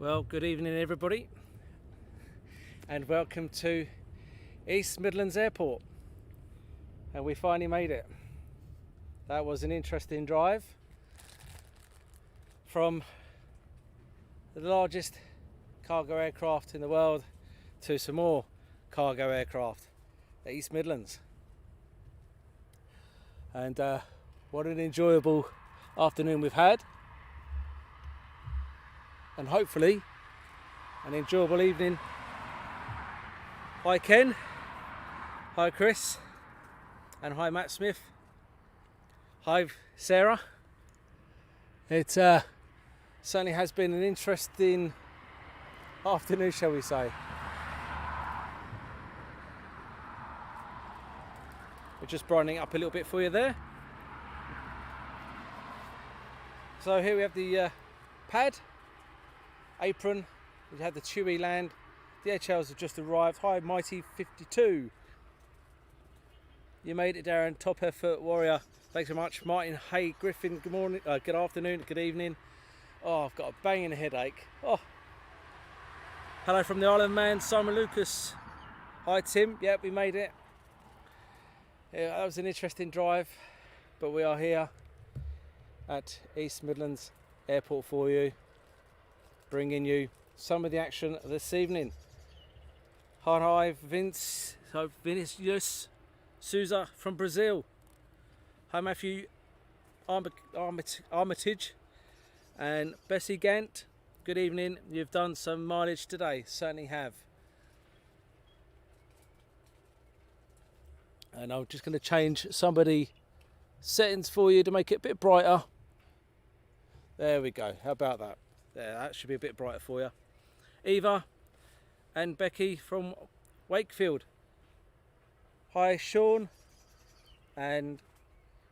Well, good evening everybody, and welcome to East Midlands Airport. And we finally made it. That was an interesting drive from the largest cargo aircraft in the world to some more cargo aircraft at East Midlands. And what an enjoyable afternoon we've had, and hopefully an enjoyable evening. Hi Ken, hi Chris, and hi Matt Smith, hi Sarah. It certainly has been an interesting afternoon, shall we say. We're just brightening up a little bit for you there. So here we have the pad, apron, we had the Chewy land, DHLs have just arrived. Hi Mighty 52. You made it, Darren, top effort warrior. Thanks so much. Martin, hey Griffin, good morning, good afternoon, good evening. Oh, I've got a banging headache. Oh. Hello from the Isle of Man, Simon Lucas. Hi Tim, yep, we made it. Yeah, that was an interesting drive, but we are here at East Midlands Airport for you, bringing you some of the action this evening. Hi Vinicius Souza from Brazil. Hi Matthew Armitage and Bessie Gant. Good evening. You've done some mileage today, certainly have. And I'm just going to change some of the settings for you to make it a bit brighter. There we go. How about that? There, that should be a bit brighter for you. Eva and Becky from Wakefield. Hi Sean and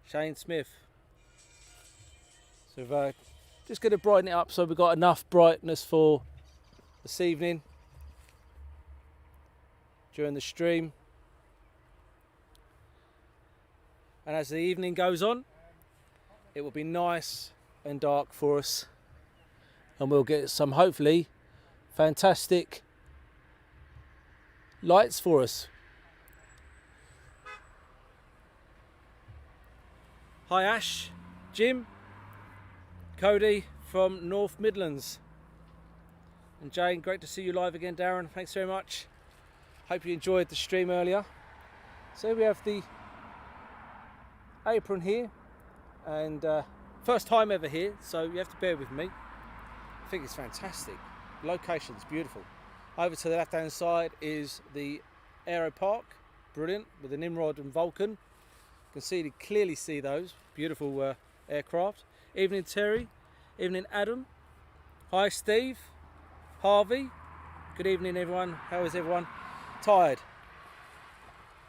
Shane Smith. So we're just going to brighten it up so we've got enough brightness for this evening during the stream. And as the evening goes on, it will be nice and dark for us, and we'll get some hopefully fantastic lights for us. Hi Ash, Jim, Cody from North Midlands, and Jane, great to see you live again. Darren, thanks very much. Hope you enjoyed the stream earlier. So we have the apron here, and first time ever here, so you have to bear with me. I think it's fantastic. Location's beautiful. Over to the left hand side is the Aero Park, brilliant, with the Nimrod and Vulcan. You can clearly see those beautiful aircraft. Evening Terry, evening Adam. Hi Steve, Harvey. Good evening everyone. How is everyone? Tired?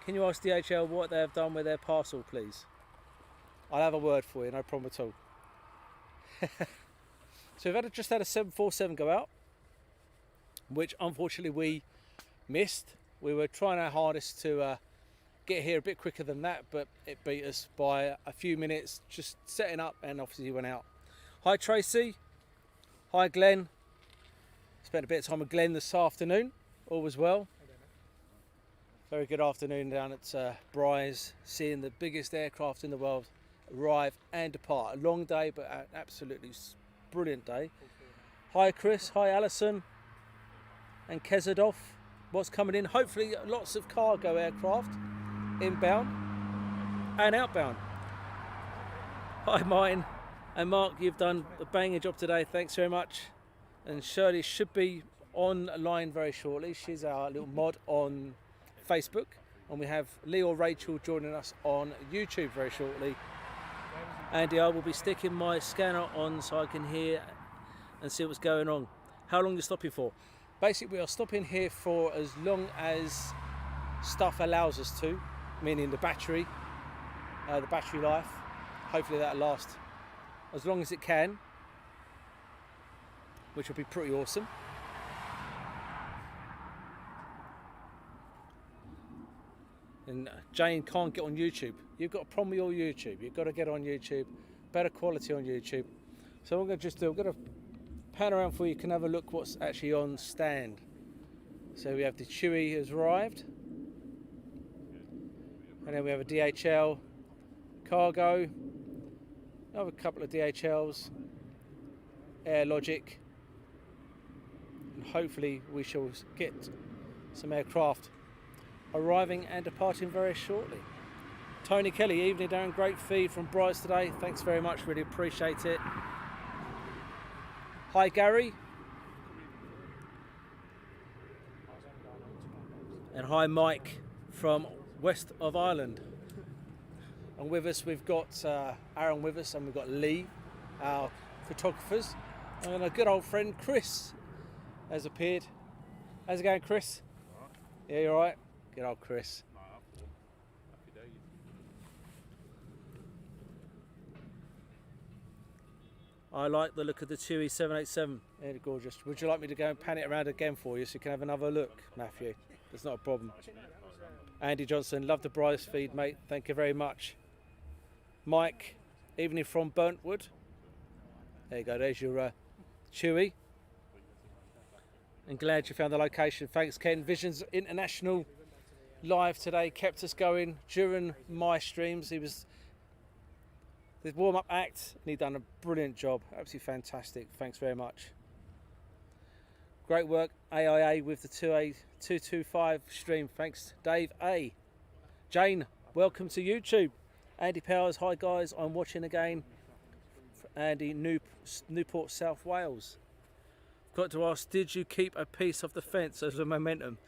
Can you ask DHL what they have done with their parcel, please? I'll have a word for you, no problem at all. So we've just had a 747 go out, which unfortunately we missed. We were trying our hardest to get here a bit quicker than that, but it beat us by a few minutes just setting up, and obviously he went out. Hi Tracy, hi Glenn. Spent a bit of time with Glenn this afternoon, all was well. Very good afternoon down at Bryce, seeing the biggest aircraft in the world arrive and depart. A long day, but an absolutely brilliant day. Hi Chris, hi Alison and Kezadov. What's coming in? Hopefully lots of cargo aircraft inbound and outbound. Hi Martin and Mark, you've done a banging job today, thanks very much. And Shirley should be online very shortly. She's our little mod on Facebook, and we have Lee or Rachel joining us on YouTube very shortly. Andy, I will be sticking my scanner on so I can hear and see what's going on. How long are you stopping for? Basically, we are stopping here for as long as stuff allows us to, meaning the battery life. Hopefully that'll last as long as it can, which will be pretty awesome. And Jane can't get on YouTube. You've got a problem with your YouTube. You've got to get on YouTube. Better quality on YouTube. So what I'm going to just do, I'm going to pan around for you, can have a look what's actually on stand. So we have the Chewy has arrived, and then we have a DHL cargo, another couple of DHLs, Air Logic, and hopefully we shall get some aircraft arriving and departing very shortly. Tony Kelly, evening Darren, great feed from Bryce today, thanks very much, really appreciate it. Hi Gary, and hi Mike from west of Ireland. And with us we've got Aaron with us, and we've got Lee, our photographers, and a good old friend Chris has appeared. How's it going, Chris? Yeah, you alright? Good old Chris. I like the look of the Chewy 787. Yeah, gorgeous. Would you like me to go and pan it around again for you so you can have another look, Matthew? That's not a problem. Andy Johnson, love the Bryce feed, mate. Thank you very much. Mike, evening from Burntwood. There you go, there's your Chewy. And glad you found the location. Thanks, Ken. Visions International live today, kept us going during my streams. He was the warm-up act, and he done a brilliant job. Absolutely fantastic. Thanks very much. Great work, AIA, with the 225 stream. Thanks, Dave A. Jane, welcome to YouTube. Andy Powers, hi guys, I'm watching again. Andy, Newport, South Wales. Got to ask, did you keep a piece of the fence as a momentum?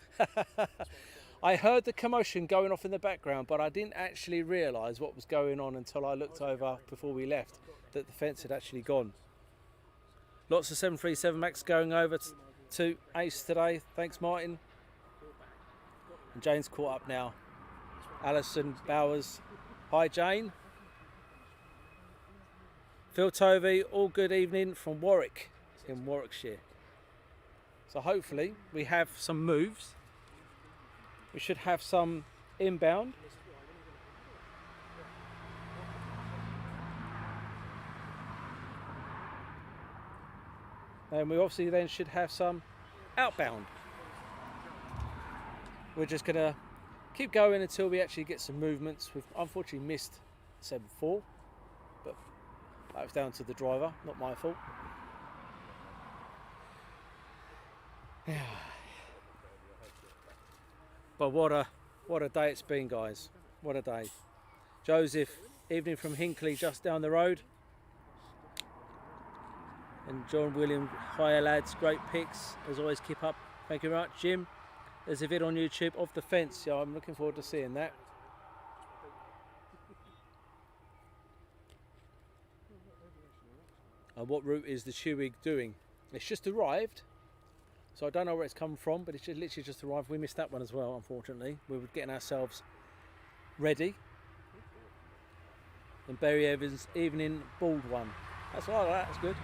I heard the commotion going off in the background, but I didn't actually realise what was going on until I looked over before we left, that the fence had actually gone. Lots of 737 MAX going over to Ace today. Thanks, Martin. And Jane's caught up now. Alison Bowers. Hi, Jane. Phil Tovey, all good evening from Warwick in Warwickshire. So hopefully we have some moves. We should have some inbound. And we obviously then should have some outbound. We're just going to keep going until we actually get some movements. We've unfortunately missed 7-4, but that was down to the driver, not my fault. Yeah. But what a day it's been, guys. What a day. Joseph, evening from Hinckley, just down the road. And John William, hiya lads, great pics. As always, keep up. Thank you very much. Jim, there's a vid on YouTube of the fence. Yeah, I'm looking forward to seeing that. And what route is the Chewy doing? It's just arrived. So I don't know where it's come from, but it's just literally just arrived. We missed that one as well, unfortunately. We were getting ourselves ready. And Barry Evans, evening bald one. That's all right, that's good.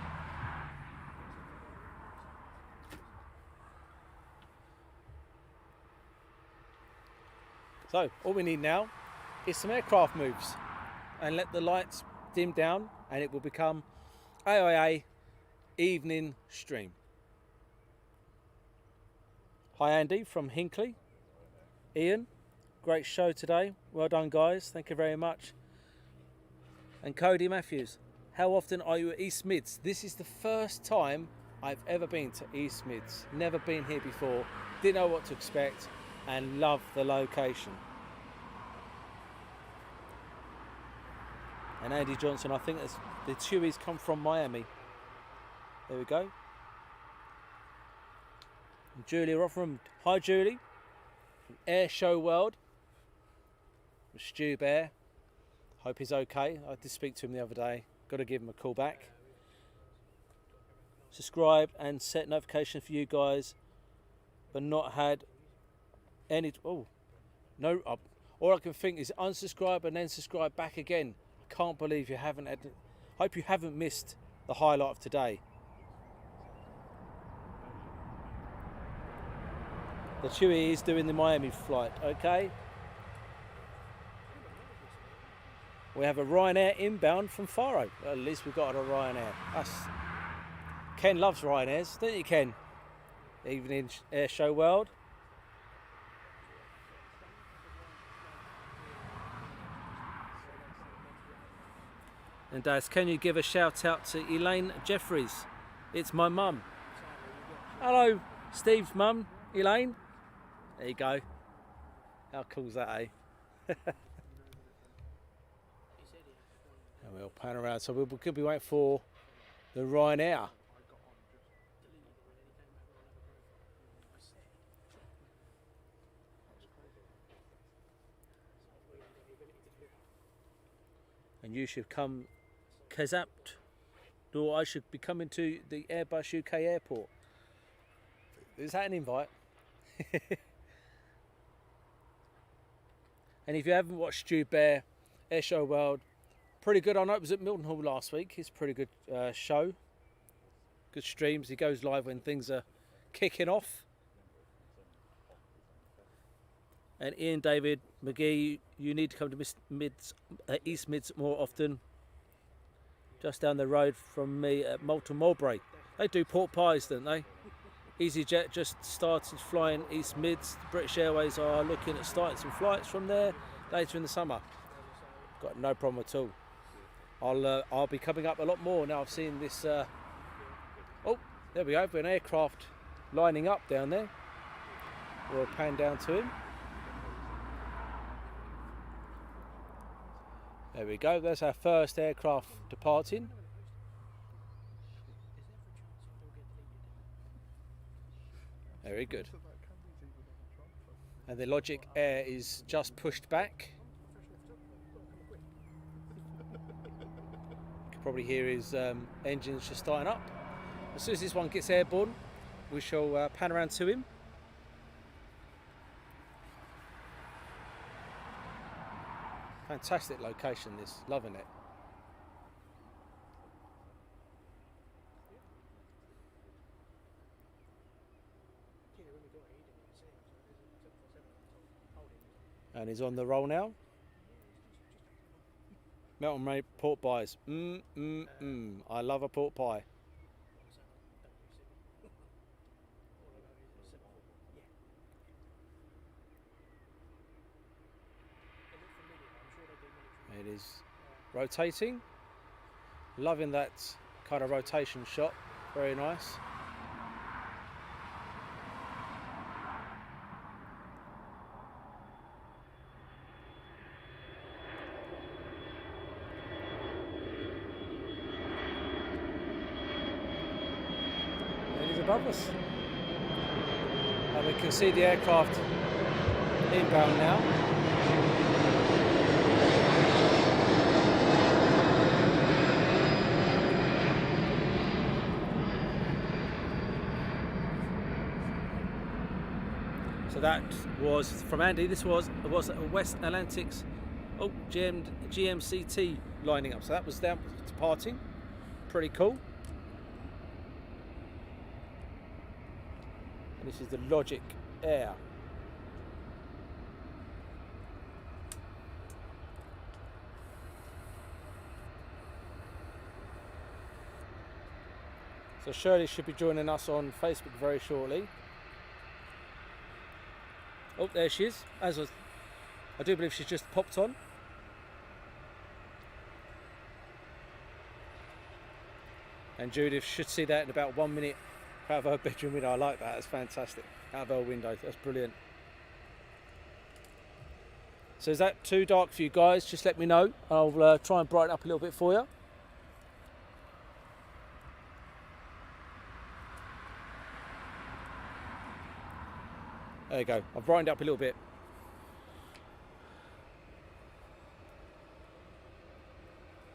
So all we need now is some aircraft moves, and let the lights dim down, and it will become AIA evening stream. Hi Andy from Hinckley. Ian, great show today. Well done guys, thank you very much. And Cody Matthews, how often are you at East Mids? This is the first time I've ever been to East Mids. Never been here before, didn't know what to expect, and love the location. And Andy Johnson, I think the Chewies come from Miami. There we go. Julie Rotherham, hi Julie, from Air Show World, with Stu Bear, hope he's okay. I did speak to him the other day, got to give him a call back. Subscribe and set notification for you guys, but not had any, all I can think is unsubscribe and then subscribe back again. I can't believe you haven't had, hope you haven't missed the highlight of today. The Chewy is doing the Miami flight, okay? We have a Ryanair inbound from Faro. At least we've got a Ryanair. That's Ken loves Ryanairs, don't you, Ken? Even in Air Show World. And can you give a shout out to Elaine Jeffries? It's my mum. Hello, Steve's mum, Elaine. There you go. How cool is that, eh? And we'll pan around. So we could be waiting for the Ryanair. And you should come Kazapt, or I should be coming to the Airbus UK airport. Is that an invite? And if you haven't watched Stu Bear Air Show World, pretty good. I know it was at Milton Hall last week. It's a pretty good show. Good streams. He goes live when things are kicking off. And Ian David McGee, you need to come to East Mids more often. Just down the road from me at Malta Mulberry. They do pork pies, don't they? EasyJet just started flying East Mids. British Airways are looking at starting some flights from there later in the summer. Got no problem at all. I'll be coming up a lot more now. I've seen this. Oh, there we go. We've got an aircraft lining up down there. We'll pan down to him. There we go. There's our first aircraft departing. Very good. And the Logic Air is just pushed back. You can probably hear his engines just starting up. As soon as this one gets airborne, we shall pan around to him. Fantastic location, this. Loving it. And he's on the roll now. Melton Made pork pies. I love a pork pie. It is rotating. Loving that kind of rotation shot. Very nice. And he's above us. And we can see the aircraft inbound now. So that was from Andy. This was West Atlantic's GMCT lining up. So that was them departing. Pretty cool. And this is the Logic Air. So Shirley should be joining us on Facebook very shortly. Oh, there she is. I do believe she's just popped on. And Judith should see that in about 1 minute out of her bedroom window. I like that. That's fantastic. Out of her window. That's brilliant. So is that too dark for you guys? Just let me know. I'll try and brighten up a little bit for you. There you go. I've brightened up a little bit.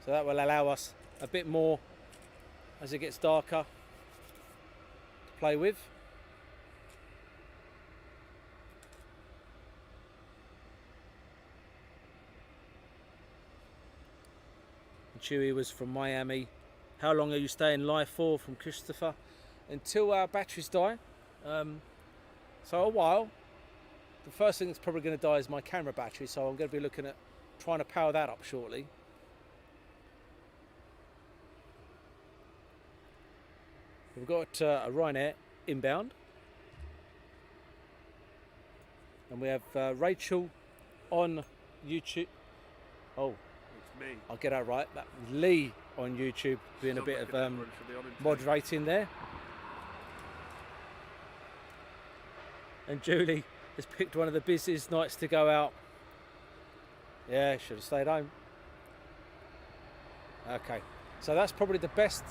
So that will allow us a bit more as it gets darker to play with. And Chewy was from Miami. How long are you staying live for? From Christopher. Until our batteries die. So a while. The first thing that's probably going to die is my camera battery, so I'm going to be looking at trying to power that up shortly. We've got a Ryanair inbound. And we have Rachel on YouTube. Oh, it's me. I'll get that right. That was Lee on YouTube doing a bit of moderating there. And Julie has picked one of the busiest nights to go out. Yeah, should have stayed home. Okay, so that's probably the best.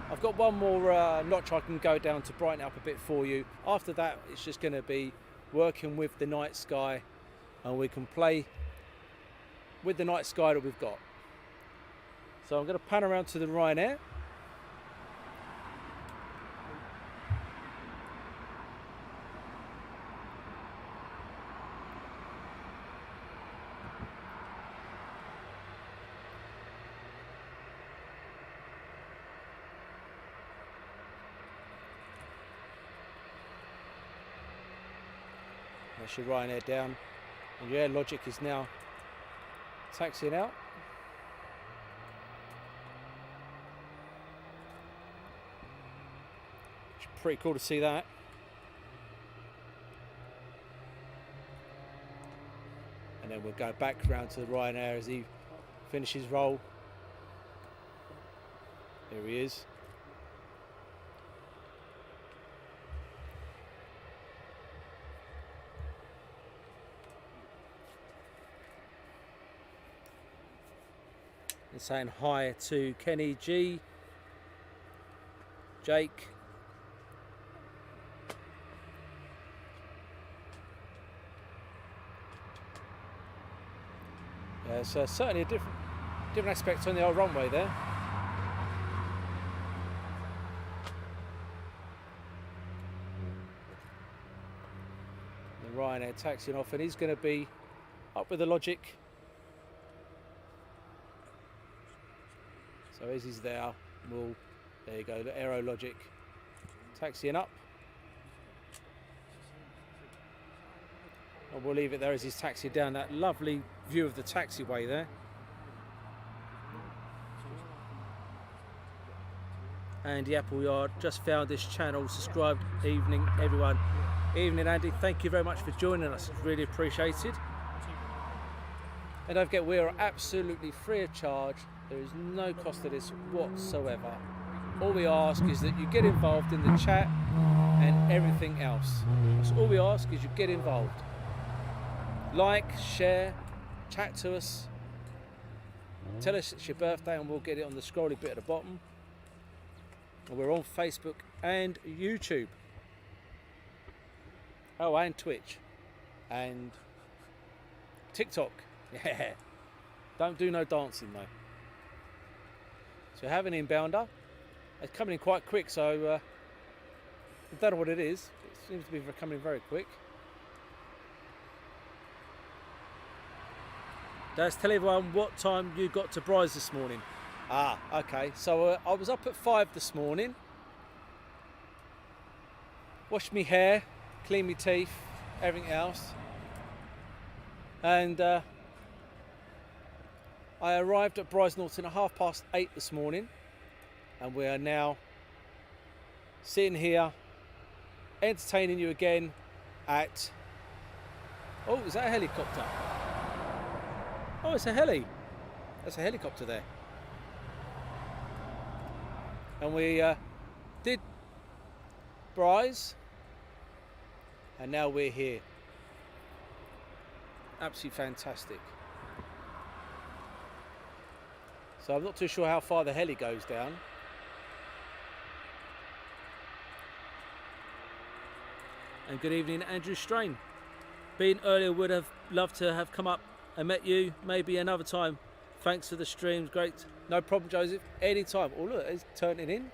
I've got one more notch I can go down to brighten up a bit for you. After that, it's just going to be working with the night sky, and we can play with the night sky that we've got. So I'm going to pan around to the Ryanair. That's your Ryanair down, and your Air Logic is now taxiing out. It's pretty cool to see that. And then we'll go back round to the Ryanair as he finishes roll. Here he is. And saying hi to Kenny G, Jake, yeah, so certainly a different aspect on the old runway there. And Ryanair taxiing off, and he's going to be up with the Logic. So as he's there, there you go, the Aero Logic taxiing up. And we'll leave it there as he's taxiing down. That lovely view of the taxiway there. Andy Appleyard just found this channel, subscribed. Evening everyone. Evening Andy, thank you very much for joining us, it's really appreciated. And don't forget, we are absolutely free of charge. There is no cost to this whatsoever. All we ask is that you get involved in the chat and everything else. That's all we ask, is you get involved. Like, share, chat to us. Tell us it's your birthday and we'll get it on the scrolly bit at the bottom. And we're on Facebook and YouTube. Oh, and Twitch. And TikTok. Yeah. Don't do no dancing though. So we have an inbounder. It's coming in quite quick, so I don't know what it is. It seems to be coming very quick. Let's tell everyone what time you got to Bryce this morning. Ah, okay. So I was up at 5 this morning. Washed my hair, cleaned my teeth, everything else. And I arrived at Bryce Norton at 8:30 this morning, and we are now sitting here entertaining you again at... Oh, is that a helicopter? Oh, it's a heli. That's a helicopter there. And we did Bryce, and now we're here. Absolutely fantastic. So I'm not too sure how far the heli goes down. And good evening, Andrew Strain. Being earlier, would have loved to have come up and met you. Maybe another time. Thanks for the streams. Great. No problem, Joseph. Anytime. Oh, look, it's turning in.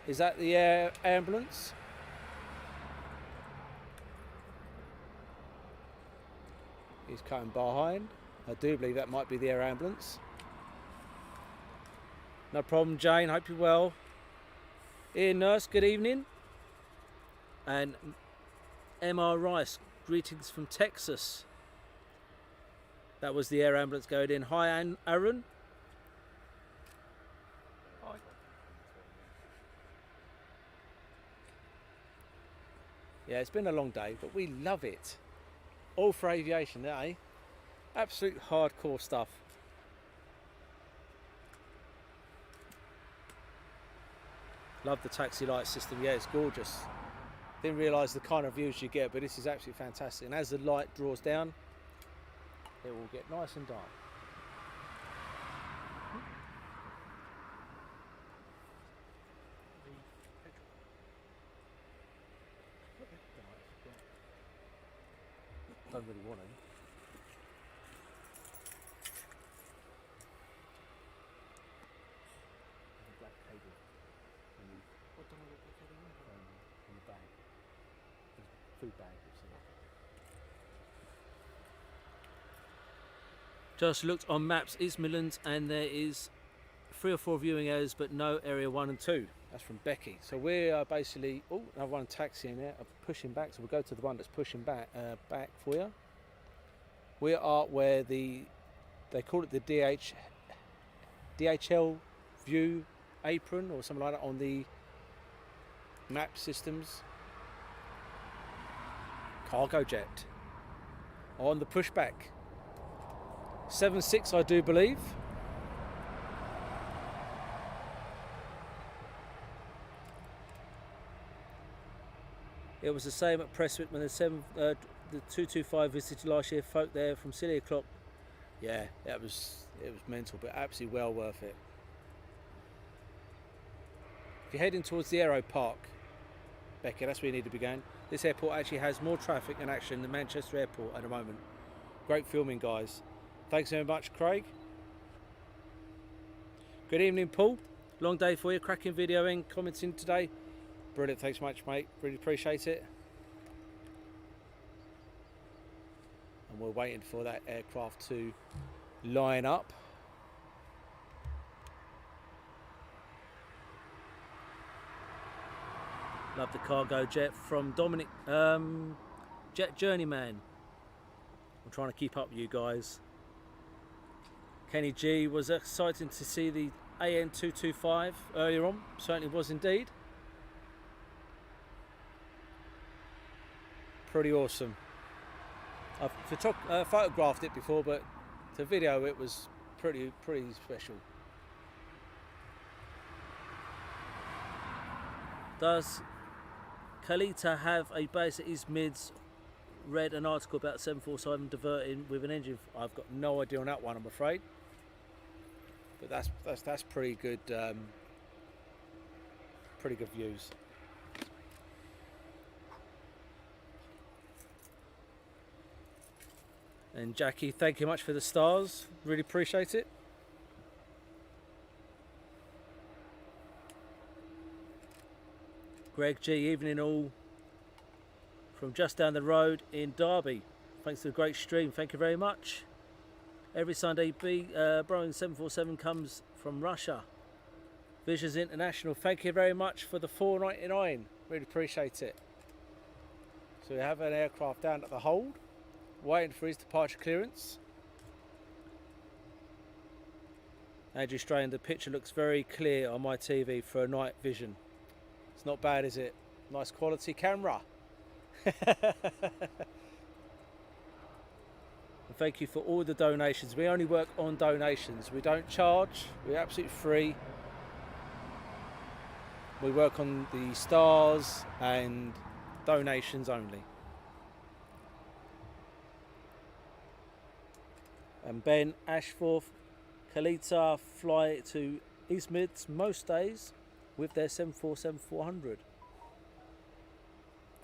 Is that the air ambulance? He's cutting behind. I do believe that might be the air ambulance. No problem, Jane. Hope you're well. Ian Nurse, good evening. And M.R. Rice, greetings from Texas. That was the air ambulance going in. Hi, Aaron. Hi. Yeah, it's been a long day, but we love it. All for aviation, eh? Absolute hardcore stuff. Love the taxi light system. Yeah, it's gorgeous. Didn't realise the kind of views you get, but this is absolutely fantastic. And as the light draws down, it will get nice and dark. Don't really want to. Black cable. What do I look like in the bag? Food bag. Just looked on maps, East Midlands, and there is 3 or 4 viewing areas, but no area 1 and 2. That's from Becky. So we are basically, oh, another one taxiing there, pushing back. So we'll go to the one that's pushing back, back for you. We are where they call it the DHL view apron or something like that on the map systems. Cargo jet on the pushback. 7.6, I do believe. It was the same at Prestwick when the 225 visited last year. Folk there from silly o'clock. Yeah, it was mental, but absolutely well worth it. If you're heading towards the Aero Park, Becky, that's where you need to be going. This airport actually has more traffic and action than Manchester Airport at the moment. Great filming, guys. Thanks very much, Craig. Good evening, Paul. Long day for you. Cracking videoing, commenting today. Brilliant. Thanks so much, mate. Really appreciate it. And we're waiting for that aircraft to line up. Love the cargo jet from Dominic, Jet Journeyman. I'm trying to keep up with you guys. Kenny G, was exciting to see the AN225 earlier on. Certainly was indeed. Pretty awesome. I've photographed it before, but to video it was pretty special. Does Kalita have a base at East Mids? Read an article about 747 diverting with an engine. I've got no idea on that one, I'm afraid. But that's pretty good. Pretty good views. And Jackie, thank you much for the stars. Really appreciate it. Greg G, evening all from just down the road in Derby. Thanks to the great stream. Thank you very much. Every Sunday, Boeing 747 comes from Russia. Visions International. Thank you very much for the $4.99. Really appreciate it. So we have an aircraft down at the hold, waiting for his departure clearance. Andrew Strain, the picture looks very clear on my TV for a night vision. It's not bad, is it? Nice quality camera. And thank you for all the donations. We only work on donations. We don't charge. We're absolutely free. We work on the stars and donations only. And Ben Ashforth, Kalita fly to East Mids most days with their 747-400.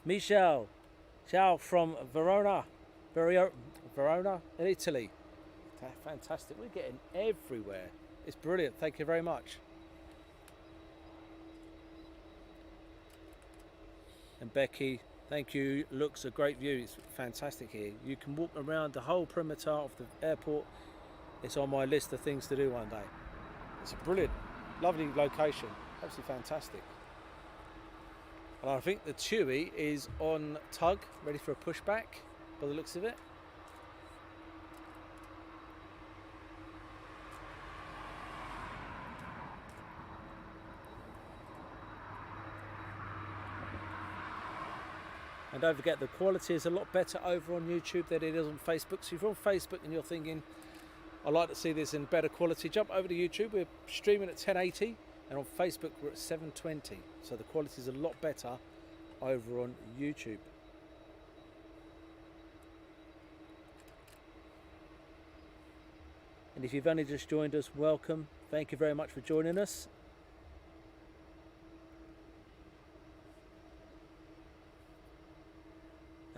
Michelle, ciao from Verona in Italy. Fantastic. We're getting everywhere. It's brilliant. Thank you very much. And Becky, thank you. Looks a great view. It's fantastic here. You can walk around the whole perimeter of the airport. It's on my list of things to do one day. It's a brilliant, lovely location. Absolutely fantastic. And I think the Chewy is on tug, ready for a pushback by the looks of it. And don't forget, the quality is a lot better over on YouTube than it is on Facebook. So if you're on Facebook and you're thinking, I'd like to see this in better quality, jump over to YouTube. We're streaming at 1080, and on Facebook we're at 720. So the quality is a lot better over on YouTube. And if you've only just joined us, welcome. Thank you very much for joining us.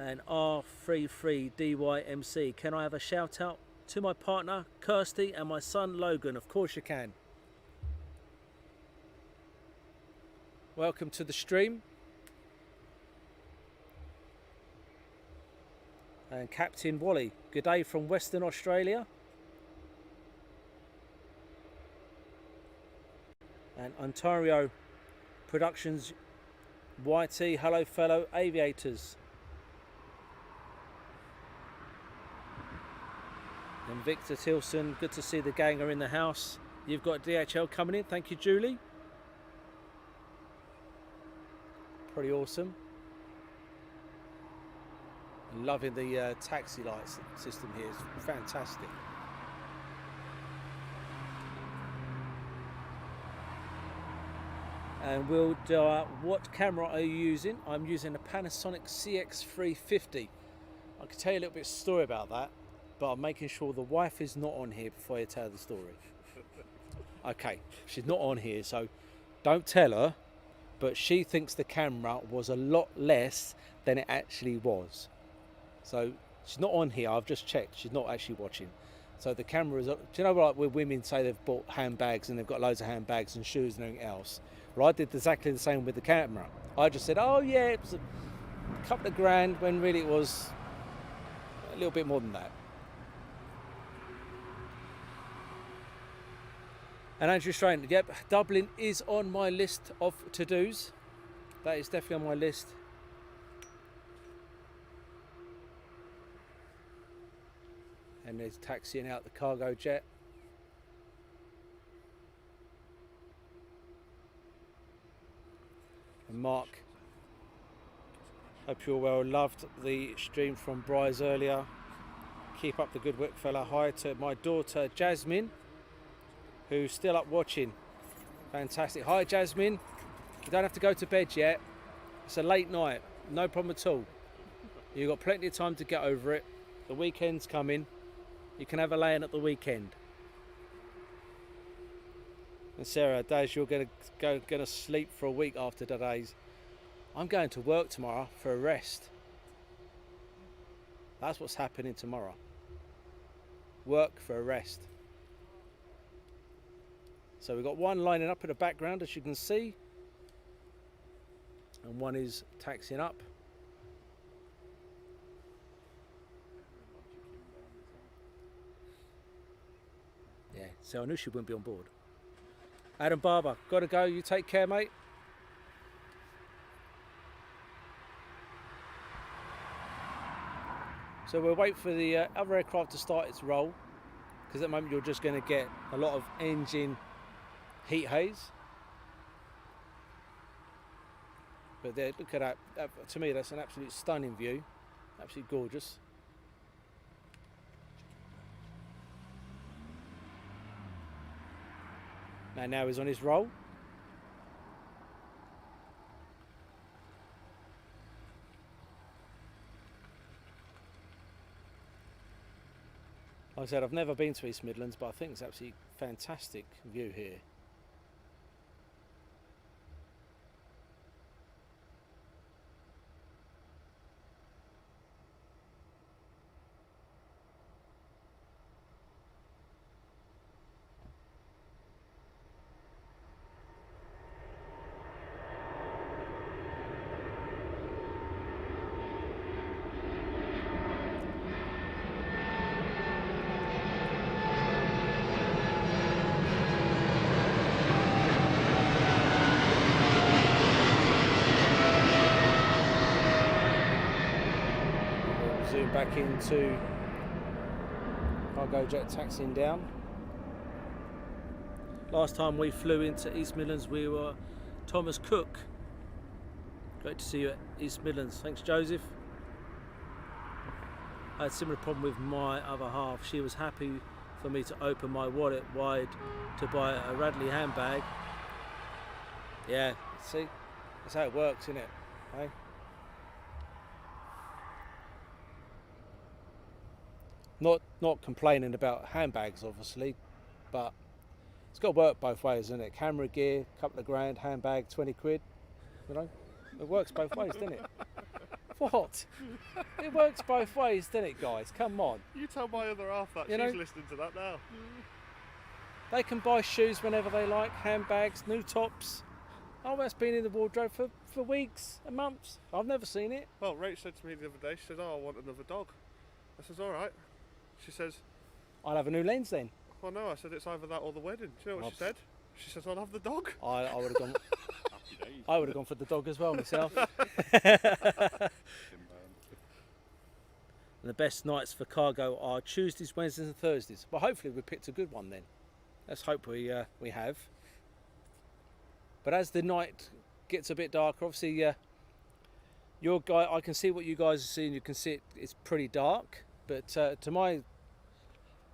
And R33DYMC, can I have a shout out to my partner Kirsty and my son Logan? Of course you can. Welcome to the stream. And Captain Wally, good day from Western Australia. And Ontario Productions YT, hello fellow aviators. And Victor Tilson, good to see the gang are in the house. You've got DHL coming in, thank you Julie. Pretty awesome. Loving the taxi lights system here, it's fantastic. And we'll do what camera are you using? I'm using a Panasonic CX350. I could tell you a little bit of story about that, but I'm making sure the wife is not on here before I tell the story. Okay, she's not on here, so don't tell her, but she thinks the camera was a lot less than it actually was. So she's not on here, I've just checked, she's not actually watching. So the camera is, do you know, like where women say they've bought handbags and they've got loads of handbags and shoes and everything else? Well, I did exactly the same with the camera. I just said, oh yeah, it was a couple of grand, when really it was a little bit more than that. And Andrew Strain, yep, Dublin is on my list of to-dos. That is definitely on my list. And there's taxiing out the cargo jet. And Mark, hope you're well. Loved the stream from Bryce earlier. Keep up the good work, fella. Hi to my daughter Jasmine, who's still up watching. Fantastic. Hi Jasmine, you don't have to go to bed yet. It's a late night, no problem at all. You've got plenty of time to get over it. The weekend's coming. You can have a lay-in at the weekend. And Sarah, Daz, you're gonna sleep for a week after today's. I'm going to work tomorrow for a rest. That's what's happening tomorrow. Work for a rest. So we've got one lining up in the background, as you can see, and one is taxiing up. Yeah, so I knew she wouldn't be on board. Adam Barber, gotta go, you take care, mate. So we'll wait for the other aircraft to start its roll, because at the moment you're just going to get a lot of engine heat haze. But there, look at that, to me that's an absolute stunning view, absolutely gorgeous. And now he's on his roll. Like I said, I've never been to East Midlands, but I think it's absolutely fantastic view here. Back into cargo jet taxiing down. Last time we flew into East Midlands we were Thomas Cook, Great to see you at East Midlands. Thanks, Joseph. I had a similar problem with my other half. She was happy for me to open my wallet wide to buy a Radley handbag. Yeah, see, that's how it works, isn't it? Hey? Not complaining about handbags, obviously, but it's got to work both ways, isn't it? Camera gear, couple of grand, handbag, 20 quid. You know, it works both ways, doesn't it? What? It works both ways, doesn't it, guys? Come on. You tell my other half that. She's listening to that now. They can buy shoes whenever they like, handbags, new tops. Oh, that's been in the wardrobe for weeks and months. I've never seen it. Well, Rach said to me the other day, she said, "Oh, I want another dog." I says, "All right." She says, I'll have a new lens then. "Well, no," I said, "it's either that or the wedding." Do you know what she said? She says, "I'll have the dog." I would have gone. I would have gone for the dog as well myself. And the best nights for cargo are Tuesdays, Wednesdays, and Thursdays. But hopefully we picked a good one then. Let's hope we have. But as the night gets a bit darker, obviously your guy, I can see what you guys are seeing. You can see it's pretty dark. But to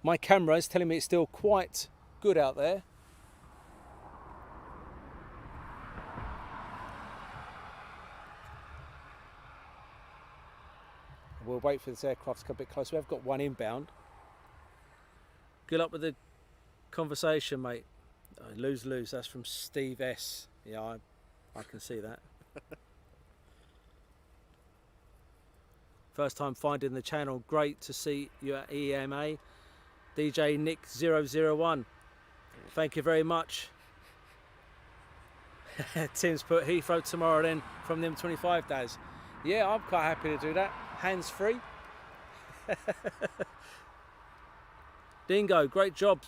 my camera is telling me it's still quite good out there. We'll wait for this aircraft to come a bit closer. We have got one inbound. Good luck with the conversation, mate. Oh, lose. That's from Steve S. Yeah, I can see that. First time finding the channel. Great to see you at EMA. DJ Nick 001. Thank you very much. Tim's put Heathrow tomorrow then from them 25 days. Yeah, I'm quite happy to do that. Hands free. Dingo, great job,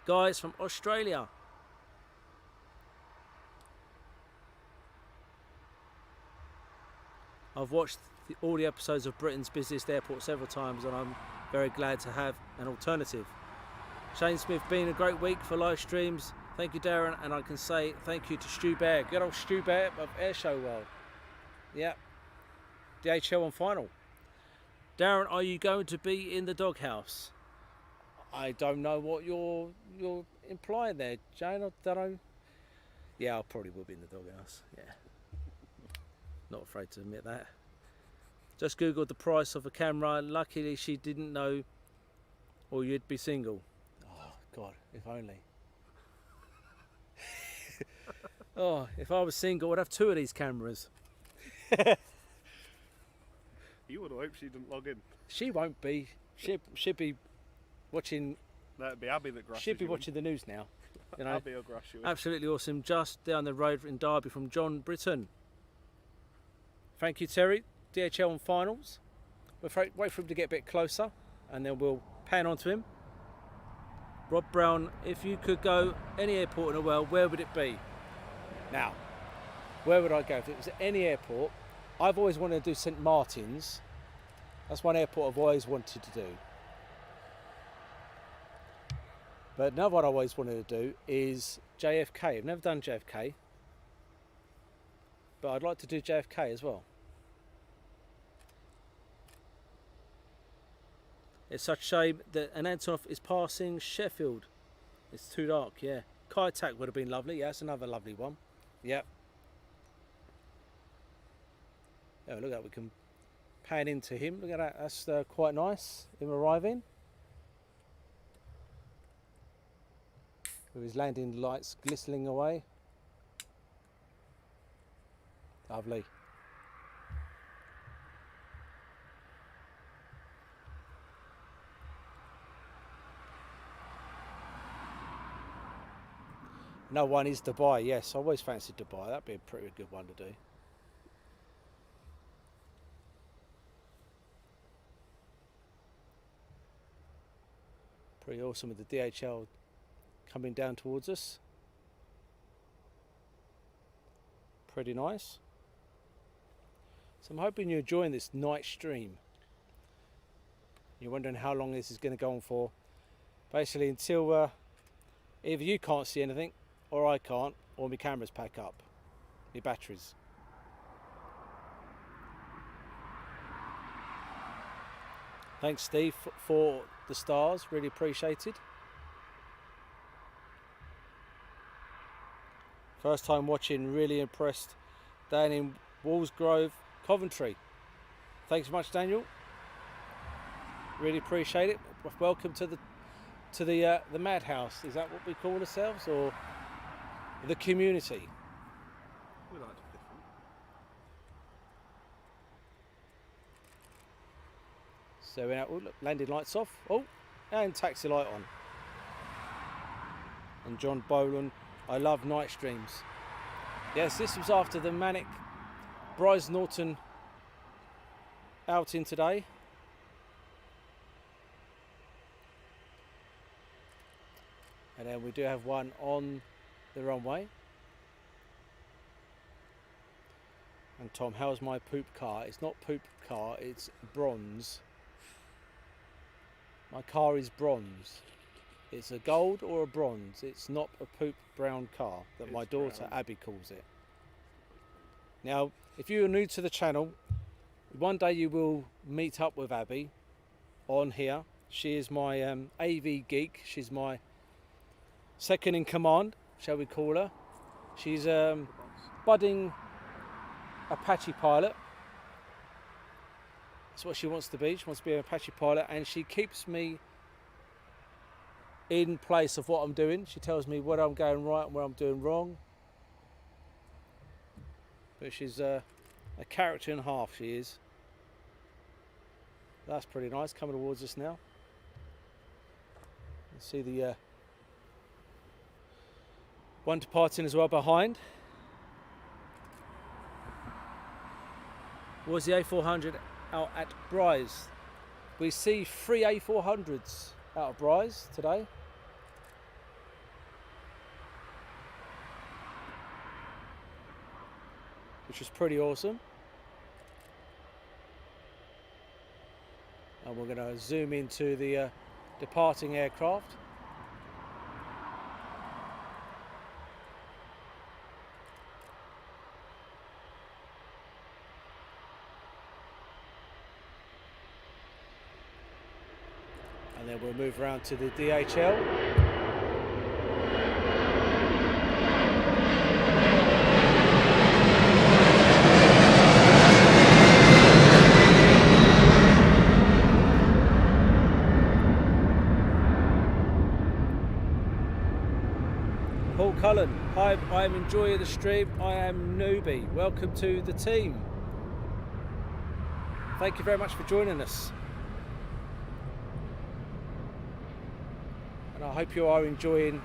guys from Australia. I've watched all the episodes of Britain's Busiest Airport several times and I'm very glad to have an alternative. Shane Smith, been a great week for live streams. Thank you, Darren, and I can say thank you to Stu Bear. Good old Stu Bear of Airshow World. Yeah, DHL on final. Darren, are you going to be in the doghouse? I don't know what you're implying there, Jane. I don't know. Yeah, I probably will be in the doghouse. Yeah, not afraid to admit that. Just googled the price of a camera. Luckily, she didn't know, or you'd be single. Oh God, if only. Oh, if I was single, I'd have 2 of these cameras. You would hope she didn't log in. She won't be. She'd be watching. That'd be Abby that grasses She'd be watching the news now. You know, Abby will grass you in. Absolutely awesome. Just down the road in Derby from John Britton. Thank you, Terry. DHL on finals. We'll wait for him to get a bit closer, and then we'll pan onto him. Rob Brown, if you could go any airport in the world, where would it be? Now, where would I go? If it was any airport, I've always wanted to do St Martin's. That's one airport I've always wanted to do. But another one I always wanted to do is JFK. I've never done JFK, but I'd like to do JFK as well. It's such a shame that an Antonov is passing Sheffield. It's too dark, yeah. Kai Tak would have been lovely. Yeah, that's another lovely one. Yep. Oh, look at that. We can pan into him. Look at that. That's quite nice. Him arriving. With his landing lights glistening away. Lovely. No one is Dubai. Yes, I always fancied Dubai. That'd be a pretty good one to do. Pretty awesome with the DHL coming down towards us. Pretty nice. So I'm hoping you're enjoying this night stream. You're wondering how long this is going to go on for. Basically until either you can't see anything or I can't, or my cameras pack up, my batteries. Thanks, Steve, for the stars. Really appreciated. First time watching, really impressed. Down in Wallsgrove, Coventry. Thanks so much, Daniel. Really appreciate it. Welcome to the madhouse. Is that what we call ourselves, or the community? We like to be different. So oh, look, landing lights off. Oh, and taxi light on. And John Boland, I love night streams. Yes, this was after the manic Bryce Norton outing today. And then we do have one on the runway. And Tom, how's my poop car? It's not poop car, it's bronze. My car is bronze. It's a gold or a bronze. It's not a poop brown car that my daughter brown. Abby calls it. Now, if you're new to the channel, one day you will meet up with Abby on here. She is my AV geek. She's my second in command, shall we call her. She's budding Apache pilot. That's what she wants to be. She wants to be an Apache pilot, and she keeps me in place of what I'm doing. She tells me where I'm going right and where I'm doing wrong. But she's a character and a half, she is. That's pretty nice, coming towards us now. You see the one departing as well behind. Was the A400 out at Bryce? We see 3 A400s out of Bryce today. Which is pretty awesome. And we're going to zoom into the departing aircraft. And then we'll move around to the DHL. Paul Cullen, hi, I am enjoying the stream. I am newbie. Welcome to the team. Thank you very much for joining us. And I hope you are enjoying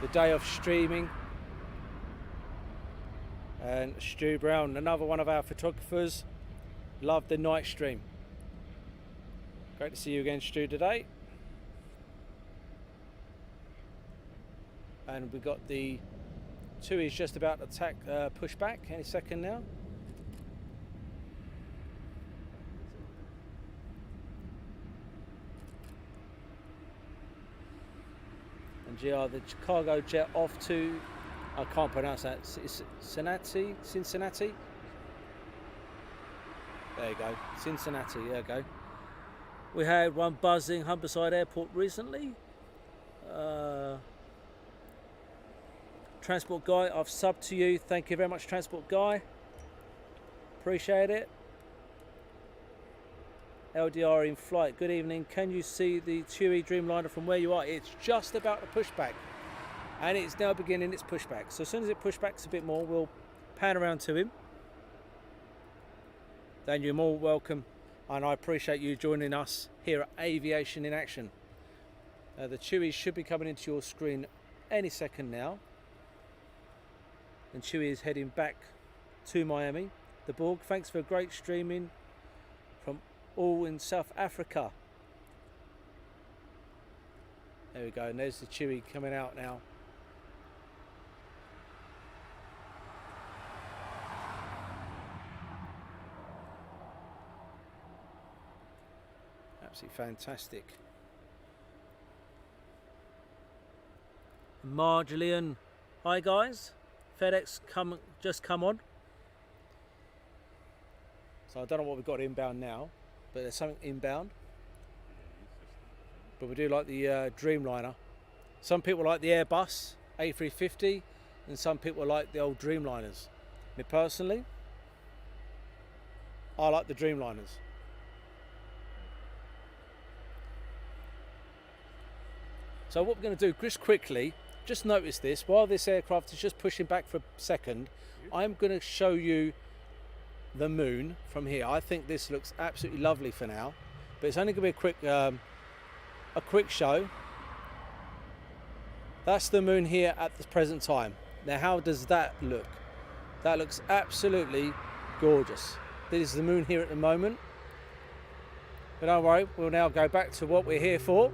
the day of streaming. And Stu Brown, another one of our photographers, loved the night stream. Great to see you again, Stu, today. And we've got the Tui's just about to push back any second now. And GR, the cargo jet off to, I can't pronounce that, Cincinnati? There you go, Cincinnati, there you go. We had one buzzing Humberside Airport recently. Transport Guy, I've subbed to you. Thank you very much, Transport Guy. Appreciate it. LDR in flight. Good evening. Can you see the TUI Dreamliner from where you are? It's just about to push back. And it's now beginning its pushback. So as soon as it pushbacks a bit more, we'll pan around to him. Then you're more welcome. And I appreciate you joining us here at Aviation in Action. The TUI should be coming into your screen any second now. And Chewy is heading back to Miami. The Borg, thanks for great streaming from all in South Africa. There we go, and there's the Chewy coming out now. Absolutely fantastic. Marjolian, hi guys. FedEx just come on. So I don't know what we've got inbound now, but there's something inbound. but we do like the Dreamliner. Some people like the Airbus A350, and some people like the old Dreamliners. Me personally, I like the Dreamliners. So what we're going to do, just quickly, just notice this, while this aircraft is just pushing back for a second, I'm going to show you the moon from here. I think this looks absolutely lovely for now, but it's only going to be a quick show. That's the moon here at the present time. Now, how does that look? That looks absolutely gorgeous. This is the moon here at the moment. But don't worry, we'll now go back to what we're here for.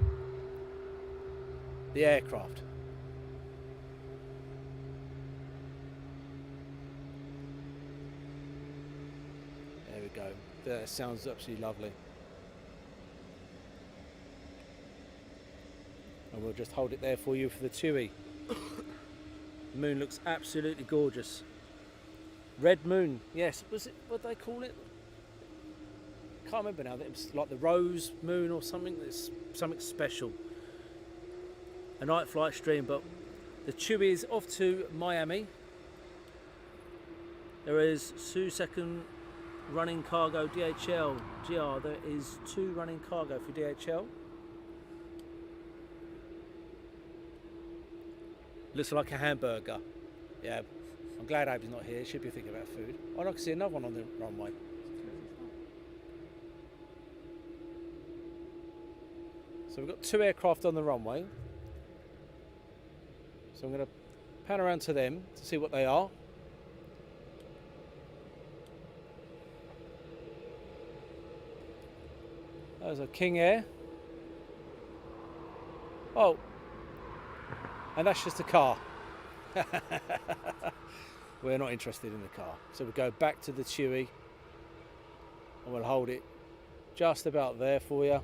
The aircraft. There we go. That sounds absolutely lovely. And we'll just hold it there for you for the TUI. The moon looks absolutely gorgeous. Red moon, yes. Was it, what do they call it? Can't remember now. It was like the rose moon or something. It's something special. A night flight stream, but the TUI is off to Miami. There is 2 second running cargo DHL. GR, there is 2 running cargo for DHL. Looks like a hamburger. Yeah, I'm glad Abby's not here. She'll be thinking about food. Oh, I can see another one on the runway. So we've got 2 aircraft on the runway. So I'm going to pan around to them to see what they are. There's a King Air. Oh, and that's just a car. We're not interested in the car. So we'll go back to the TUI and we'll hold it just about there for you.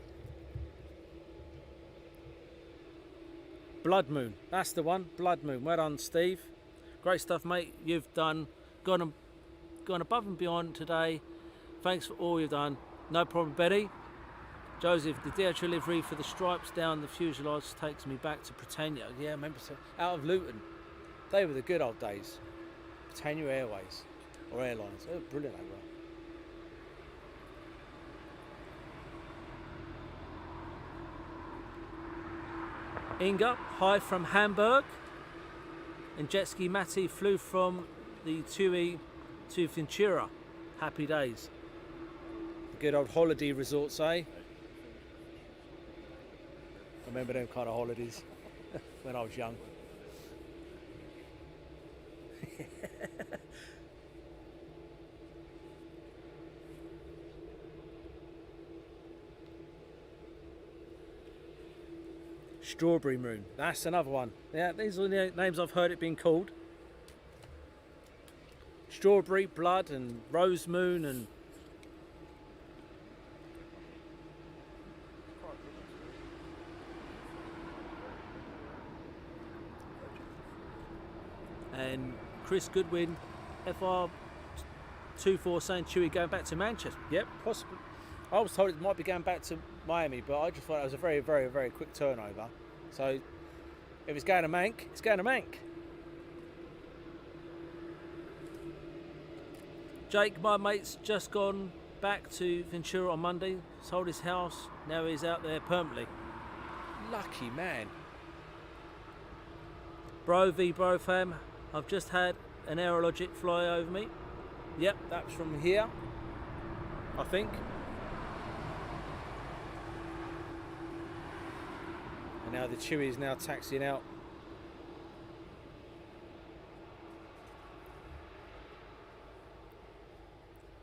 Blood Moon, that's the one. Blood Moon. Well done, Steve. Great stuff, mate. You've gone above and beyond today. Thanks for all you've done. No problem, Betty. Joseph, the DHL livery for the stripes down the fuselage takes me back to Britannia. Yeah, I remember, out of Luton. They were the good old days. Britannia Airways or Airlines. They were brilliant, they were. Inga, hi from Hamburg. And jet ski Matty flew from the TUI to Ventura. Happy days. The good old holiday resorts, eh? I remember them kind of holidays when I was young. Strawberry Moon, that's another one. Yeah, these are the names I've heard it being called. Strawberry, Blood and Rose Moon and Chris Goodwin, FR24 saying TUI going back to Manchester. Yep, possibly. I was told it might be going back to Miami, but I just thought it was a very, very, very quick turnover. So if it's going to Mank, it's going to Mank. Jake, my mate's just gone back to Ventura on Monday, sold his house, now he's out there permanently. Lucky man. Bro v Bro fam, I've just had an Aerologic fly over me. Yep, that's from here, I think. And now the TUI is now taxiing out.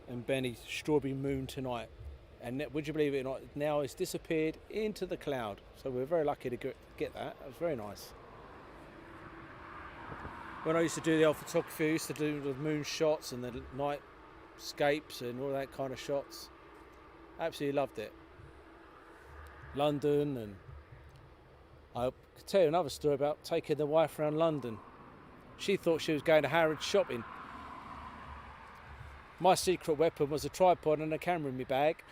And Benny, Strawberry Moon tonight. And would you believe it or not, now it's disappeared into the cloud. So we're very lucky to get that. That was very nice. When I used to do the old photography, I used to do the moon shots and the night scapes and all that kind of shots. Absolutely loved it. London, and I could tell you another story about taking the wife around London. She thought she was going to Harrods shopping. My secret weapon was a tripod and a camera in my bag.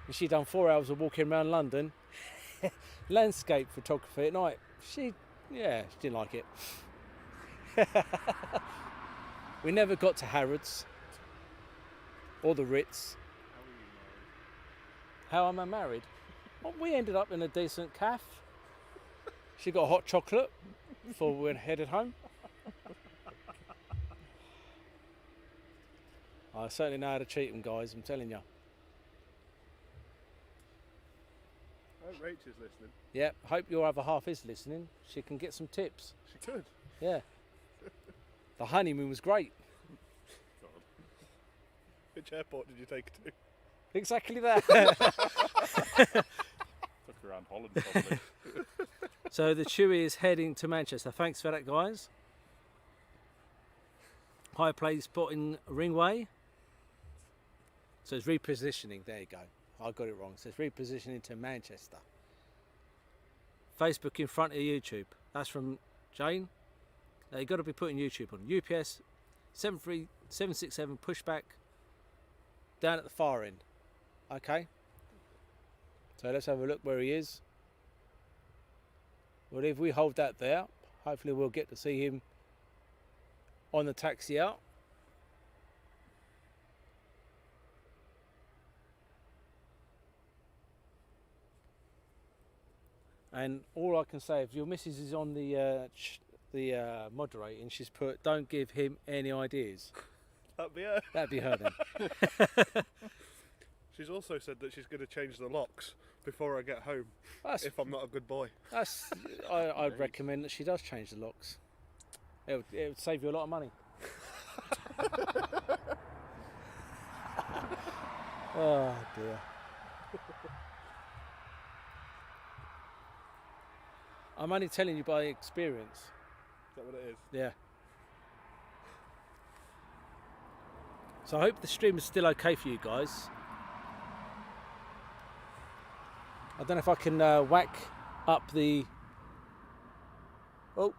And she'd done 4 hours of walking around London. landscape photography at night. She didn't like it. We never got to Harrods or the Ritz. How am I married? Well, we ended up in a decent cafe. She got a hot chocolate before we headed home. I certainly know how to cheat them, guys, I'm telling you. I hope Rach is listening. Yeah, hope your other half is listening. She can get some tips. She could. Yeah. The honeymoon was great. God. Which airport did you take her to? Exactly that. Took around Holland probably. So the Chewy is heading to Manchester. Thanks for that, guys. High play spot in Ringway. So it's repositioning. There you go. I got it wrong. So it's repositioning to Manchester. Facebook in front of YouTube. That's from Jane. You've got to be putting YouTube on. UPS 73767 pushback down at the far end. Okay. So let's have a look where he is. Well, if we hold that there, hopefully we'll get to see him on the taxi out. And all I can say, if your missus is on the moderator and she's put, don't give him any ideas. That'd be her. That'd be her then. She's also said that she's going to change the locks before I get home, if I'm not a good boy. I'd recommend that she does change the locks. It would save you a lot of money. Oh dear. I'm only telling you by experience. Is that what it is? Yeah. So I hope the stream is still okay for you guys. I don't know if I can whack up the... Oh.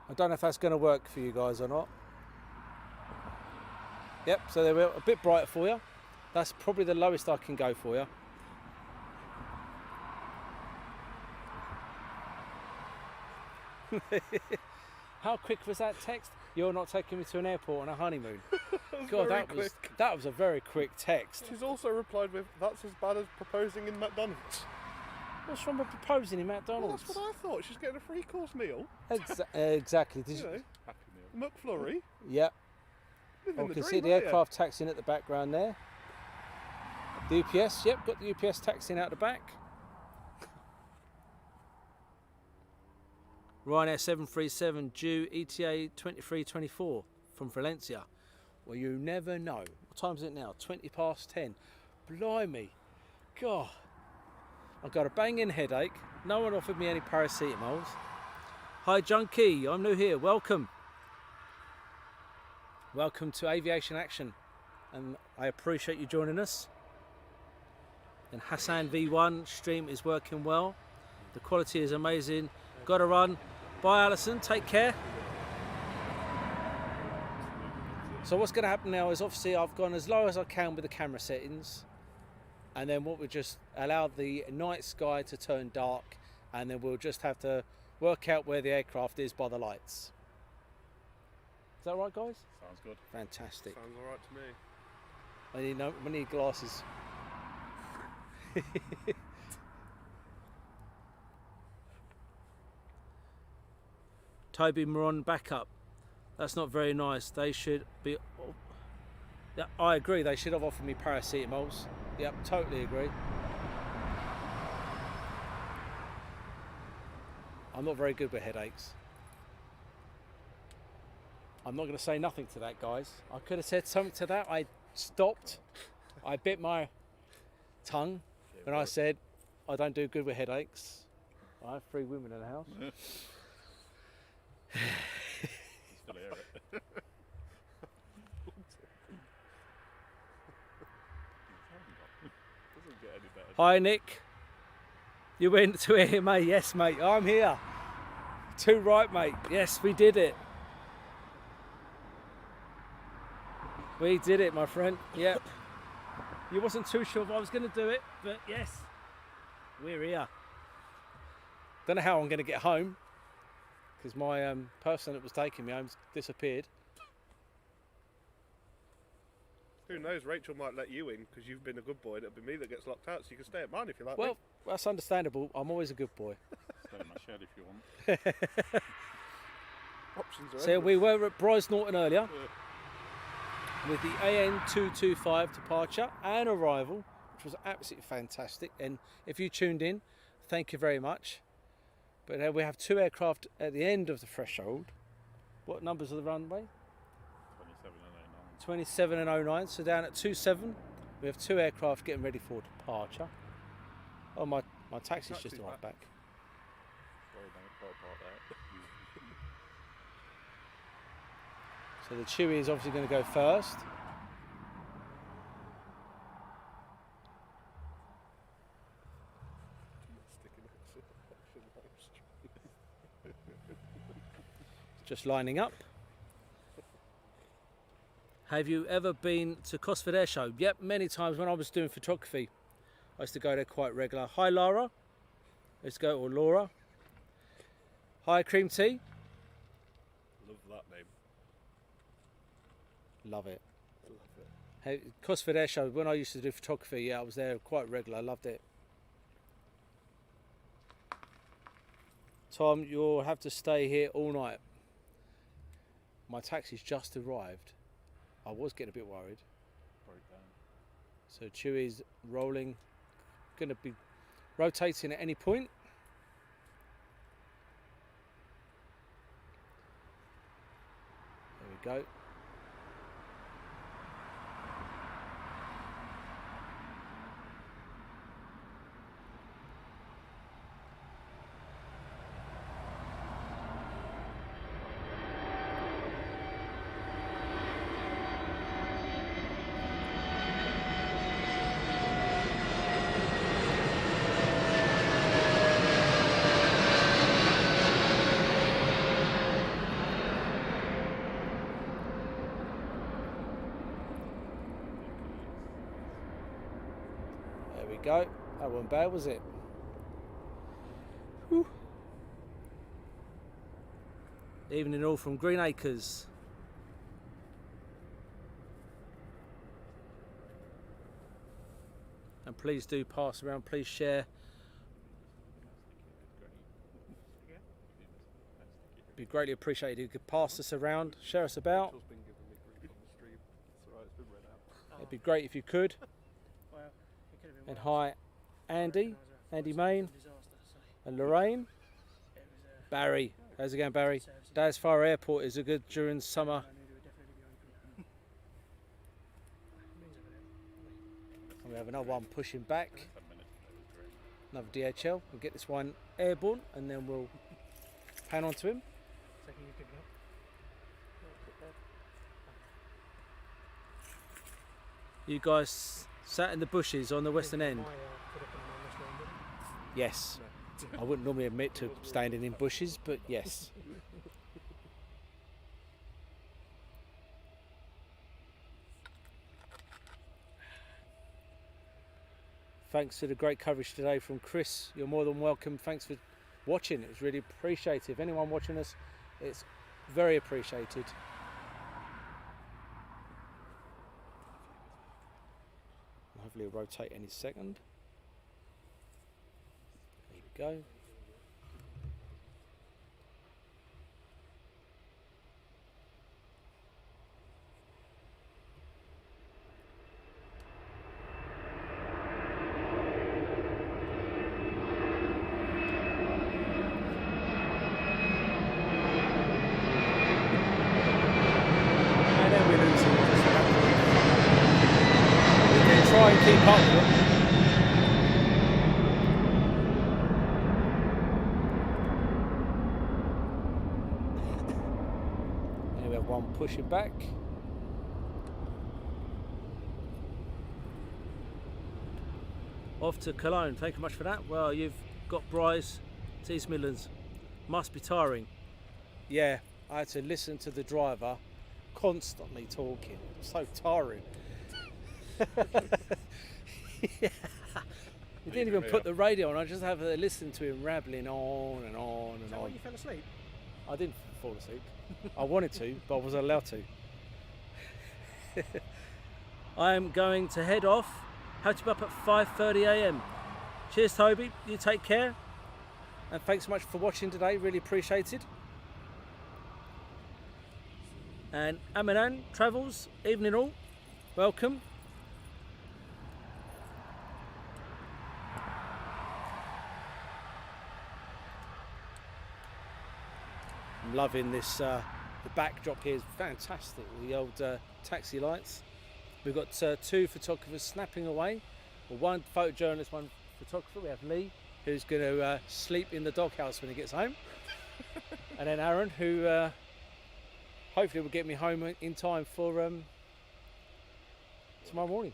I don't know if that's going to work for you guys or not. Yep, so they were a bit brighter for you. That's probably the lowest I can go for you. How quick was that text? You're not taking me to an airport on a honeymoon. God, that was a very quick text. She's also replied with, that's as bad as proposing in McDonald's. What's wrong with proposing in Well, McDonald's? that's what I thought. She's getting a 3-course meal. Exactly. You know, Happy meal. McFlurry. Yep. Living Oh, the can dream, see the aren't you? aircraft taxiing at the background there. The UPS, yep, got the UPS taxiing out the back. Ryanair 737 due ETA 2324 from Valencia. Well, you never know. What time is it now? 20 past 10. Blimey. God. I've got a banging headache. No one offered me any paracetamols. Hi, Junkie. I'm new here. Welcome. Welcome to Aviation Action. And I appreciate you joining us. And Hassan V1 stream is working well. The quality is amazing. Got to run. Bye, Alison. Take care. So what's going to happen now is obviously I've gone as low as I can with the camera settings, and then what we just allow the night sky to turn dark, and then we'll just have to work out where the aircraft is by the lights. Is that right, guys? Sounds good. Fantastic. Sounds alright to me. I need glasses. Toby Moron backup. That's not very nice. They should be... Yeah, I agree. They should have offered me paracetamols. Yep, totally agree. I'm not very good with headaches. I'm not going to say nothing to that, guys. I could have said something to that. I stopped. I bit my tongue when I said I don't do good with headaches. I have 3 women in the house. Still hear it. Doesn't get any better. Hi, Nick. You went to AMA. Yes, mate. I'm here. Too right, mate. Yes, we did it. We did it, my friend. Yep. You wasn't too sure if I was going to do it, but yes, We're here. Don't know how I'm going to get home because my person that was taking me home's disappeared. Who knows? Rachel might let you in because you've been a good boy. It'll be me that gets locked out, so you can stay at mine if you like. Well, me. that's understandable. I'm always a good boy. Stay in my shed if you want. Options are So endless. we were at Bryce Norton earlier with the AN225 departure and arrival, which was absolutely fantastic. And if you tuned in, thank you very much. But we have two aircraft at the end of the threshold. What numbers are the runway? 27 and 09. 27 and 09. So down at 27, we have two aircraft getting ready for departure. Oh, my taxi's just Taxi's arrived back. Sorry, mate, car park there. So the Chewy is obviously going to go first. Just lining up. Have you ever been to Cosford Air Show? Yep, many times when I was doing photography. I used to go there quite regular. Hi Lara. Let's go, or Laura. Hi Cream Tea. Love that name. Love it. Hey, Cosford Air Show, when I used to do photography, yeah, I was there quite regular. I loved it. Tom, you'll have to stay here all night. My taxi's just arrived. I was getting a bit worried. Broke down. So Chewy's rolling, going to be rotating at any point. There we go. Go. That wasn't bad, was it? Whew. Evening all from Green Acres. And please do pass around, please share. Be greatly appreciated if you could pass us around, share us about. Rachel's been giving me grief on the stream. It's alright, it's been read out. It'd be great if you could. And hi Andy, Andy Main, and Lorraine. Barry, how's it going, Barry? Dad's Fire Airport is a good during summer. And we have another one pushing back. 10 minutes ago was great. Another DHL. We'll get this one airborne and then we'll pan onto him. You guys sat in the bushes on the western end. Yes. I wouldn't normally admit to standing in bushes, but yes. Thanks to the great coverage today from Chris. You're more than welcome. Thanks for watching. It was really appreciated. If anyone watching us, it's very appreciated. Hopefully it'll rotate any second. There we go. And then we lose him just about. We do try and keep up with it. And we have one pushing back. Off to Cologne. Thank you much for that. Well, you've got Bryce to East Midlands. Must be tiring. Yeah, I had to listen to the driver constantly talking. So tiring. Yeah. didn't even put the radio on. I just have to listen to him rambling on and on and Is that on. why you fell asleep? I didn't fall asleep. I wanted to, but I wasn't allowed to. I'm going to head off. Have to be up at 5:30 a.m. Cheers, Toby. You take care. And thanks so much for watching today. Really appreciated. And Amanan Travels, evening all. Welcome. I'm loving this. The backdrop here is fantastic. The old taxi lights. We've got two photographers snapping away. Well, one photojournalist, one photographer. We have Lee, who's going to sleep in the doghouse when he gets home, and then Aaron, who hopefully will get me home in time for tomorrow morning.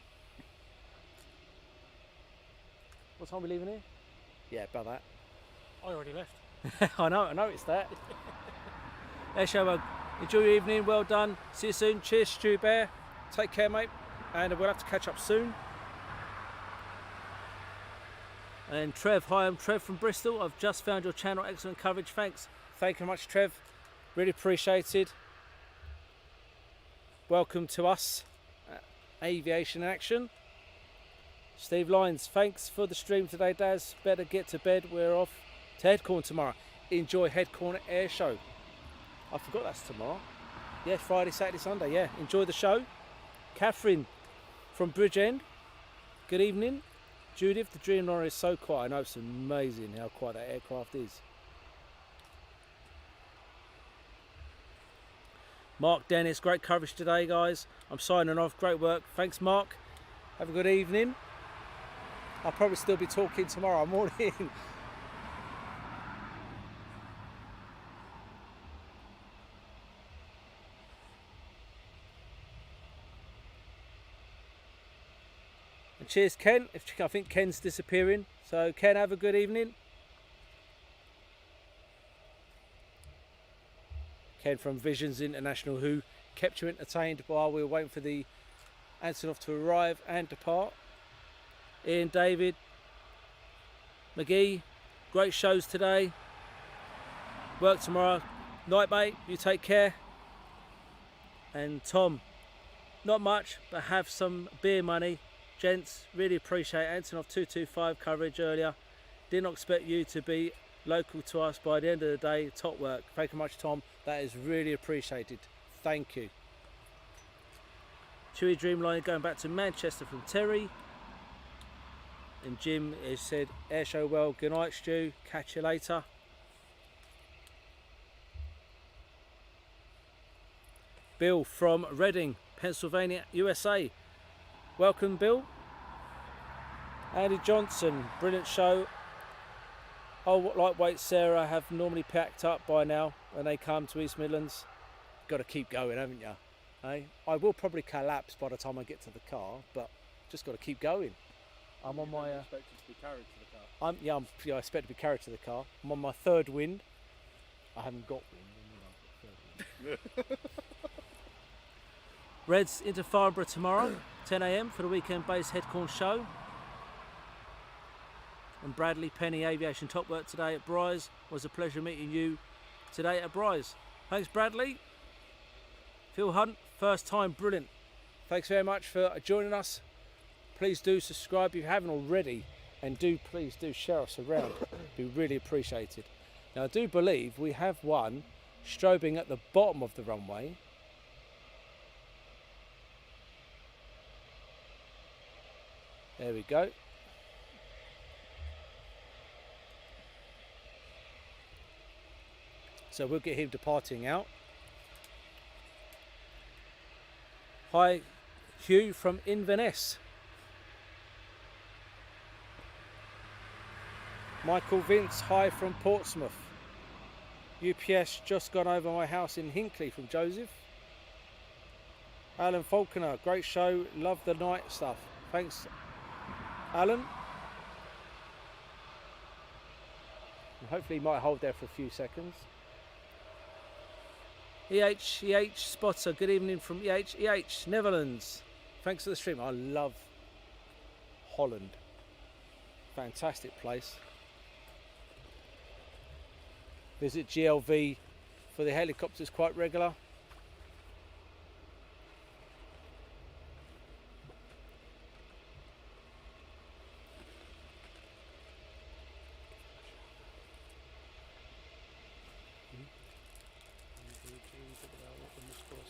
What time are we leaving here? Yeah, about that. I already left. I know it's that. Well, enjoy your evening. Well done. See you soon. Cheers, Stu Bear. Take care, mate. And we'll have to catch up soon. And Trev, hi, I'm Trev from Bristol. I've just found your channel. Excellent coverage. Thanks. Thank you very much, Trev. Really appreciated. Welcome to us. Aviation in action. Steve Lyons, thanks for the stream today, Daz. Better get to bed. We're off to Headcorn tomorrow. Enjoy Headcorn Air Show. I forgot that's tomorrow. Yeah, Friday, Saturday, Sunday. Yeah, enjoy the show. Catherine from Bridgend. Good evening. Judith, the Dreamliner is so quiet. I know it's amazing how quiet that aircraft is. Mark Dennis, great coverage today, guys. I'm signing off. Great work. Thanks, Mark. Have a good evening. I'll probably still be talking tomorrow morning. And cheers, Ken. I think Ken's disappearing. So, Ken, have a good evening. Ken from Visions International, who kept you entertained while we were waiting for the Antonov to arrive and depart. Ian, David, McGee, great shows today. Work tomorrow. Night, mate. You take care. And Tom, not much, but have some beer money. Gents, really appreciate Antonov 225 coverage earlier. Did not expect you to be local to us by the end of the day. Top work. Thank you much, Tom. That is really appreciated. Thank you. Chewy Dreamliner going back to Manchester from Terry. And Jim has said, air show well. Good night, Stu. Catch you later. Bill from Reading, Pennsylvania, USA. Welcome, Bill. Andy Johnson, brilliant show. Oh, lightweight Sarah have normally packed up by now when they come to East Midlands. Got to keep going, haven't you? Hey? I will probably collapse by the time I get to the car, but just got to keep going. I'm on my. Expected to be carried to the car. I expect to be carried to the car. I'm on my third wind. I haven't got wind. Reds into Farnborough tomorrow, 10 a.m. for the weekend-based Headcorn show. And Bradley Penny Aviation top work today at Bryce. Was a pleasure meeting you today at Bryce. Thanks, Bradley. Phil Hunt, first time, brilliant. Thanks very much for joining us. Please do subscribe if you haven't already, and please do share us around. Be really appreciated. Now I do believe we have one strobing at the bottom of the runway. There we go. So we'll get him departing out. Hi, Hugh from Inverness. Michael Vince, hi from Portsmouth. UPS just gone over my house in Hinckley from Joseph. Alan Falconer, great show, love the night stuff. Thanks, Alan. And hopefully he might hold there for a few seconds. EH Spotter, good evening from EH, Netherlands. Thanks for the stream. I love Holland. Fantastic place. Visit GLV for the helicopters quite regular.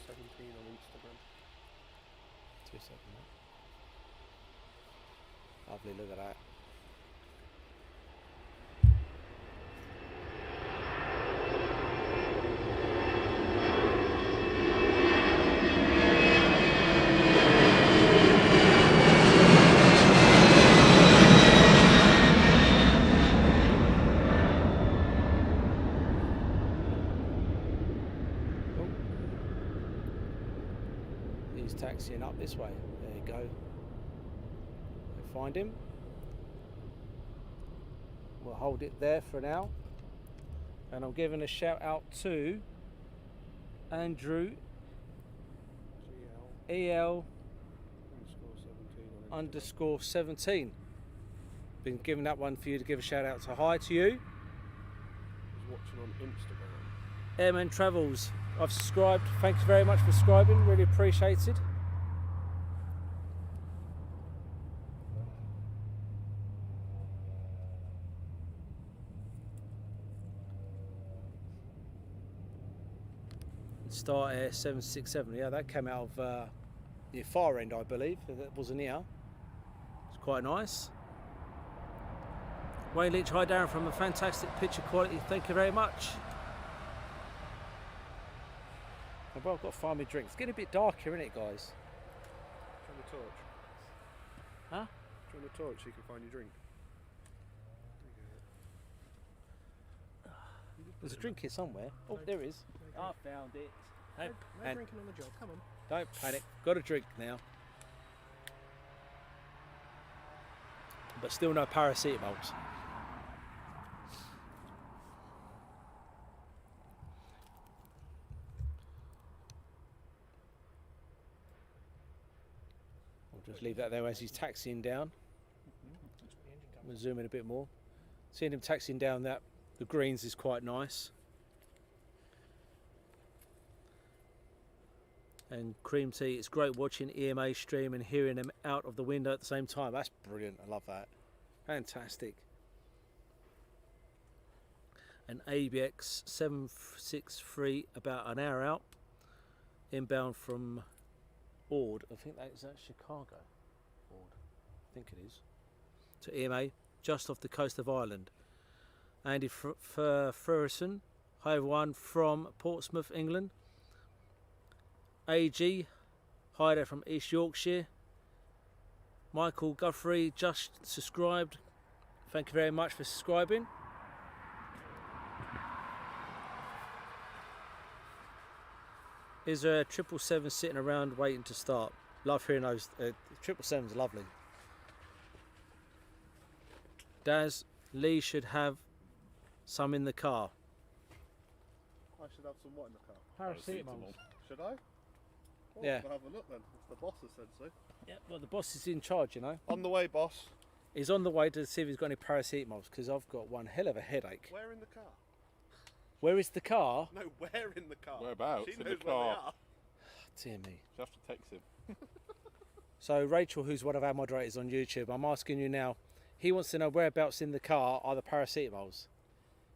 _17 on Instagram. 2 seconds. Lovely, look at that. He's taxiing up this way. There you go. Find him. We'll hold it there for now. And I'm giving a shout out to Andrew EL _17. Been giving that one for you to give a shout out to. Hi to you. He's watching on Instagram. Airman Travels. I've subscribed. Thank you very much for subscribing. Really appreciated. Star Air 767. Yeah, that came out of the far end, I believe. That wasn't here. It's quite nice. Wayne Leach, hi Darren, from a fantastic picture quality. Thank you very much. Well, I've got to find me drinks. It's getting a bit dark here, isn't it, guys? Turn the torch. Huh? Turn the torch so you can find your drink. There's a drink here somewhere. Oh, there is. I found it. No drinking on the job, come on. Don't panic. Got a drink now. But still no paracetamols. We'll just leave that there as he's taxiing down. We'll zoom in a bit more. Seeing him taxiing down that the greens is quite nice. And Cream Tea, it's great watching EMA stream and hearing them out of the window at the same time. That's brilliant. I love that. Fantastic. And ABX 763, about an hour out, inbound from Ord. I think that's Chicago. Ord. I think it is. To EMA, just off the coast of Ireland. Andy Ferguson, hi everyone, from Portsmouth, England. AG, hi there from East Yorkshire. Michael Guthrie just subscribed. Thank you very much for subscribing. Is there a 777 sitting around waiting to start? Love hearing those. 777's lovely. Daz, Lee should have some in the car. I should have some what in the car? Paracetamol. Should I? Well, Yeah. I'll have a look then, if the boss has said so. Yeah, well the boss is in charge, you know. On the way, boss. He's on the way to see if he's got any paracetamols, because I've got one hell of a headache. Where in the car? Where is the car? No, where in the car? Whereabouts She in knows the where car? they are. Dear me. You have to text him. So Rachel, who's one of our moderators on YouTube, I'm asking you now, he wants to know whereabouts in the car are the paracetamols.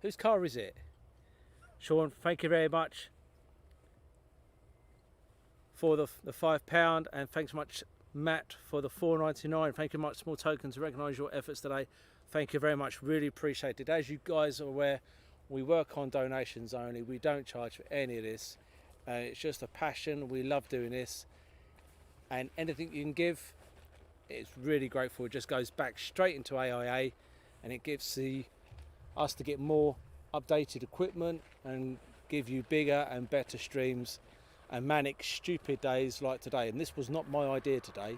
Whose car is it? Sean, thank you very much for the £5, and thanks much Matt for the $4.99. Thank you much, small token to recognise your efforts today. Thank you very much, really appreciate it. As you guys are aware, we work on donations only. We don't charge for any of this. It's just a passion. We love doing this, and anything you can give, it's really grateful. It just goes back straight into AIA, and it gives us to get more updated equipment and give you bigger and better streams and manic stupid days like today. And this was not my idea today.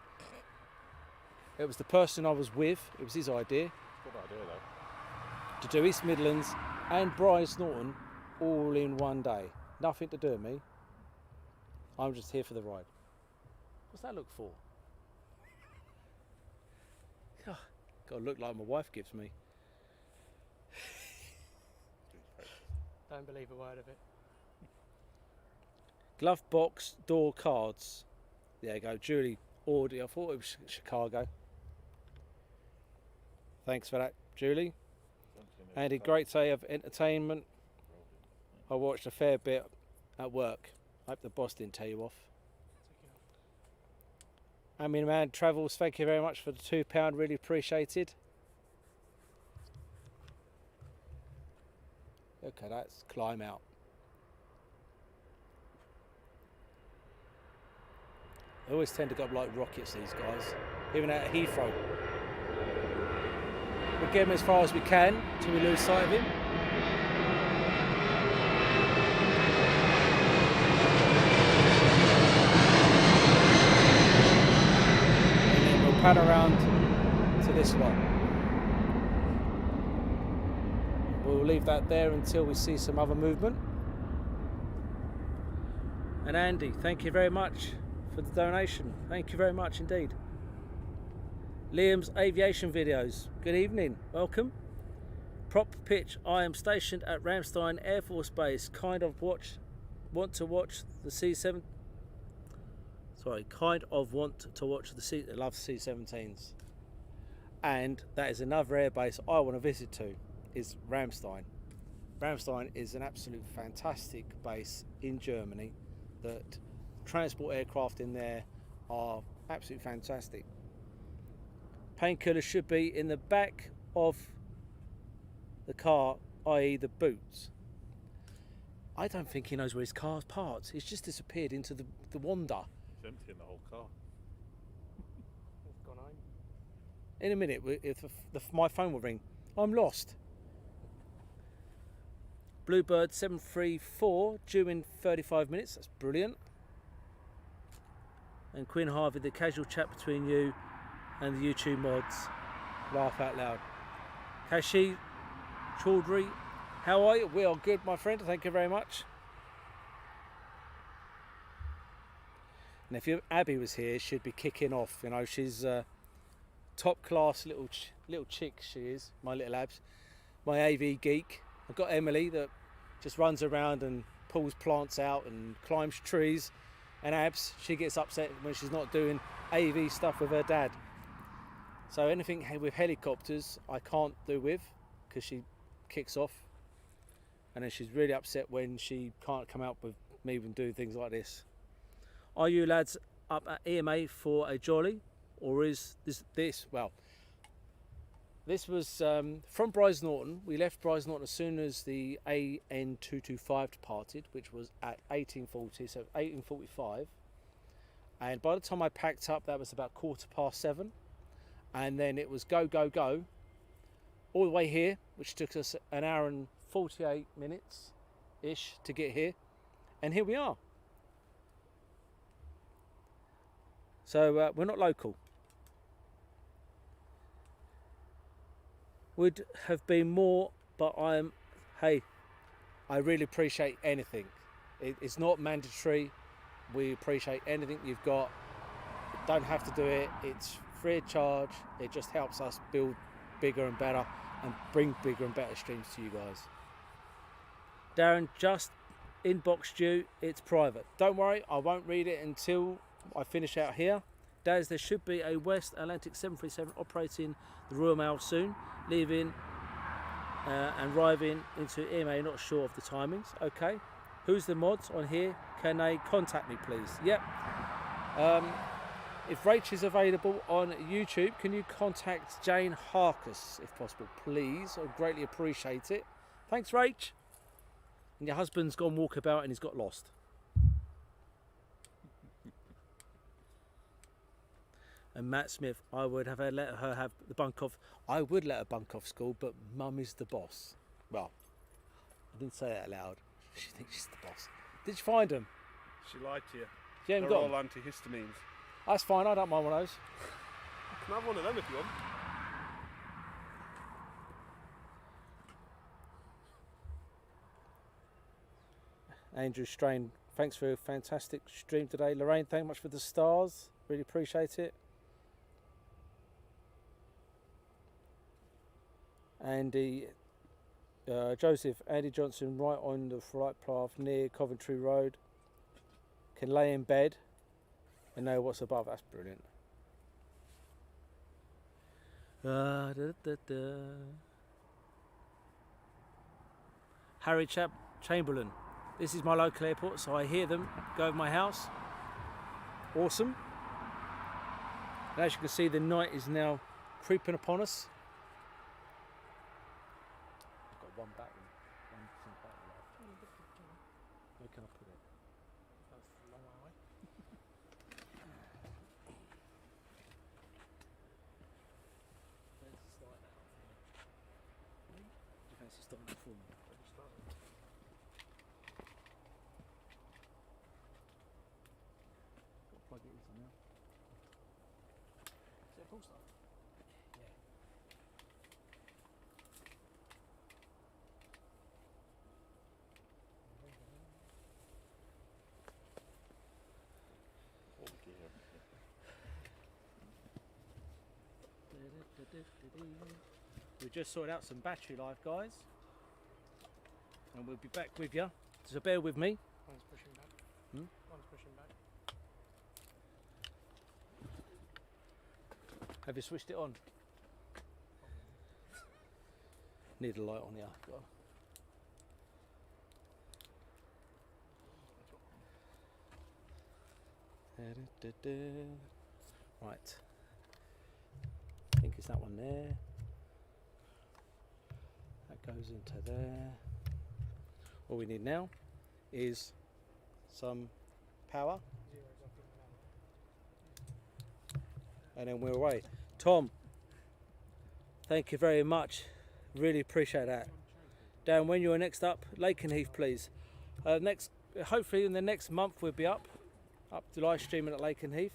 It was the person I was with. It was his idea. Good idea though. To do East Midlands and Bryce Norton all in one day. Nothing to do with me. I'm just here for the ride. What's that look for? Got to look like my wife gives me. Don't believe a word of it. Glove box door cards. There you go, Julie Audi. I thought it was Chicago. Thanks for that, Julie. Andy, great day of entertainment. I watched a fair bit at work. I hope the boss didn't tell you off. I mean, man, Travels, thank you very much for the £2. Really appreciated. Look at that, climb out. They always tend to go up like rockets, these guys. Even at Heathrow. We'll get him as far as we can till we lose sight of him. And then we'll pan around to this one. We'll leave that there until we see some other movement. And Andy, thank you very much for the donation. Thank you very much indeed. Liam's aviation videos. Good evening. Welcome. Prop pitch. I am stationed at Ramstein Air Force Base. Want to watch the C7. I love C-17s. And that is another air base I want to visit to. Is Ramstein. Ramstein is an absolute fantastic base in Germany that transport aircraft in there are absolutely fantastic. Painkillers should be in the back of the car, i.e. the boots. I don't think he knows where his car's parked. He's just disappeared into the wander. It's emptying the whole car. It's gone home. In a minute, if my phone will ring, I'm lost. Bluebird 734 due in 35 minutes. That's brilliant. And Quinn Harvey, the casual chat between you and the YouTube mods. Laugh out loud. Kashi Chaudhry, how are you? We are good, my friend. Thank you very much. And if Abby was here, she'd be kicking off. You know, she's top class little chick. She is, my little Abs, my AV geek. I've got Emily that just runs around and pulls plants out and climbs trees. And Abs, she gets upset when she's not doing AV stuff with her dad. So anything with helicopters I can't do with because she kicks off. And then she's really upset when she can't come out with me and do things like this. Are you lads up at EMA for a jolly? Or is this well, this was from Bryce Norton. We left Bryce Norton as soon as the AN225 departed, which was at 1840, so 1845. And by the time I packed up, that was about 7:15. And then it was go, go, go, all the way here, which took us an hour and 48 minutes-ish to get here. And here we are. So we're not local. Would have been more, but hey, I really appreciate anything. It's not mandatory. We appreciate anything you've got. You don't have to do it. It's free of charge. It just helps us build bigger and better and bring bigger and better streams to you guys. Darren, just inboxed you. It's private. Don't worry, I won't read it until I finish out here. Daz, there should be a West Atlantic 737 operating the Royal Mail soon, leaving and arriving into EMA, not sure of the timings. Okay, who's the mods on here? Can they contact me please? Yep. If Rach is available on YouTube, can you contact Jane Harkus if possible, please? I'd greatly appreciate it. Thanks, Rach. And your husband's gone walkabout and he's got lost. And Matt Smith, I would have let her have the bunk off. I would let her bunk off school, but Mum is the boss. Well, I didn't say that loud. She thinks she's the boss. Did you find them? She lied to you. You haven't They're got all them? antihistamines. That's fine, I don't mind one of those. You can have one of them if you want. Andrew Strain, thanks for a fantastic stream today. Lorraine, thank you much for the stars. Really appreciate it. Andy, Joseph, Andy Johnson, right on the flight path near Coventry Road. Can lay in bed and know what's above. That's brilliant. Harry Chamberlain. This is my local airport, so I hear them go over my house. Awesome. And as you can see, the night is now creeping upon us. I've got one battery, one battery left. Where can I put it? That's a long way away. Fancy starting that up for me? Do you fancy starting it for me? Plug it in now. Is it a full start? Yeah. Oh dear. We just sorted out some battery life, guys, and we'll be back with you. So bear with me. One's pushing back. Hmm? One's pushing back. Have you switched it on? Need a light on here. Right. I think it's that one there. That goes into there. All we need now is some power, Zero's off in the and then we're away. Tom, thank you very much. Really appreciate that. Dan, when you're next up, Lakenheath, please. Hopefully in the next month we'll be up to live streaming at Lakenheath.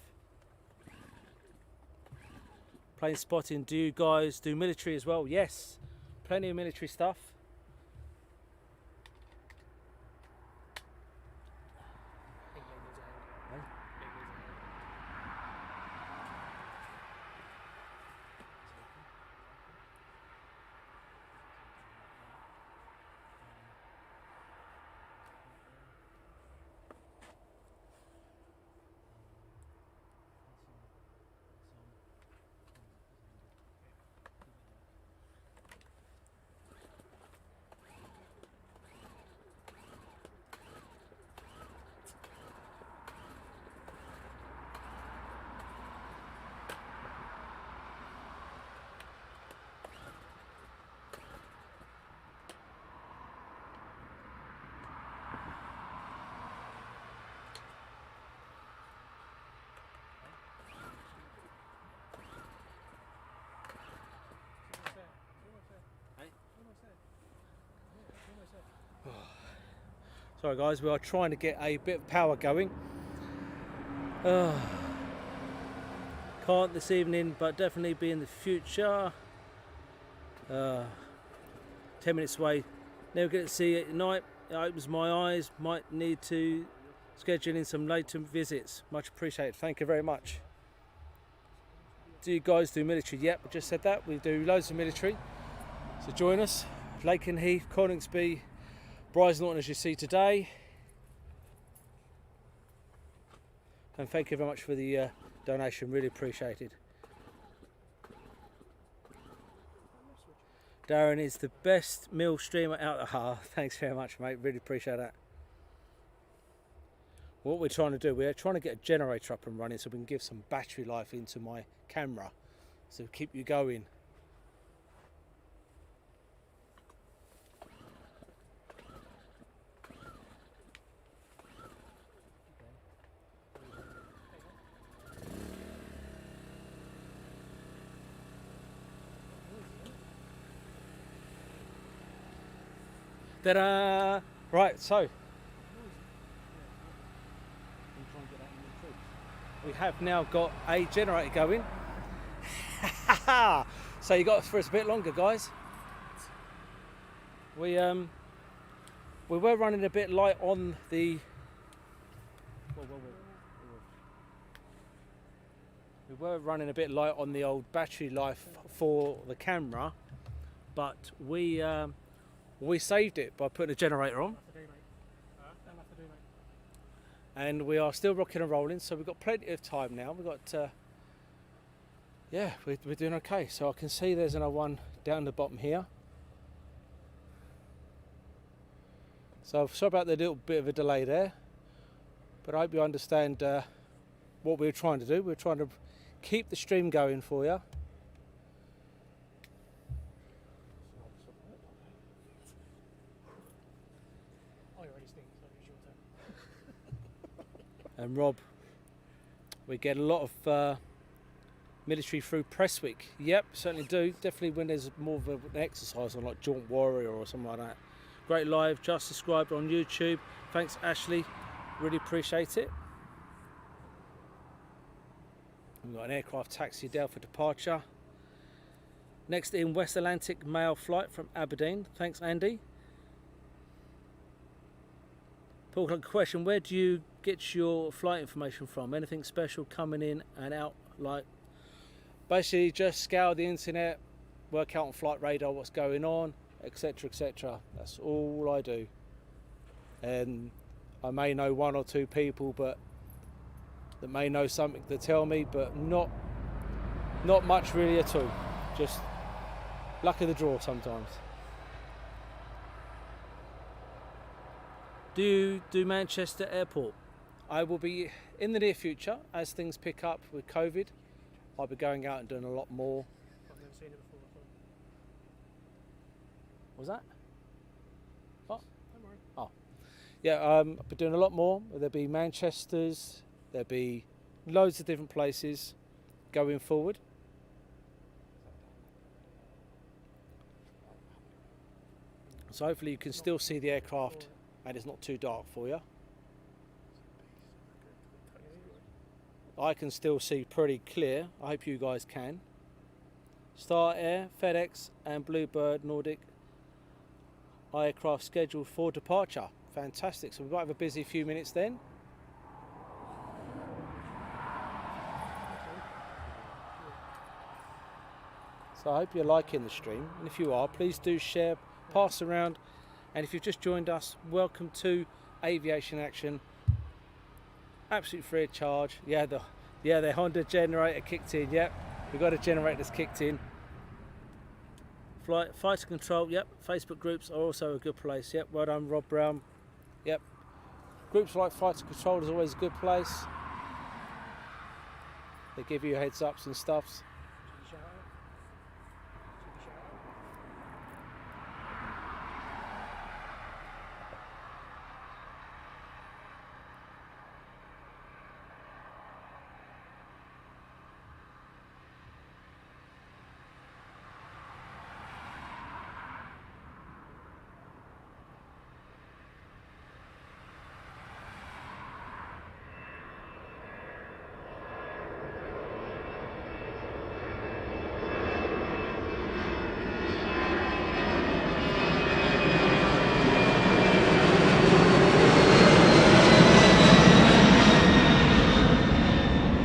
Plane spotting. Do you guys do military as well? Yes, plenty of military stuff. Big leaguers ahead. Huh? Big leaguers ahead. Sorry guys, we are trying to get a bit of power going. Can't this evening, but definitely be in the future. 10 minutes away. Never get to see it at night. It opens my eyes. Might need to schedule in some later visits. Much appreciated. Thank you very much. Do you guys do military? Yep, I just said that. We do loads of military. So join us. Lakenheath, Coningsby, Brize Norton, as you see today. And thank you very much for the donation, really appreciated. Darren is the best meal streamer out there. Thanks very much, mate, really appreciate that. What we're trying to do, we're trying to get a generator up and running so we can give some battery life into my camera, so keep you going. Ta-da! Right, so we have now got a generator going. So you got us for us a bit longer, guys. We were running a bit light on the. We were running a bit light on the old battery life for the camera, but we saved it by putting a generator on, Have to do, mate. Don't have to do, mate. and we are still rocking and rolling. So we've got plenty of time now. We've got yeah, we're doing okay. So I can see there's another one down the bottom here. So sorry about the little bit of a delay there, but I hope you understand what we're trying to do. We're trying to keep the stream going for you. Oh, you already stink, so it's your turn. And Rob, we get a lot of military through press week. Yep, certainly do. Definitely when there's more of an exercise on, like Jaunt Warrior or something like that. Great live, just subscribed on YouTube. Thanks, Ashley. Really appreciate it. We've got an aircraft taxi down for departure. Next in, West Atlantic mail flight from Aberdeen. Thanks, Andy. Paul, a question: where do you get your flight information from? Anything special coming in and out? Like, basically, just scour the internet, work out on Flight Radar what's going on, etc., etc. That's all I do. And I may know one or two people, but that may know something to tell me, but not much really at all. Just luck of the draw sometimes. Do you do Manchester Airport? I will be in the near future as things pick up with COVID. I'll be going out and doing a lot more. I've never seen it before. Was that? What? Don't worry. Oh, yeah. I'll be doing a lot more. There'll be Manchester's. There'll be loads of different places going forward. So hopefully you can still see the aircraft and it's not too dark for you. I can still see pretty clear. I hope you guys can. Star Air, FedEx and Bluebird Nordic aircraft scheduled for departure. Fantastic. So we might have a busy few minutes then. So I hope you're liking the stream, and if you are, please do share, pass around, and if you've just joined us, welcome to Aviation Action. Absolutely free of charge. Yeah, the Honda generator kicked in. Yep, we've got a generator that's kicked in. Fighter Control. Yep, Facebook groups are also a good place. Yep, well done, Rob Brown. Yep, groups like Fighter Control is always a good place. They give you heads ups and stuffs. Should you shout out? Should you shout out?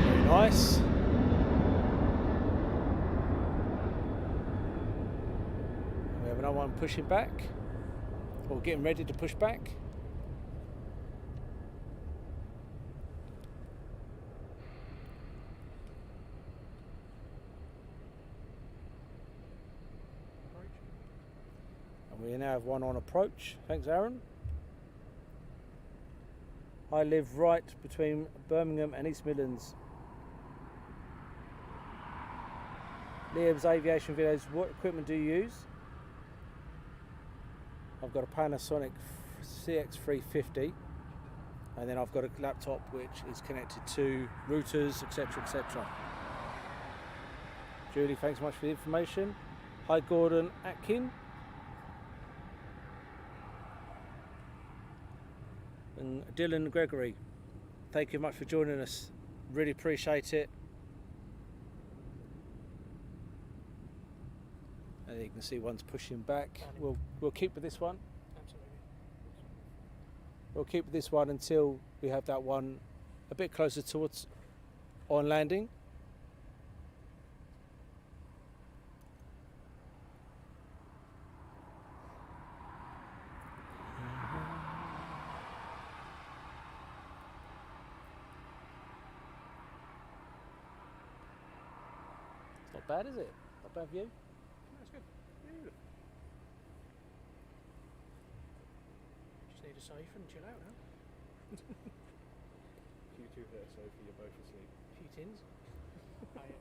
Very nice. We have another one pushing back, or getting ready to push back. Approach. And we now have one on approach. Thanks, Aaron. I live right between Birmingham and East Midlands. Liam's aviation videos. What equipment do you use? I've got a Panasonic CX350, and then I've got a laptop which is connected to routers, etc., etc. Julie, thanks so much for the information. Hi, Gordon Atkin. And Dylan Gregory, thank you much for joining us. Really appreciate it. And you can see one's pushing back. We'll keep with this one. Absolutely. We'll keep with this one until we have that one a bit closer towards on landing. Not bad, is it? Not bad view. That's good. Beautiful. Just need a safe and chill out now. You two hit a sofa, you're both asleep. A few tins. Oh yeah.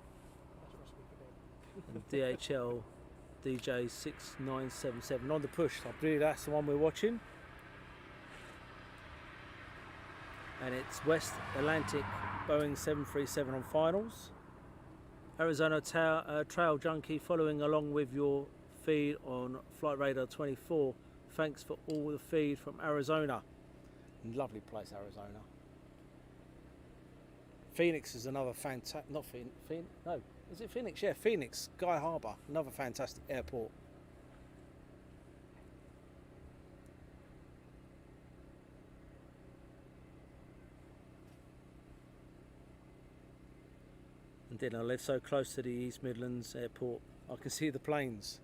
That's for us to be And DHL DJ 6977 on the push. I believe that's the one we're watching. And it's West Atlantic Boeing 737 on finals. Arizona Trail Junkie following along with your feed on Flight Radar 24. Thanks for all the feed from Arizona. Lovely place, Arizona. Phoenix is another fantastic, not Phoenix, no, is it Phoenix? Yeah, Phoenix, Sky Harbor, another fantastic airport. And then I live so close to the East Midlands Airport, I can see the planes.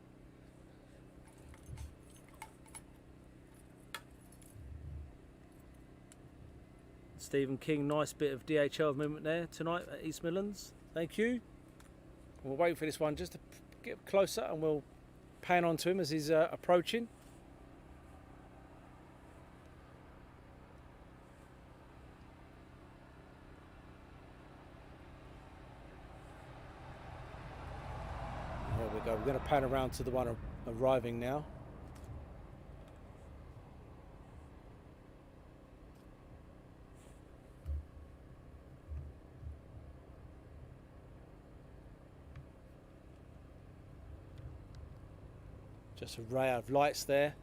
Stephen King, nice bit of DHL movement there tonight at East Midlands. Thank you. We'll wait for this one just to get closer and we'll pan onto him as he's approaching. There we go. We're going to pan around to the one arriving now. Just a ray of lights there.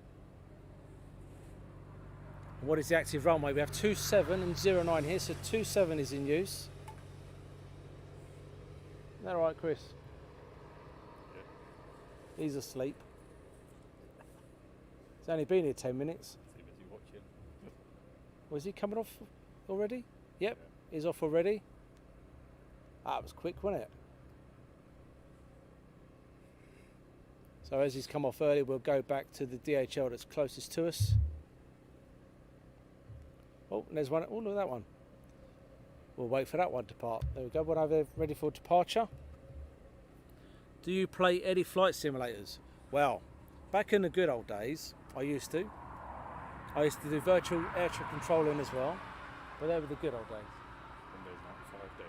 And what is the active runway? We have 27 and 09 here, so 27 is in use. Is that right, Chris? Yeah. He's asleep. He's only been here 10 minutes. Too busy watching. Was he coming off already? Yep, he's off already. That was quick, wasn't it? So as he's come off early, we'll go back to the DHL that's closest to us. Oh, and there's one. Oh, look at that one. We'll wait for that one to depart. There we go. One over there ready for departure. Do you play any flight simulators? Well, back in the good old days, I used to. I used to do virtual air traffic controlling as well. But they were the good old days. Windows 95 days.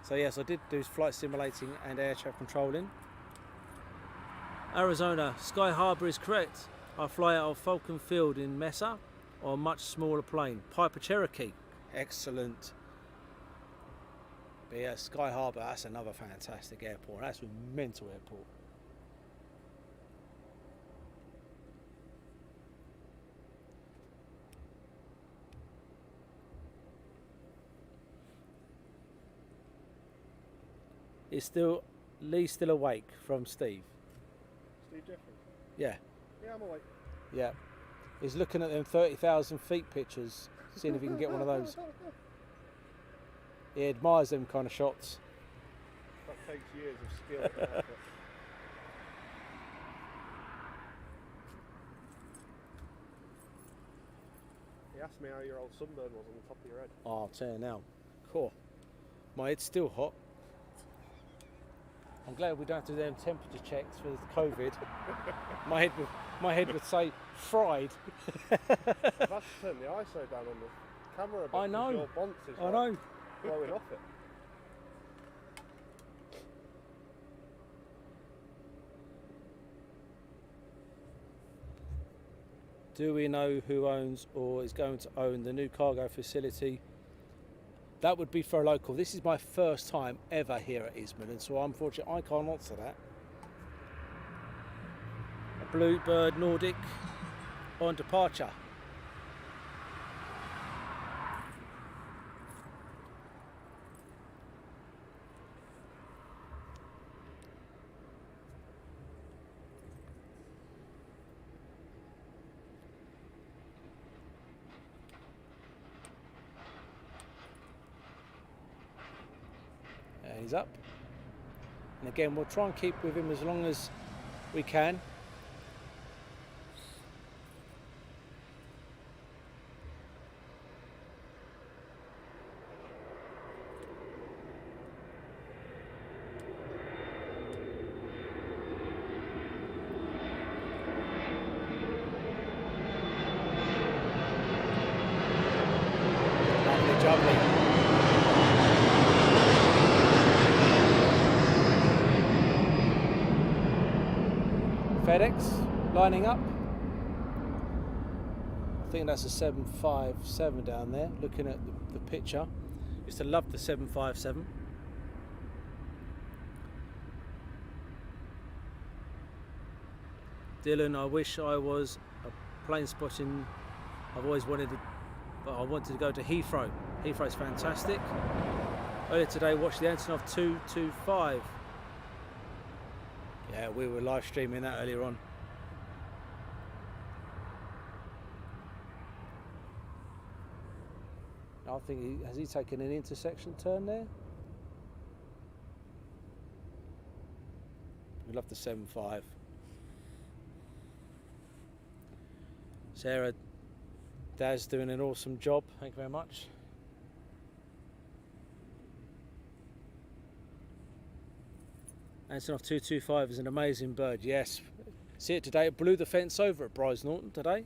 So yes, I did do flight simulating and air traffic controlling. Arizona, Sky Harbor is correct. I fly out of Falcon Field in Mesa on a much smaller plane. Piper Cherokee, excellent. But yeah, Sky Harbor, that's another fantastic airport. That's a mental airport. Is Lee still awake from Steve? Steve Jeffrey. Yeah, Yeah, I'm awake. yeah. He's looking at them 30,000 feet pictures, seeing if he can get one of those. He admires them kind of shots. That takes years of skill and effort. He asked me how your old sunburn was on the top of your head. Oh, I'll tell you now. Cool. My head's still hot. I'm glad we don't have to do them temperature checks for COVID. my head would say fried. I've had to turn the ISO down on the camera a bit. I know. Your bonce is I know. blowing off it. Do we know who owns or is going to own the new cargo facility? That would be for a local. This is my first time ever here at East Midlands, so unfortunately I can't answer that. A Bluebird Nordic on departure. He's up, and again we'll try and keep with him as long as we can. FedEx lining up. I think that's a 757 down there, looking at the picture. Used to love the 757. Dylan, I wish I was a plane spotting. I've always wanted to, but I wanted to go to Heathrow. Heathrow's fantastic. Earlier today, watched the Antonov 225. Yeah, we were live streaming that earlier on. I think has he taken an intersection turn there? We love the 7.5. Sarah, Dad's doing an awesome job. Thank you very much. Antonov 225 is an amazing bird. Yes, see it today. It blew the fence over at Bryce Norton today.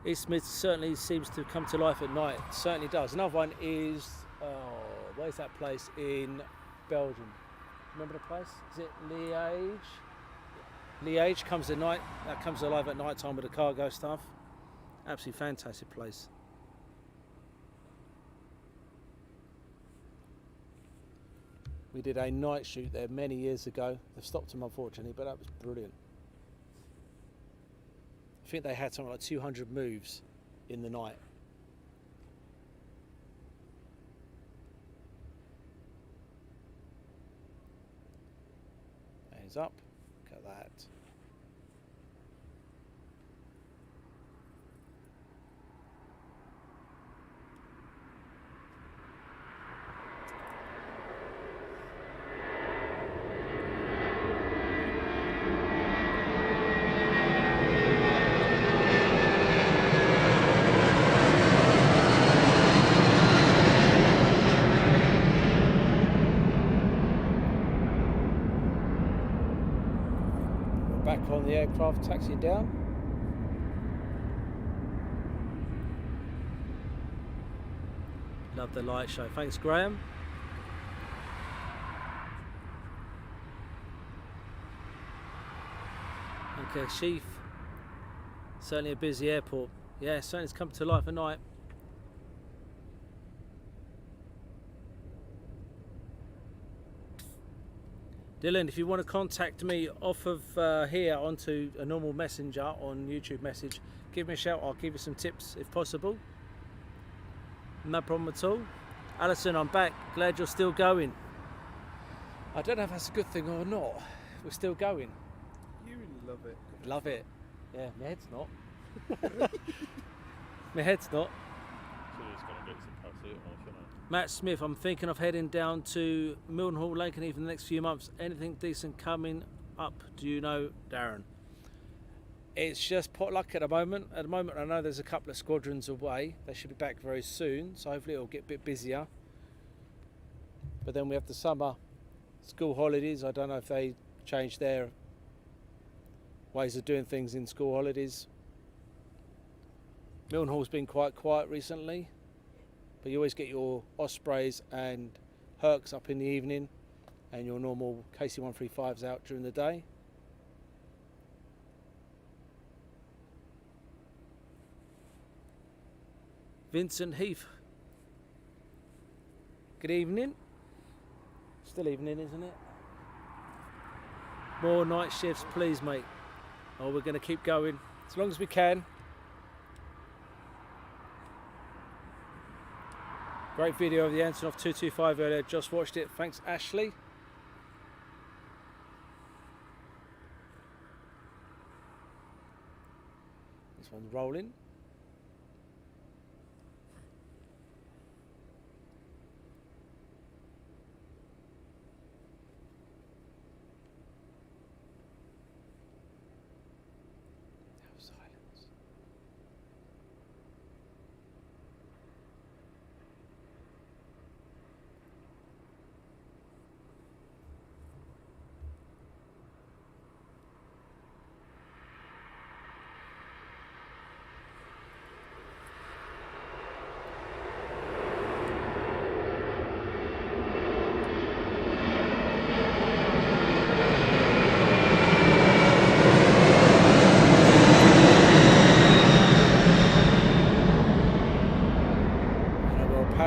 East Mid certainly seems to come to life at night. It certainly does. Another one is, where's that place in Belgium? Remember the place? Is it Liège? Liège comes at night. That comes alive at night time with the cargo stuff. Absolutely fantastic place. We did a night shoot there many years ago. They've stopped them unfortunately, but that was brilliant. I think they had something like 200 moves in the night. Hands up, look at that. Back on the aircraft, taxiing down. Love the light show. Thanks, Graham. Okay, Chief. Certainly a busy airport. Yeah, certainly it's come to life at night. Dylan, if you want to contact me off of here onto a normal messenger on YouTube message, give me a shout. I'll give you some tips if possible. No problem at all. Alison, I'm back. Glad you're still going. I don't know if that's a good thing or not. We're still going. You love it. Love it. Yeah, my head's not. My head's not. So it's going to get some paracetamol, shouldn't it? Matt Smith, I'm thinking of heading down to Mildenhall, Lakenheath in the next few months. Anything decent coming up? Do you know, Darren? It's just pot luck at the moment. At the moment, I know there's a couple of squadrons away. They should be back very soon, so hopefully it'll get a bit busier. But then we have the summer school holidays. I don't know if they changed their ways of doing things in school holidays. Mildenhall's been quite quiet recently. But you always get your Ospreys and Hercs up in the evening and your normal KC-135s out during the day. Vincent Heath. Good evening. Still evening, isn't it? More night shifts, please, mate. Oh, we're going to keep going as long as we can. Great video of the Antonov 225 earlier, just watched it. Thanks, Ashley. This one's rolling. Now silence.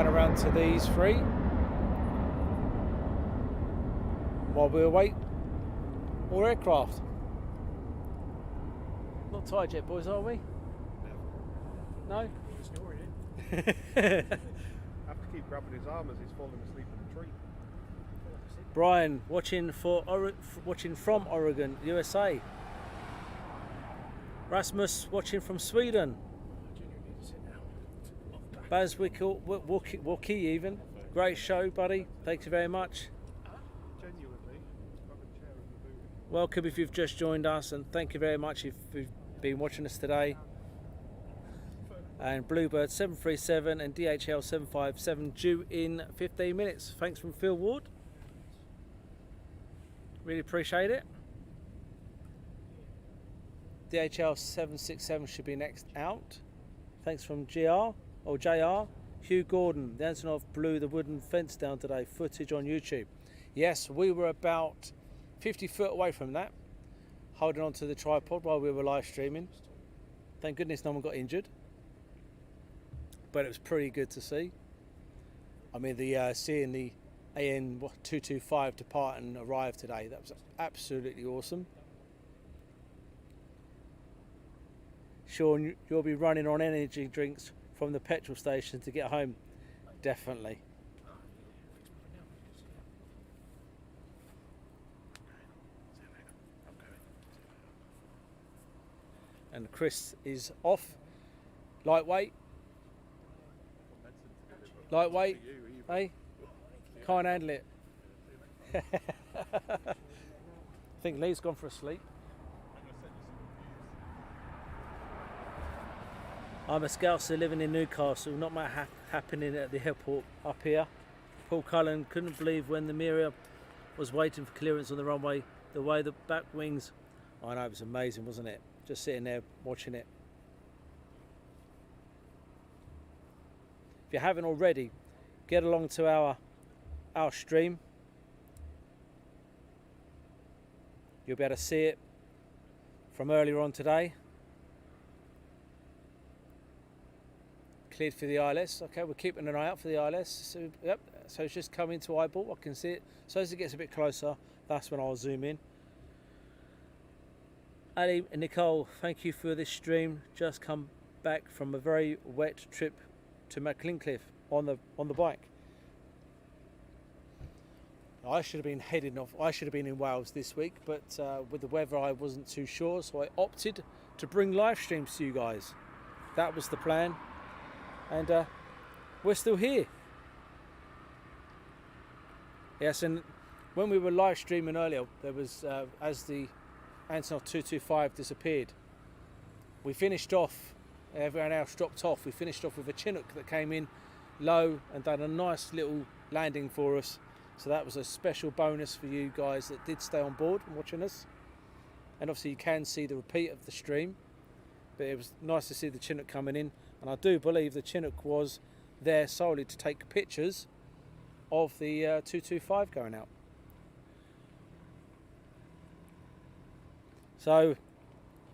going around to these three while we await more aircraft. Not tired yet, boys, are we? No? Snoring, Have to keep grabbing his arm as he's falling asleep in the tree. Brian, watching from Oregon, USA. Rasmus, watching from Sweden. Baz Wookie even. Great show, buddy. Thank you very much. Genuinely, grab a chair in the boot. Welcome if you've just joined us, and thank you very much if you've been watching us today. And Bluebird 737 and DHL 757 due in 15 minutes. Thanks from Phil Ward. Really appreciate it. DHL 767 should be next out. Thanks from JR. Hugh Gordon, the Antonov blew the wooden fence down today. Footage on YouTube. Yes, we were about 50 foot away from that, holding onto the tripod while we were live streaming. Thank goodness no one got injured. But it was pretty good to see. I mean, seeing the AN 225 depart and arrive today, that was absolutely awesome. Sean, you'll be running on energy drinks from the petrol station to get home. Definitely. And Chris is off. Lightweight. Lightweight. Hey? Can't handle it. I think Lee's gone for a sleep. I'm a Scouser living in Newcastle, not much happening at the airport up here. Paul Cullen couldn't believe when the Miria was waiting for clearance on the runway, the way the back wings, I know, it was amazing, wasn't it? Just sitting there watching it. If you haven't already, get along to our stream. You'll be able to see it from earlier on today. Cleared for the ILS. Okay, we're keeping an eye out for the ILS. So, yep, so it's just coming to eyeball. I can see it. So as it gets a bit closer, that's when I'll zoom in. Ali and Nicole, thank you for this stream. Just come back from a very wet trip to McClincliffe on the bike. I should have been heading off. I should have been in Wales this week, but with the weather, I wasn't too sure, so I opted to bring live streams to you guys. That was the plan. And we're still here. Yes, and when we were live streaming earlier, there was, as the Antonov 225 disappeared, we finished off, everyone else dropped off, we finished off with a Chinook that came in low and done a nice little landing for us. So that was a special bonus for you guys that did stay on board and watching us. And obviously you can see the repeat of the stream, but it was nice to see the Chinook coming in. And I do believe the Chinook was there solely to take pictures of the 225 going out. So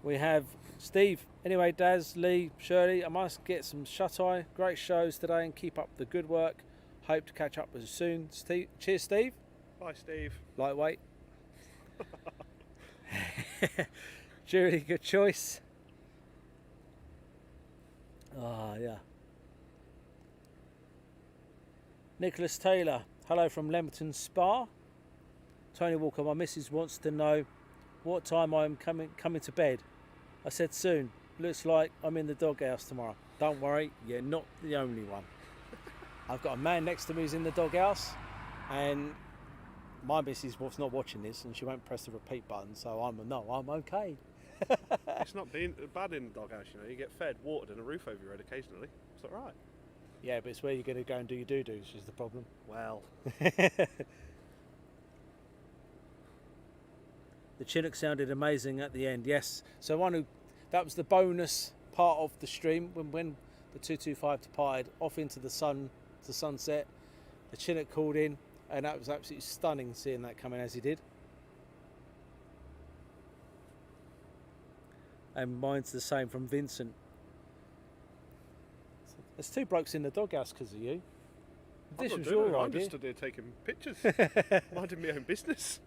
we have Steve. Anyway, Daz, Lee, Shirley, I must get some shut-eye. Great shows today and keep up the good work. Hope to catch up with you soon. Steve, cheers, Steve. Bye, Steve. Lightweight. Julie, good choice. Ah, yeah. Nicholas Taylor, hello from Leamington Spa. Tony Walker, my missus wants to know what time I'm coming to bed. I said soon. Looks like I'm in the doghouse tomorrow. Don't worry, you're not the only one. I've got a man next to me who's in the doghouse, and my missus was not watching this, and she won't press the repeat button. So I'm okay. It's not being bad in the doghouse, you know. You get fed, watered, and a roof over your head occasionally. It's all right. Yeah, but it's where you're going to go and do your doo-doos is the problem. Well, the Chinook sounded amazing at the end. Yes. So that was the bonus part of the stream when the 225 departed off into the sunset. The Chinook called in, and that was absolutely stunning seeing that coming as he did. And mine's the same from Vincent. There's two blokes in the doghouse because of you. This I'm was not doing your it. I'm idea. just stood here taking pictures, minding my own business.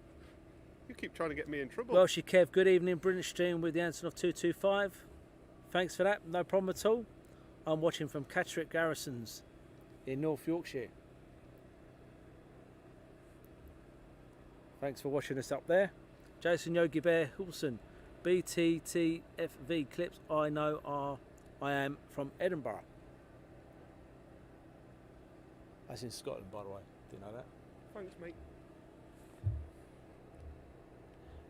You keep trying to get me in trouble. Well, Kev, good evening. Brilliant stream with the Antonov 225. Thanks for that. No problem at all. I'm watching from Catterick Garrisons in North Yorkshire. Thanks for watching us up there. Jason Yogi Bear Hulson, BTTFV clips I know I am from Edinburgh. That's in Scotland, by the way. Do you know that? Thanks, mate.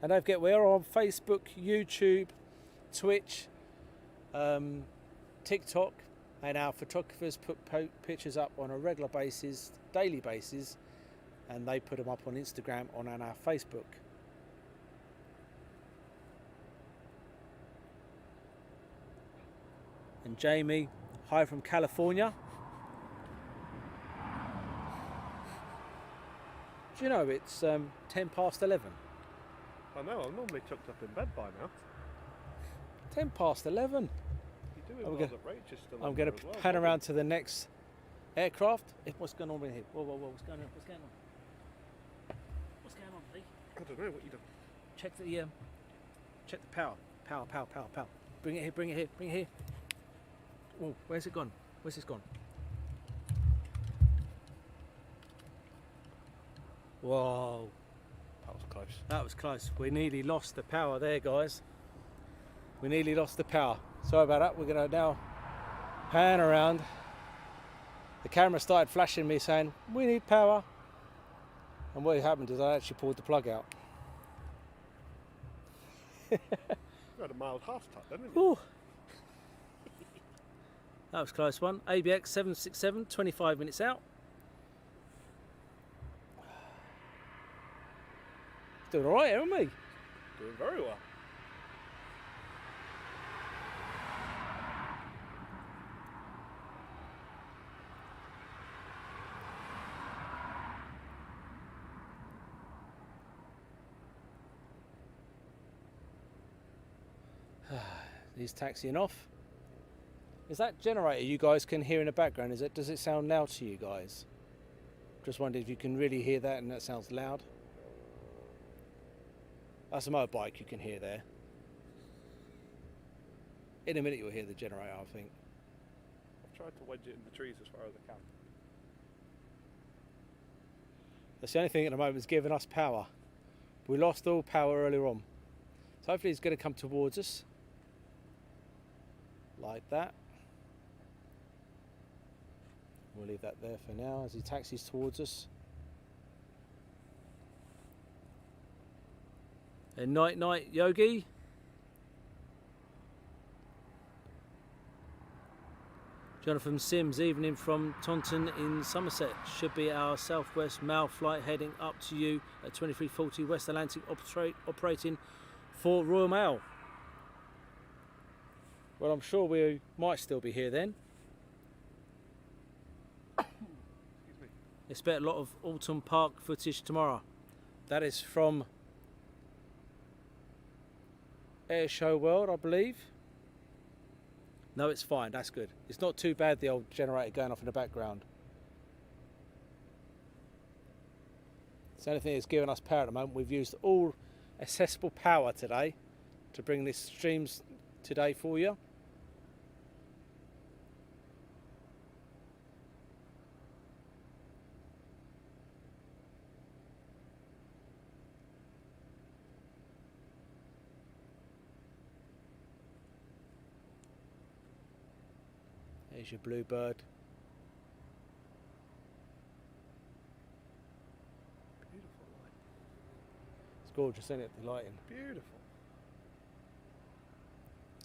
And don't forget, we are on Facebook, YouTube, Twitch, TikTok, and our photographers put pictures up on a regular basis, daily basis, and they put them up on Instagram and on our Facebook. And Jamie, hi from California. Do you know it's 10 past 11? I know, I'm normally tucked up in bed by now. 10 past 11. You do it I'm well gonna- that Rach is still I'm on going there to as well, pan Robin. around to the next aircraft. What's going on in here? Whoa, what's going on? What's going on? What's going on, Lee? I don't know what you done. Check the power. Power. Bring it here. Oh, where's it gone? Where's this gone? Whoa, That was close. that was close. We nearly lost the power there, guys. We nearly lost the power. Sorry about that. We're going to now pan around. The camera started flashing me saying, we need power. And what happened is I actually pulled the plug out. You had a mild half tap, didn't you? Ooh. That was a close one. ABX 767, 25 minutes out. Doing all right, haven't we? Doing very well. He's taxiing off. Is that generator you guys can hear in the background? Does it sound loud to you guys? Just wondered if you can really hear that and that sounds loud. That's a motorbike you can hear there. In a minute you'll hear the generator, I think. I've tried to wedge it in the trees as far as I can. That's the only thing at the moment that's giving us power. We lost all power earlier on. So hopefully he's going to come towards us. Like that. We'll leave that there for now as he taxis towards us. And night Yogi. Jonathan Sims, evening from Taunton in Somerset. Should be our southwest mail flight heading up to you at 2340 West Atlantic, operating for Royal Mail. Well, I'm sure we might still be here then. Excuse me. Expect a lot of Alton Park footage tomorrow. That is from Air Show World, I believe. No, it's fine. That's good. It's not too bad, the old generator going off in the background. It's the only thing that's giving us power at the moment. We've used all accessible power today to bring this streams today for you. There's your bluebird. Beautiful light. It's gorgeous, isn't it, the lighting? Beautiful.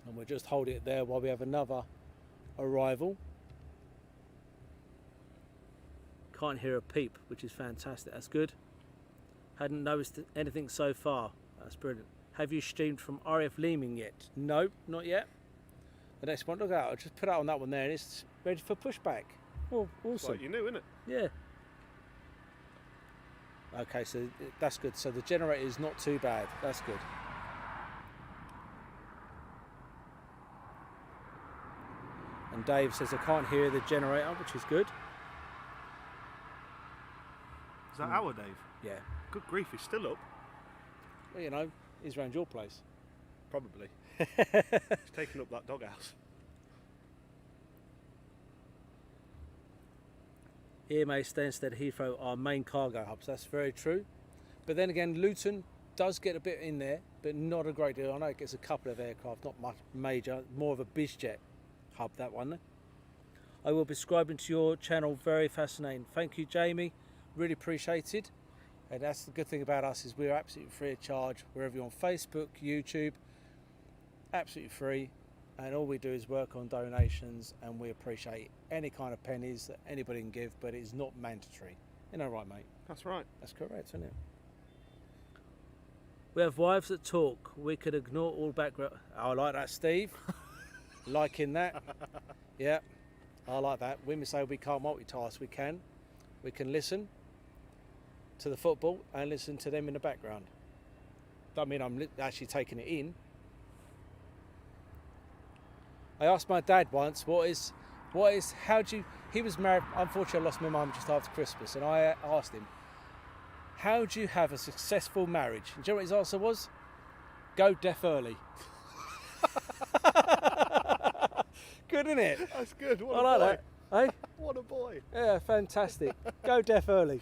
And we'll just hold it there while we have another arrival. Can't hear a peep, which is fantastic. That's good. Hadn't noticed anything so far. That's brilliant. Have you streamed from RF Leeming yet? Nope, not yet. The next one, look out, I'll just put it on that one there and it's ready for pushback. Oh, It's awesome. like you knew, innit? Yeah. Okay, so that's good. So the generator is not too bad. That's good. And Dave says I can't hear the generator, which is good. Is that our Dave? Yeah. Good grief, he's still up. Well, you know, he's round your place. Probably. He's taking up that doghouse. EMA, Stansted, Heathrow are main cargo hubs. That's very true. But then again, Luton does get a bit in there, but not a great deal. I know it gets a couple of aircraft, not much major, more of a bizjet hub, that one. I will be subscribing to your channel, very fascinating. Thank you, Jamie, really appreciated. And that's the good thing about us, is we're absolutely free of charge wherever you're on Facebook, YouTube, absolutely free. And all we do is work on donations, and we appreciate any kind of pennies that anybody can give, but it's not mandatory. You know, right, mate? That's right. That's correct, isn't it? We have wives that talk. We could ignore all background. I like that, Steve. Liking that. Yeah, I like that. Women say we can't multitask. We can. We can listen to the football and listen to them in the background. Don't mean I'm actually taking it in. I asked my dad once, how do you, he was married, unfortunately I lost my mum just after Christmas, and I asked him, how do you have a successful marriage? And do you know what his answer was? Go deaf early. Good, isn't it? That's good. What I a like boy. that. Eh? What a boy. Yeah, fantastic. Go deaf early.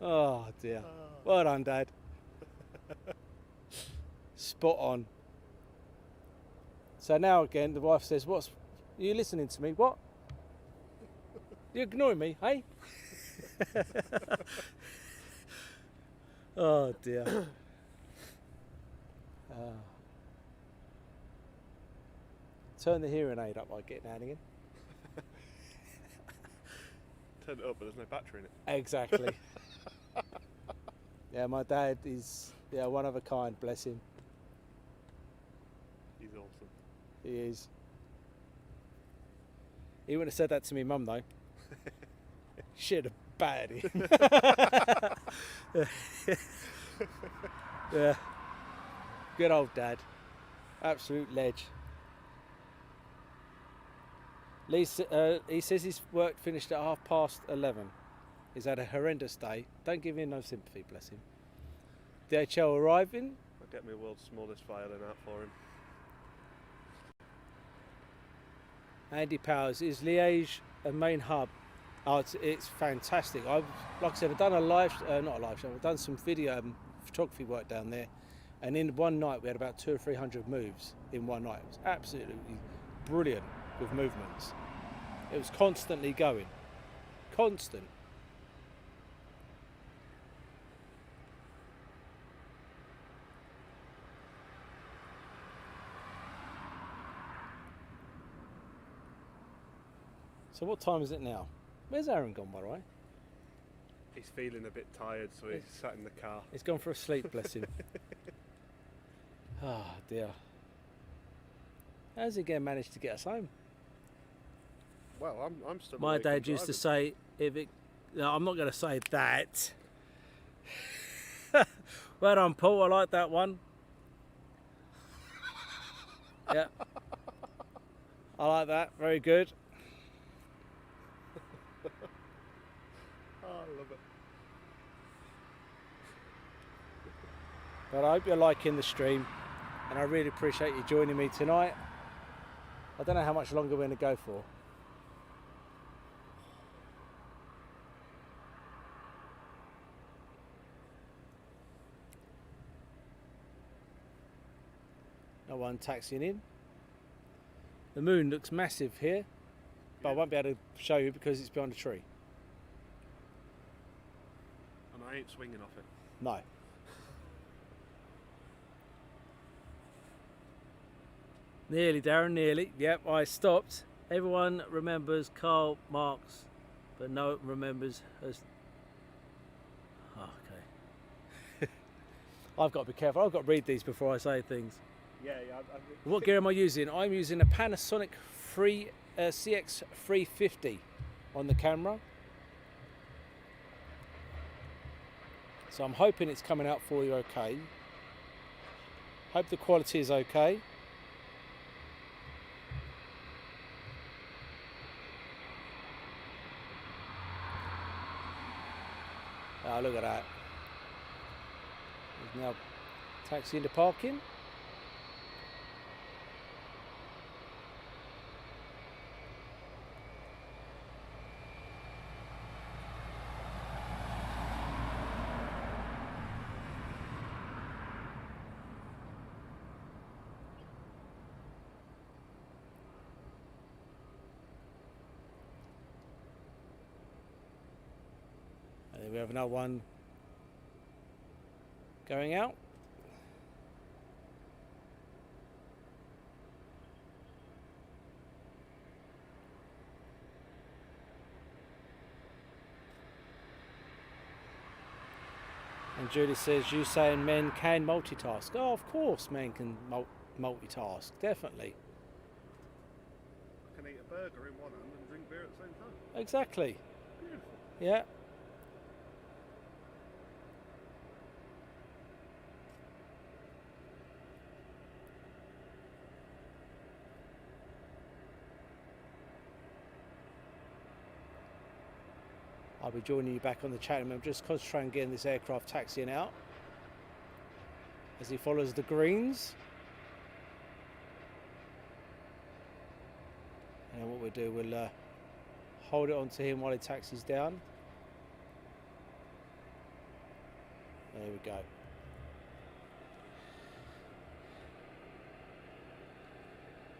Oh dear. Well done, Dad. Spot on. So now again, the wife says, are you listening to me? What? You ignoring me, hey? Oh dear. Turn the hearing aid up, I get now and again. Turn it up, but there's no battery in it. Exactly. Yeah, my dad is one of a kind, bless him. He's awesome. He is. He wouldn't have said that to me mum though. She'd have battered him. Yeah. Good old Dad. Absolute ledge. Lee, he says his work finished at 11:30. He's had a horrendous day. Don't give him no sympathy, bless him. DHL arriving. I'll get me world's smallest violin out for him. Andy Powers, is Liège a main hub? Oh, it's fantastic. Like I said, I've done not a live show. I've done some video photography work down there, and in one night we had about 200 or 300 moves in one night. It was absolutely brilliant with movements. It was constantly going, constant. So what time is it now? Where's Aaron gone, by the way? He's feeling a bit tired, so he's sat in the car. He's gone for a sleep, bless him. Oh dear. How's he again managed to get us home? Well, I'm still. My awake dad and used to driving. say, no, I'm not going to say that. Well done, Paul. I like that one. Yeah. I like that. Very good. Oh, I love it. But I hope you're liking the stream, and I really appreciate you joining me tonight. I don't know how much longer we're going to go for. No one taxiing in. The moon looks massive here, but I won't be able to show you because it's behind a tree. And I ain't swinging off it. No. Nearly, Darren, nearly. Yep, I stopped. Everyone remembers Karl Marx, but no one remembers us. Oh, okay. I've got to be careful. I've got to read these before I say things. Yeah. What gear am I using? I'm using a Panasonic CX350 on the camera. So I'm hoping it's coming out for you okay. Hope the quality is okay. Oh, look at that. He's now taxiing to parking. And then we have another one going out. And Julie says, you saying men can multitask? Oh, of course men can multitask, definitely. I can eat a burger in one hand and drink beer at the same time. Exactly. Beautiful. Yeah. I'll be joining you back on the chat room. I'm just concentrating on getting this aircraft taxiing out as he follows the greens. And what we'll do, we'll hold it onto him while he taxis down. There we go.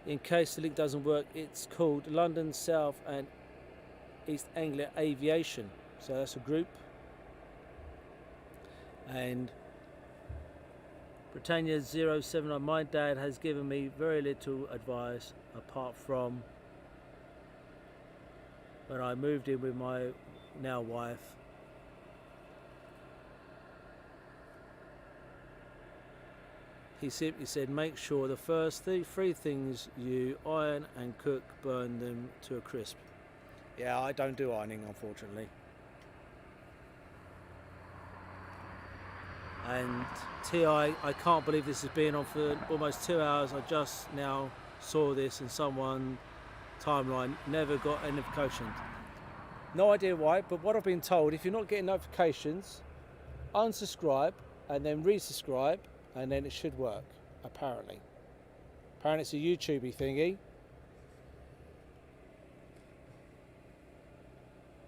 In case the link doesn't work, it's called London South and East Anglia Aviation. So that's a group. And Britannia 079, my dad has given me very little advice apart from when I moved in with my now wife. He simply said, make sure the first three things you iron and cook, burn them to a crisp. Yeah, I don't do ironing, unfortunately. And TI, I can't believe this has been on for almost 2 hours. I just now saw this in someone timeline, never got a notification. No idea why, but what I've been told, if you're not getting notifications, unsubscribe and then resubscribe, and then it should work, apparently. Apparently it's a YouTubey thingy.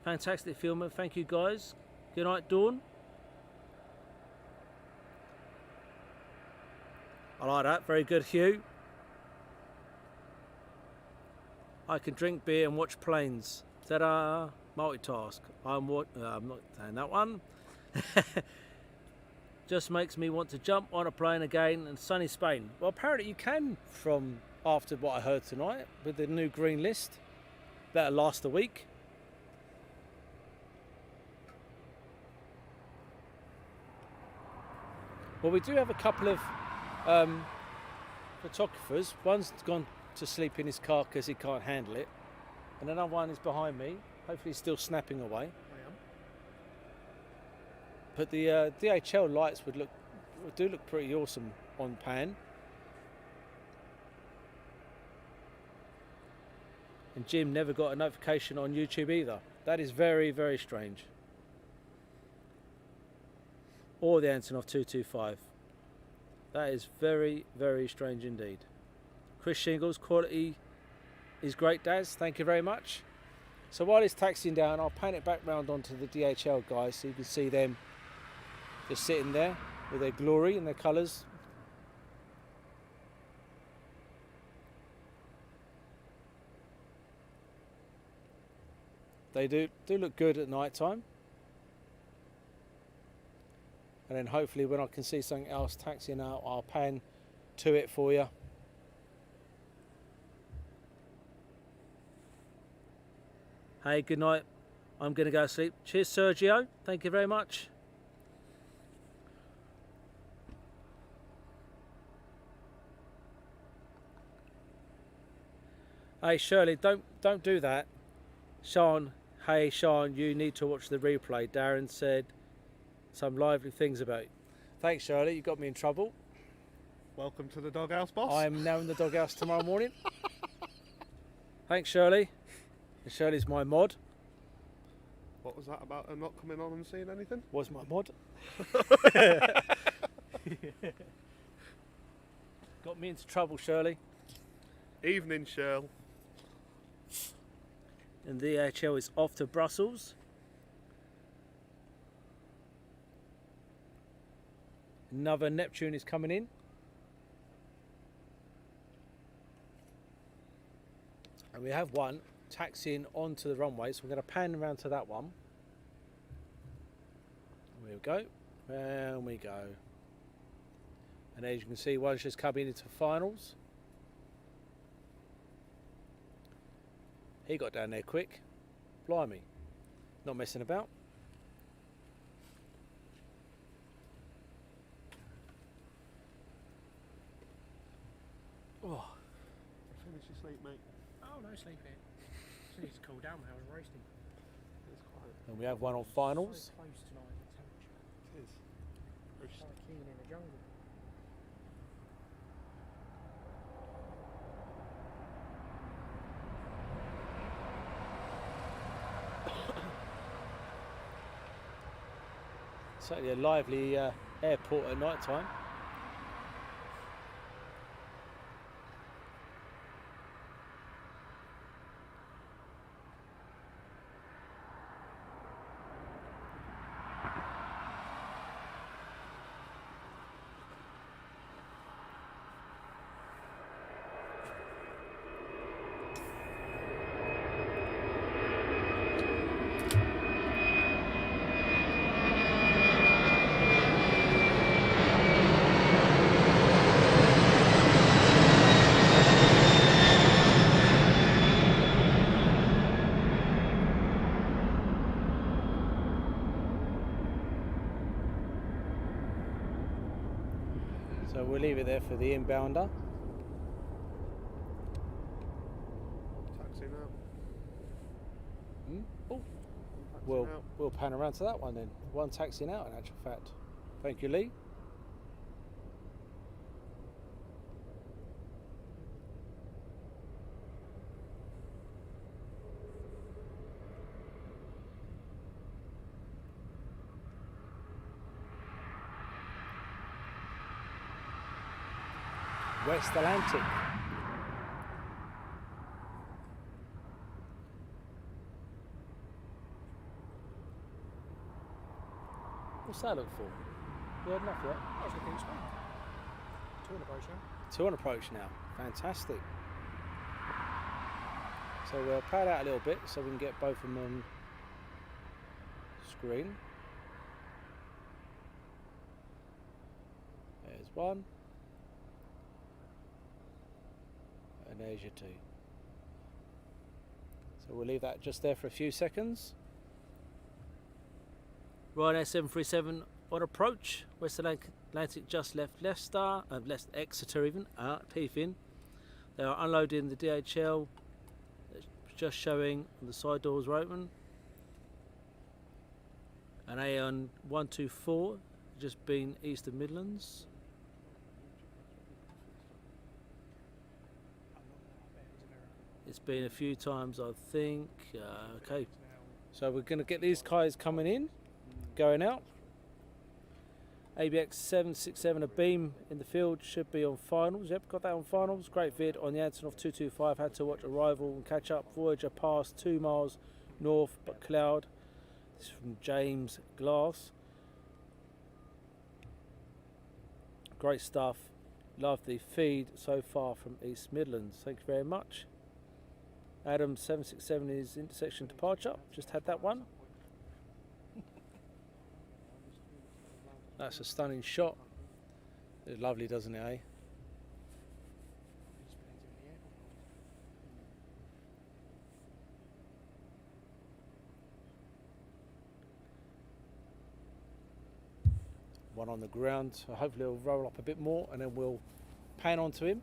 Fantastic filmer, thank you guys. Good night, Dawn. I like that, very good, Hugh. I can drink beer and watch planes. Ta-da! Multitask. I'm not saying that one. Just makes me want to jump on a plane again in sunny Spain. Well, apparently you can, from after what I heard tonight with the new green list. That'll last a week. Well, we do have a couple of photographers. One's gone to sleep in his car because he can't handle it, and another one is behind me. Hopefully he's still snapping away. I am. But the DHL lights do look pretty awesome on pan. And Jim never got a notification on YouTube either. That is very, very strange. Or the Antonov 225. That is very, very strange indeed. Chris Shingles, quality is great, Daz. Thank you very much. So while it's taxiing down, I'll pan it back round onto the DHL guys so you can see them just sitting there with their glory and their colours. They do look good at night time. And then hopefully when I can see something else taxiing out, I'll pan to it for you. Hey, good night. I'm going to go to sleep. Cheers, Sergio. Thank you very much. Hey, Shirley, don't do that. Sean, hey, Sean, you need to watch the replay. Darren said some lively things about you. Thanks, Shirley. You got me in trouble. Welcome to the doghouse, boss. I am now in the doghouse tomorrow morning. Thanks, Shirley. And Shirley's my mod. What was that about her not coming on and seeing anything? Was my mod. Got me into trouble, Shirley. Evening, Shirl. And the DHL is off to Brussels. Another Neptune is coming in. And we have one taxiing onto the runway, so we're going to pan around to that one. There we go. Round we go. And as you can see, one's just coming into finals. He got down there quick. Blimey. Not messing about. Oh. Finish your sleep, mate. Oh, no sleep here. Just need to cool down. I was roasting. It's quiet. And we have one on finals. So close tonight, the temperature. It is. It's like keen in the jungle. Certainly a lively airport at night time. So we'll leave it there for the inbounder. Taxi now. Oh, Taxi we'll now. pan around to that one then. One taxiing out in actual fact. Thank you, Lee. West Atlantic. What's that look for? You had enough yet? I was looking at speed. 2 on approach now. 2 on approach now. Fantastic. So we'll pad out a little bit so we can get both of them on screen. There's one. And there's your 2. So we'll leave that just there for a few seconds. Ryanair 737 on approach. West Atlantic just left Leicester, left Exeter even, Peafin. They are unloading the DHL. It's just showing the side doors are open. An AN 124 just been east of Midlands. It's been a few times, I think. Okay, so we're going to get these guys coming in, going out. ABX 767, a beam in the field, should be on finals. Yep, got that on finals. Great vid on the Antonov 225. Had to watch arrival and catch up. Voyager passed 2 miles north, but cloud. This is from James Glass. Great stuff. Love the feed so far from East Midlands. Thank you very much. Adam 767 is intersection departure. Just had that one. That's a stunning shot. It's lovely, doesn't it, eh? One on the ground, so hopefully it'll roll up a bit more and then we'll pan onto him.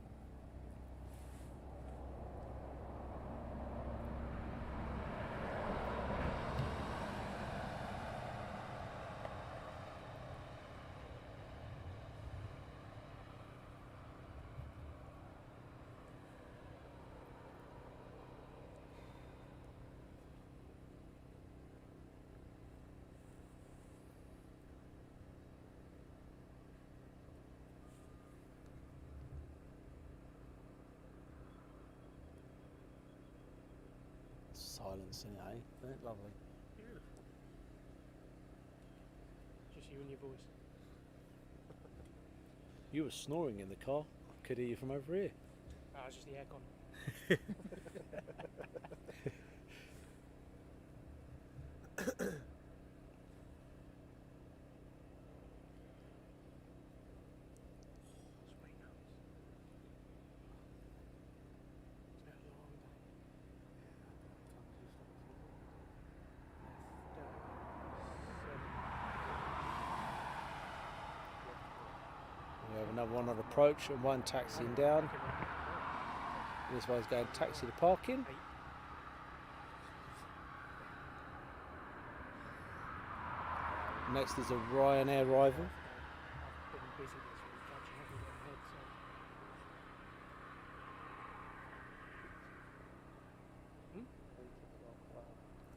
silence in it, eh? Isn't it lovely? Beautiful. Just you and your voice. You were snoring in the car. I could hear you from over here. Ah, it's just the aircon. Sweet nuts. It's been a long day. We have another one on approach and one taxiing down. This one's going taxi to parking. Next is a Ryanair arrival. I've been busy this week, catching up with my head,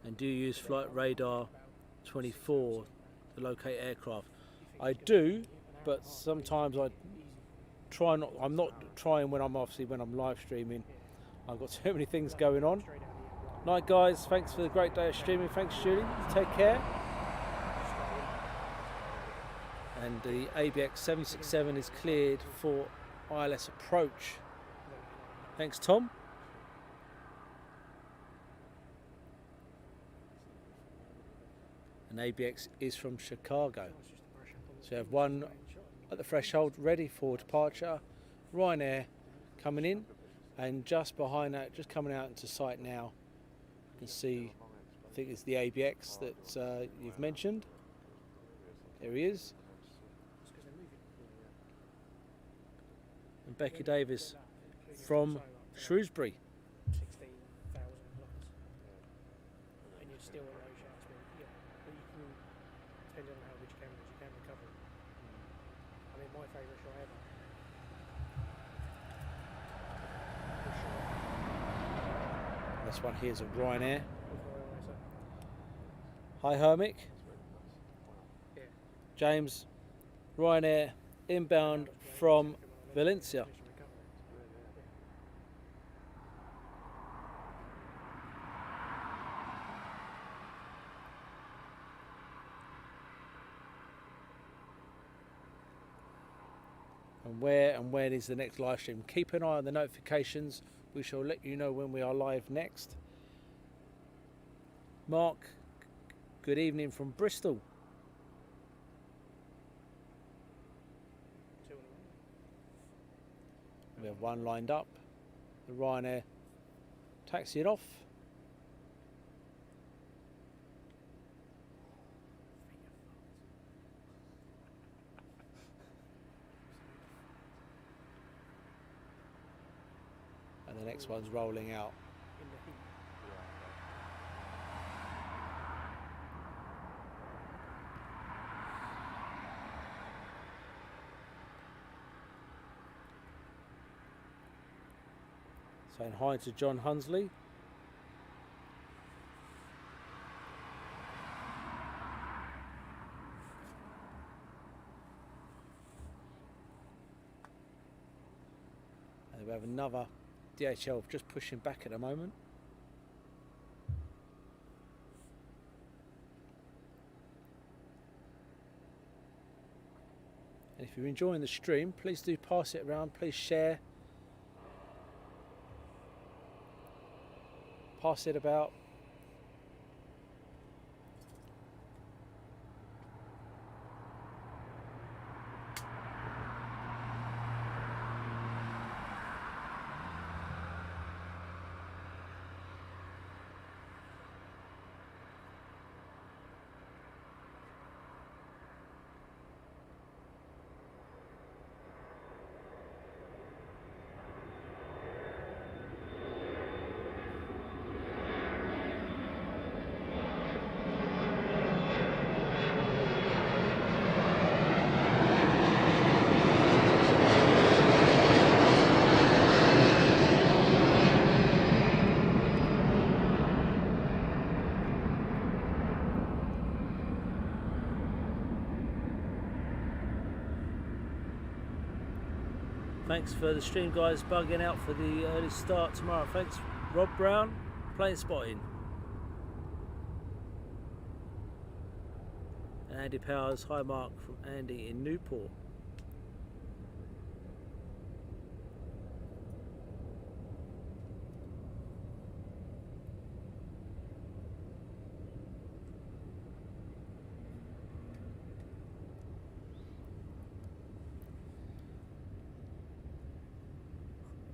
so. And do you use flight radar 24 to locate aircraft? I do, but sometimes I try not. I'm not trying when I'm live streaming. I've got so many things going on. Night, guys. Thanks for the great day of streaming. Thanks, Julie. Take care. And the ABX 767 is cleared for ILS approach. Thanks, Tom. And ABX is from Chicago. So you have one at the threshold ready for departure. Ryanair coming in, and just behind that, just coming out into sight now, you can see, I think it's the ABX that you've mentioned. There he is. And Becky Davis from Shrewsbury. 16,000 plus. And you're still at low shouts, but yeah, but you can, depending on how good your camera is, you can recover it. I mean, my favourite shot ever. This one here's a Ryanair. Before I say, Hi, Hermic. yeah. James, Ryanair inbound from Valencia. And when is the next live stream? Keep an eye on the notifications. We shall let you know when we are live next. Mark, good evening from Bristol. We have one lined up. The Ryanair taxiing off. And the next one's rolling out. In the heat. Saying hi to John Hunsley. And we have another DHL just pushing back at the moment. And if you're enjoying the stream, please do pass it around, please share. Pass it about. Thanks for the stream, guys, bugging out for the early start tomorrow. Thanks, Rob Brown, plane spotting. Andy Powers, hi Mark from Andy in Newport.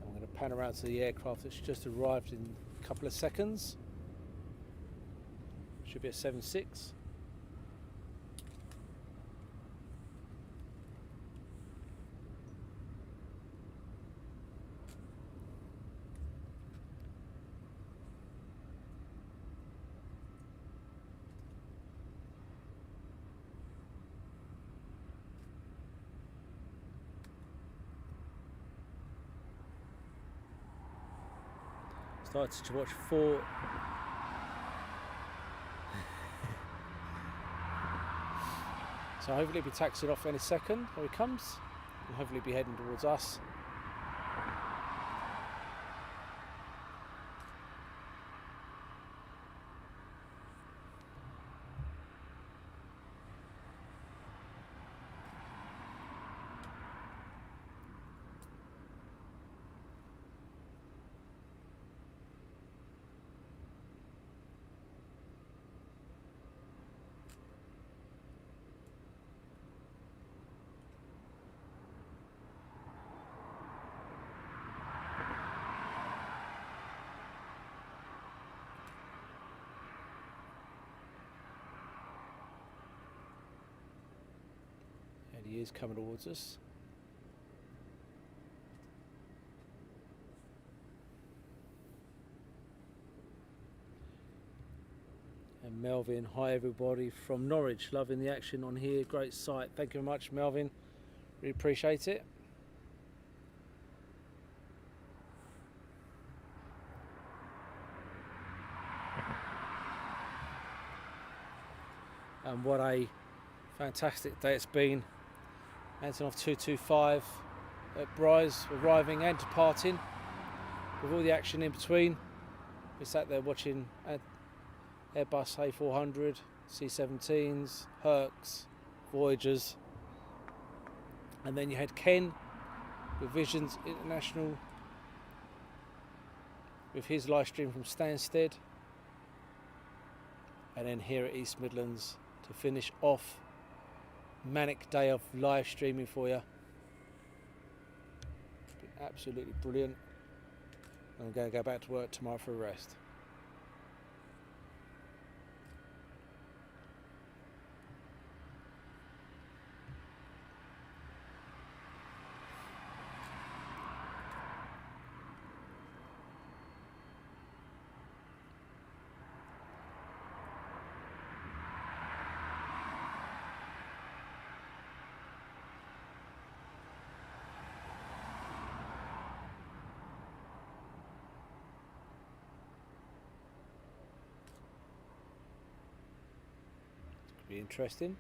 I'm going to pan around to the aircraft that's just arrived in a couple of seconds. Should be a 7.6. Started to watch 4. So hopefully he'll be taxiing off any second. Here he comes. And hopefully be heading towards us. And he is coming towards us. And Melvin, hi everybody from Norwich, loving the action on here, great sight. Thank you very much, Melvin, really appreciate it. And what a fantastic day it's been. Antonov 225 at Bryce, arriving and departing with all the action in between. We sat there watching Airbus A400, C-17s, Hercs, Voyagers, and then you had Ken with Visions International with his live stream from Stansted, and then here at East Midlands to finish off manic day of live streaming for you. It's been absolutely brilliant. I'm going to go back to work tomorrow for a rest. Be interesting.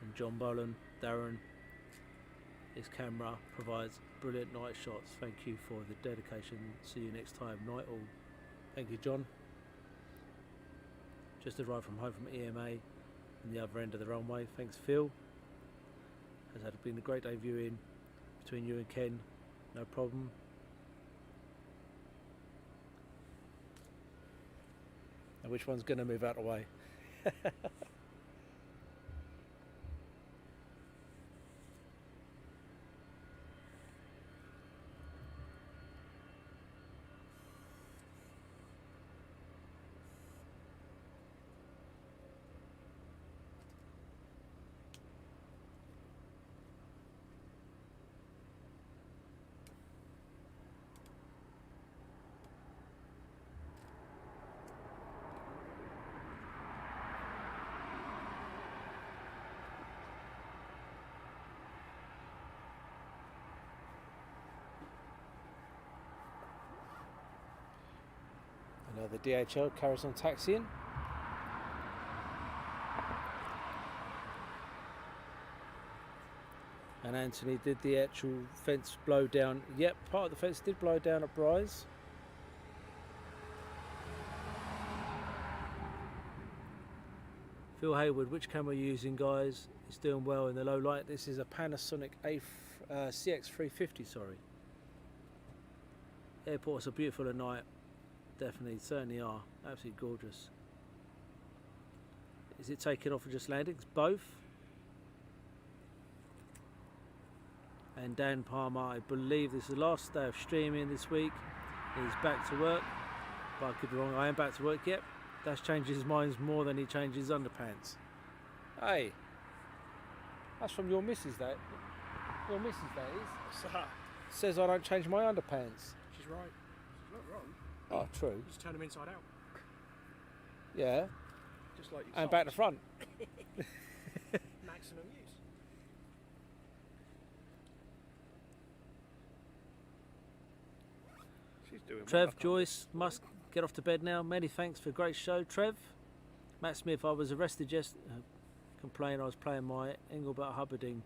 And John Boland, Darren, his camera provides brilliant night shots. Thank you for the dedication. See you next time. Night all. Thank you, John. Just arrived from home from EMA on the other end of the runway. Thanks, Phil. Has been a great day viewing between you and Ken. No problem. And which one's going to move out of the way? The DHL carries on taxiing. And Anthony, did the actual fence blow down? Yep, part of the fence did blow down at Bryce. Phil Hayward, which camera are you using, guys? It's doing well in the low light. This is a Panasonic CX350, sorry. Airports are beautiful at night. Definitely, certainly are. Absolutely gorgeous. Is it taking off or just landing? It's both. And Dan Palmer, I believe this is the last day of streaming this week. He's back to work. But I could be wrong, I am back to work, yep. Dash changes his mind more than he changes his underpants. Hey, that's from your missus, that. Your missus, that is. What's that? Says I don't change my underpants. She's right. She's not wrong. Oh, true. You just turn them inside out. Yeah, Just like you. and back to front. Maximum use. She's doing well, I Trev, can't- Joyce, must get off to bed now. Many thanks for a great show, Trev. Matt Smith, I was arrested yesterday. Complained I was playing my Engelbert Hubbarding.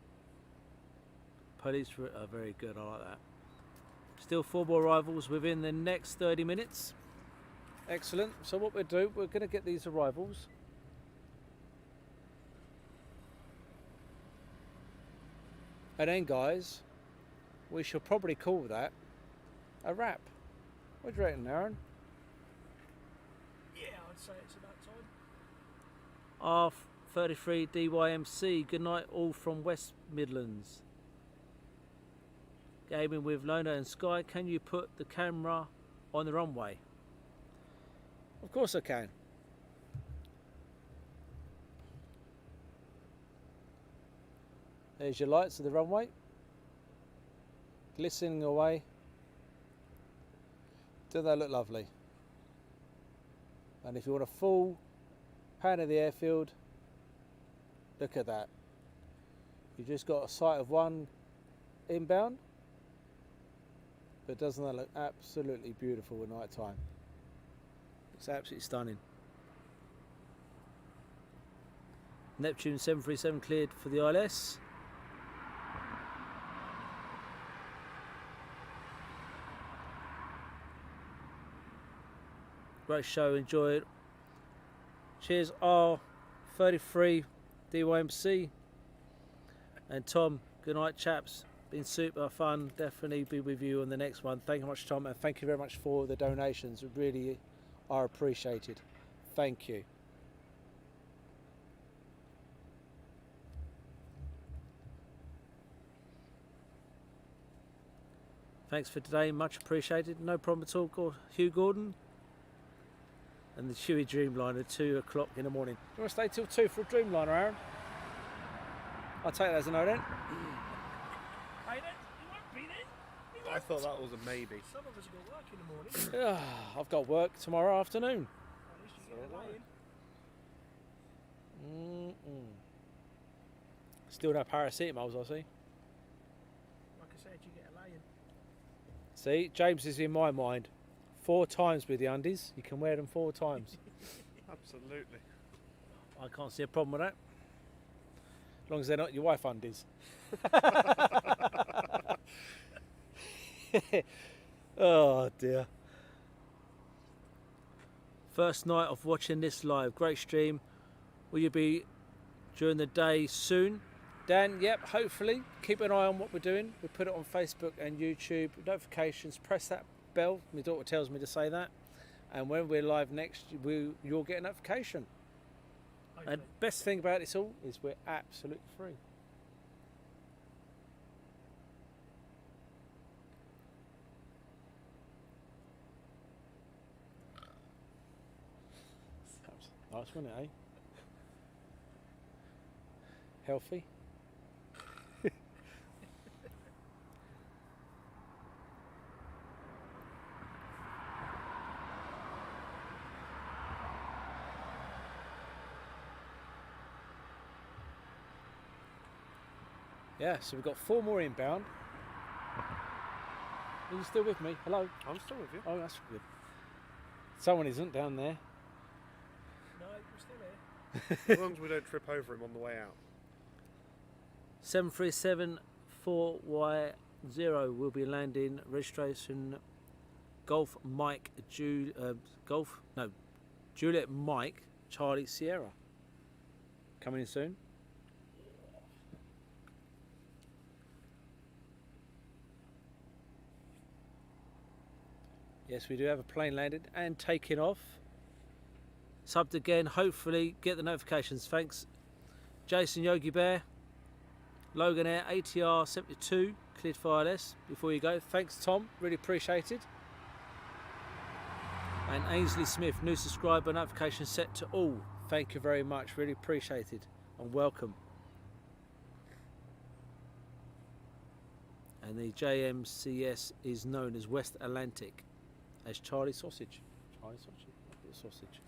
Police were very good, I like that. Still 4 more arrivals within the next 30 minutes. Excellent. So what we'll do, we're going to get these arrivals. And then, guys, we shall probably call that a wrap. What do you reckon, Aaron? Yeah, I'd say it's about time. R33 DYMC. Good night, all from West Midlands. Gaming with Lona and Sky. Can you put the camera on the runway? Of course I can. There's your lights of the runway. Glistening away. Doesn't that look lovely? And if you want a full pan of the airfield, look at that. You've just got a sight of one inbound, but doesn't that look absolutely beautiful at night time? It's absolutely stunning. Neptune 737 cleared for the ILS. Great show, enjoy it. Cheers, R33 DYMC. And Tom, good night, chaps. Been super fun. Definitely be with you on the next one. Thank you very much, Tom, and thank you very much for the donations. Really are appreciated. Thank you. Thanks for today, much appreciated. No problem at all, Hugh Gordon. And the Chewy Dreamliner, 2 o'clock in the morning. You want to stay till 2 for a Dreamliner, Aaron? I'll take that as a no then. Hey, then, you won't be then. I thought that was a maybe. Some of us have got work in the morning. I've got work tomorrow afternoon. At least you get a lay in. Still no paracetamols, I see. Like I said, you get a lay in. See, James is in my mind. 4 times with the undies. You can wear them 4 times. Absolutely. I can't see a problem with that. As long as they're not your wife undies. Oh dear. First night of watching this live. Great stream. Will you be during the day soon? Dan, yep, hopefully. Keep an eye on what we're doing. We put it on Facebook and YouTube. Notifications, press that bell. My daughter tells me to say that. And when we're live next, you'll get a notification. Hopefully. And best thing about this all is we're absolutely free. Nice, wasn't it, eh? Healthy. Yeah, so we've got 4 more inbound. Are you still with me? Hello? I'm still with you. Oh, that's good. Someone isn't down there. No, we're still here. As long as we don't trip over him on the way out. 737-4Y0 will be landing. Registration Golf Mike Juliet Mike Charlie Sierra. Coming in soon. Yes, we do have a plane landed and taking off. Subbed again, hopefully get the notifications. Thanks Jason Yogi Bear. Logan Air ATR 72 cleared for ILS before you go. Thanks Tom, really appreciated. And Ainsley Smith, new subscriber, notification set to all. Thank you very much, really appreciated and welcome. And the JMCS is known as West Atlantic as Charlie Sausage. Charlie Sausage, a bit of sausage.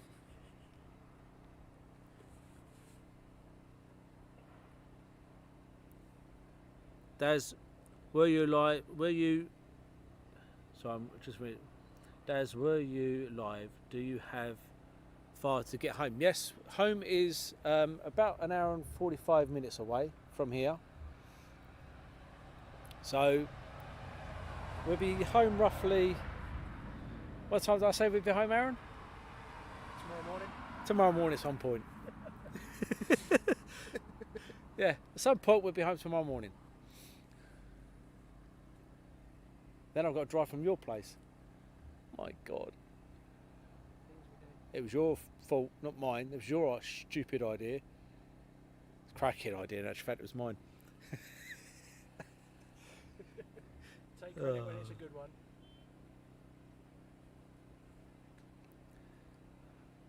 Daz, were you live? So I'm just reading. Daz, were you live? Do you have far to get home? Yes, home is about an hour and 45 minutes away from here. So we'll be home roughly. What time did I say we'd be home, Aaron? Tomorrow morning. Tomorrow morning at some point. Yeah, at some point we'll be home tomorrow morning. Then I've got to drive from your place. My God. It was your fault, not mine. It was your stupid idea. It's a cracking idea, in actual fact it was mine. Take credit when it's a good one.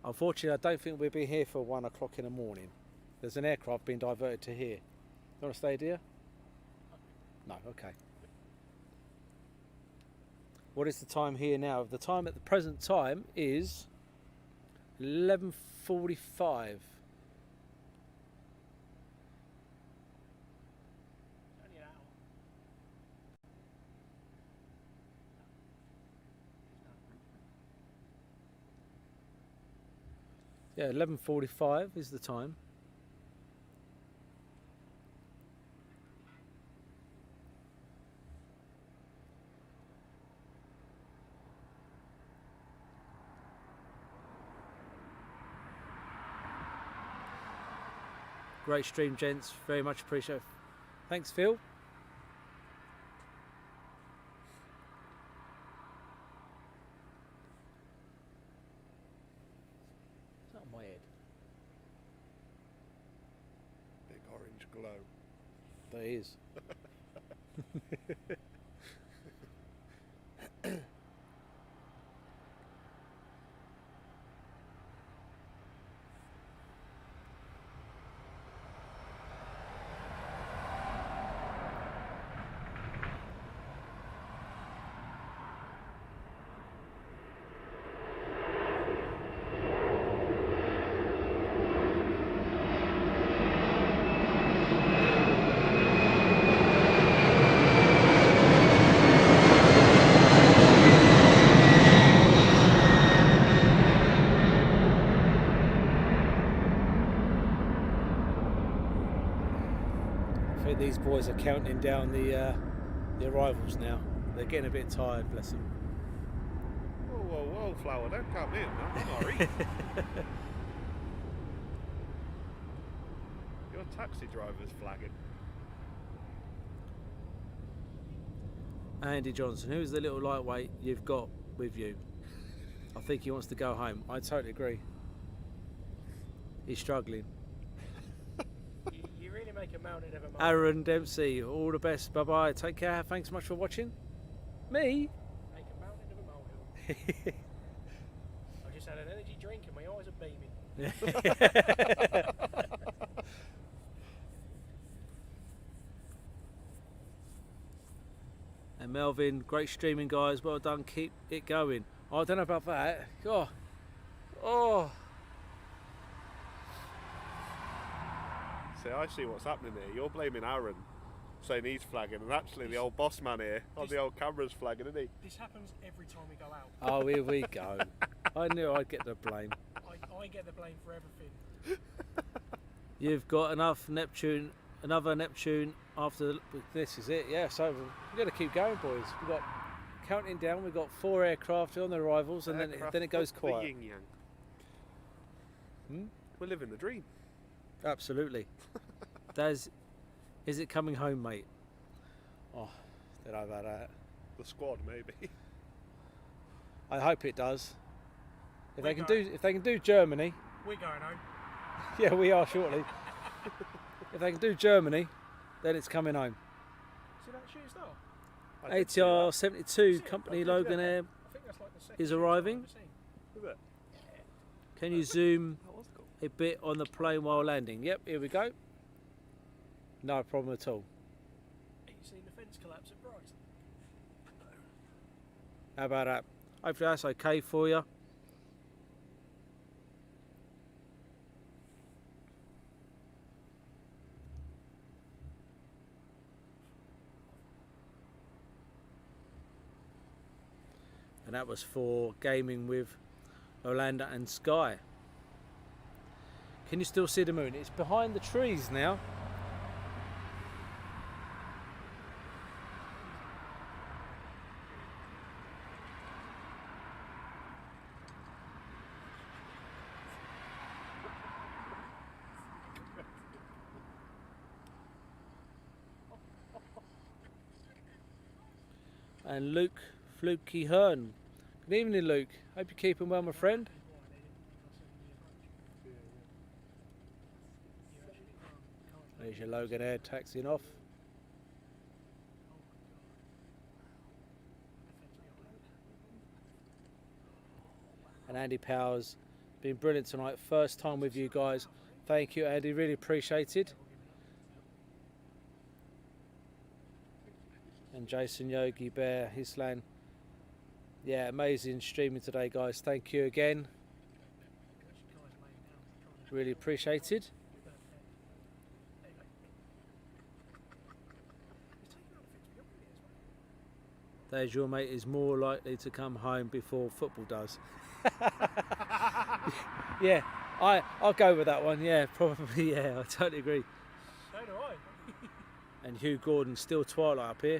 Unfortunately, I don't think we'll be here for 1 o'clock in the morning. There's an aircraft being diverted to here. You want to stay, dear? No, okay. What is the time here now? The time at the present time is 11:45. Only an hour. Yeah, 11:45 is the time. Great stream, gents. Very much appreciate it. Thanks, Phil. It's not on my head. Big orange glow. There is. I think these boys are counting down the arrivals now. They're getting a bit tired, bless them. Whoa, whoa, whoa, Flower, don't count me in, man. I'm sorry. Your taxi driver's flagging. Andy Johnson, who's the little lightweight you've got with you? I think he wants to go home. I totally agree. He's struggling. You really make a mountain of a mountain. Aaron Dempsey, all the best. Bye bye. Take care. Thanks so much for watching. Me? Make a mountain of a molehill. I just had an energy drink and my eyes are beaming. And Melvin, great streaming, guys. Well done. Keep it going. Oh, I don't know about that. Oh. Oh. See, I see what's happening here. You're blaming Aaron, saying he's flagging, and actually the old boss man here on the old camera's flagging, isn't he? This happens every time we go out. Oh, here we go. I knew I'd get the blame. I get the blame for everything. You've got enough Neptune, another Neptune after this is it. Yeah, so we've got to keep going, boys. We've got counting down. We've got 4 aircraft on the arrivals, and then it goes of quiet. The yin yang. Hmm? We're living the dream. Absolutely. Is it coming home, mate? Oh, don't know about that. The squad, maybe. I hope it does. If We're they can do Germany, We're going home. yeah, we are shortly. If they can do Germany, then it's coming home. See that shooting star? I did see that. ATR 72 See it? company I did, Logan yeah. Air I think that's like the second is shooting star arriving. I've ever seen. Is it? Can you zoom That was cool. a bit on the plane while landing? Yep, here we go. No problem at all. Have you seen the fence collapse at Brighton? How about that? Hopefully that's okay for you. And that was for gaming with Orlando and Sky. Can you still see the moon? It's behind the trees now. And Luke Flukey Hearn. Good evening, Luke. Hope you're keeping well, my friend. There's your Logan Air taxiing off. And Andy Powers, been brilliant tonight. First time with you guys. Thank you, Andy. Really appreciated. And Jason Yogi Bear, Hislan. Yeah, amazing streaming today, guys. Thank you again. Really appreciated. There's your mate is more likely to come home before football does. Yeah, I'll go with that one. Yeah, probably. Yeah, I totally agree. So do I. And Hugh Gordon, still twilight up here.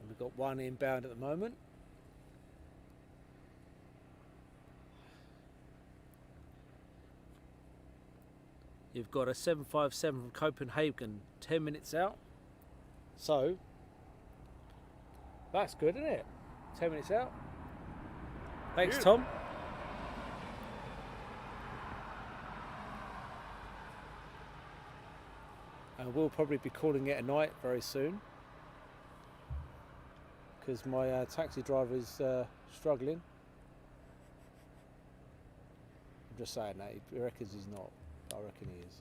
We've got one inbound at the moment. You've got a 757 from Copenhagen, 10 minutes out. So, that's good, isn't it? 10 minutes out. Thanks, Good. Tom. And we'll probably be calling it a night very soon, because my taxi driver is struggling. I'm just saying that. He reckons he's not. I reckon he is.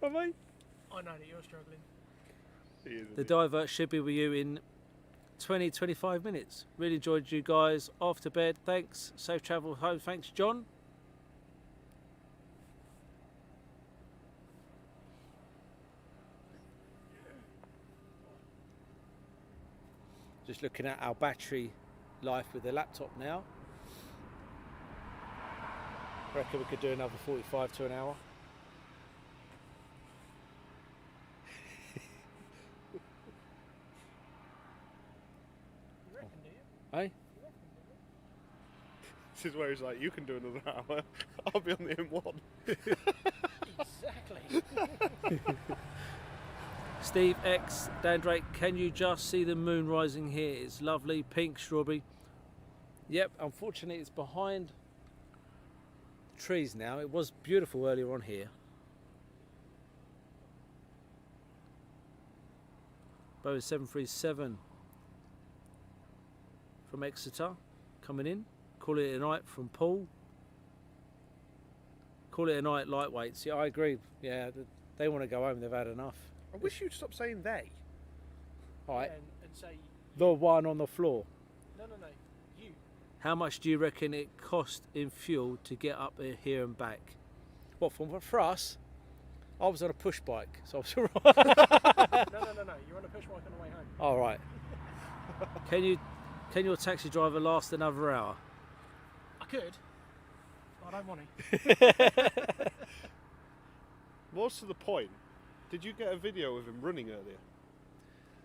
Bye, mate. I know that you're struggling. He is, The isn't divert should be with you in 20-25 minutes. Really enjoyed you guys. Off to bed. Thanks. Safe travel home. Thanks, John. Just looking at our battery life with the laptop now. I reckon we could do another 45 to an hour. You reckon, do you? Hey? This is where he's like, you can do another hour. I'll be on the M1. Exactly. Steve X, Dan Drake, can you just see the moon rising here? It's lovely, pink, strawberry. Yep, unfortunately it's behind the trees now. It was beautiful earlier on here. Boeing 737 from Exeter coming in. Call it a night from Paul. Call it a night, lightweights. Yeah, I agree. Yeah, they want to go home. They've had enough. I wish you'd stop saying they. All right. And say, The one on the floor. no, you. How much do you reckon it cost in fuel to get up here and back? What for us? I was on a push bike, so I was all right. No. You're on a push bike on the way home. All right. Can your taxi driver last another hour? I could. But I don't want to. More to the point, did you get a video of him running earlier?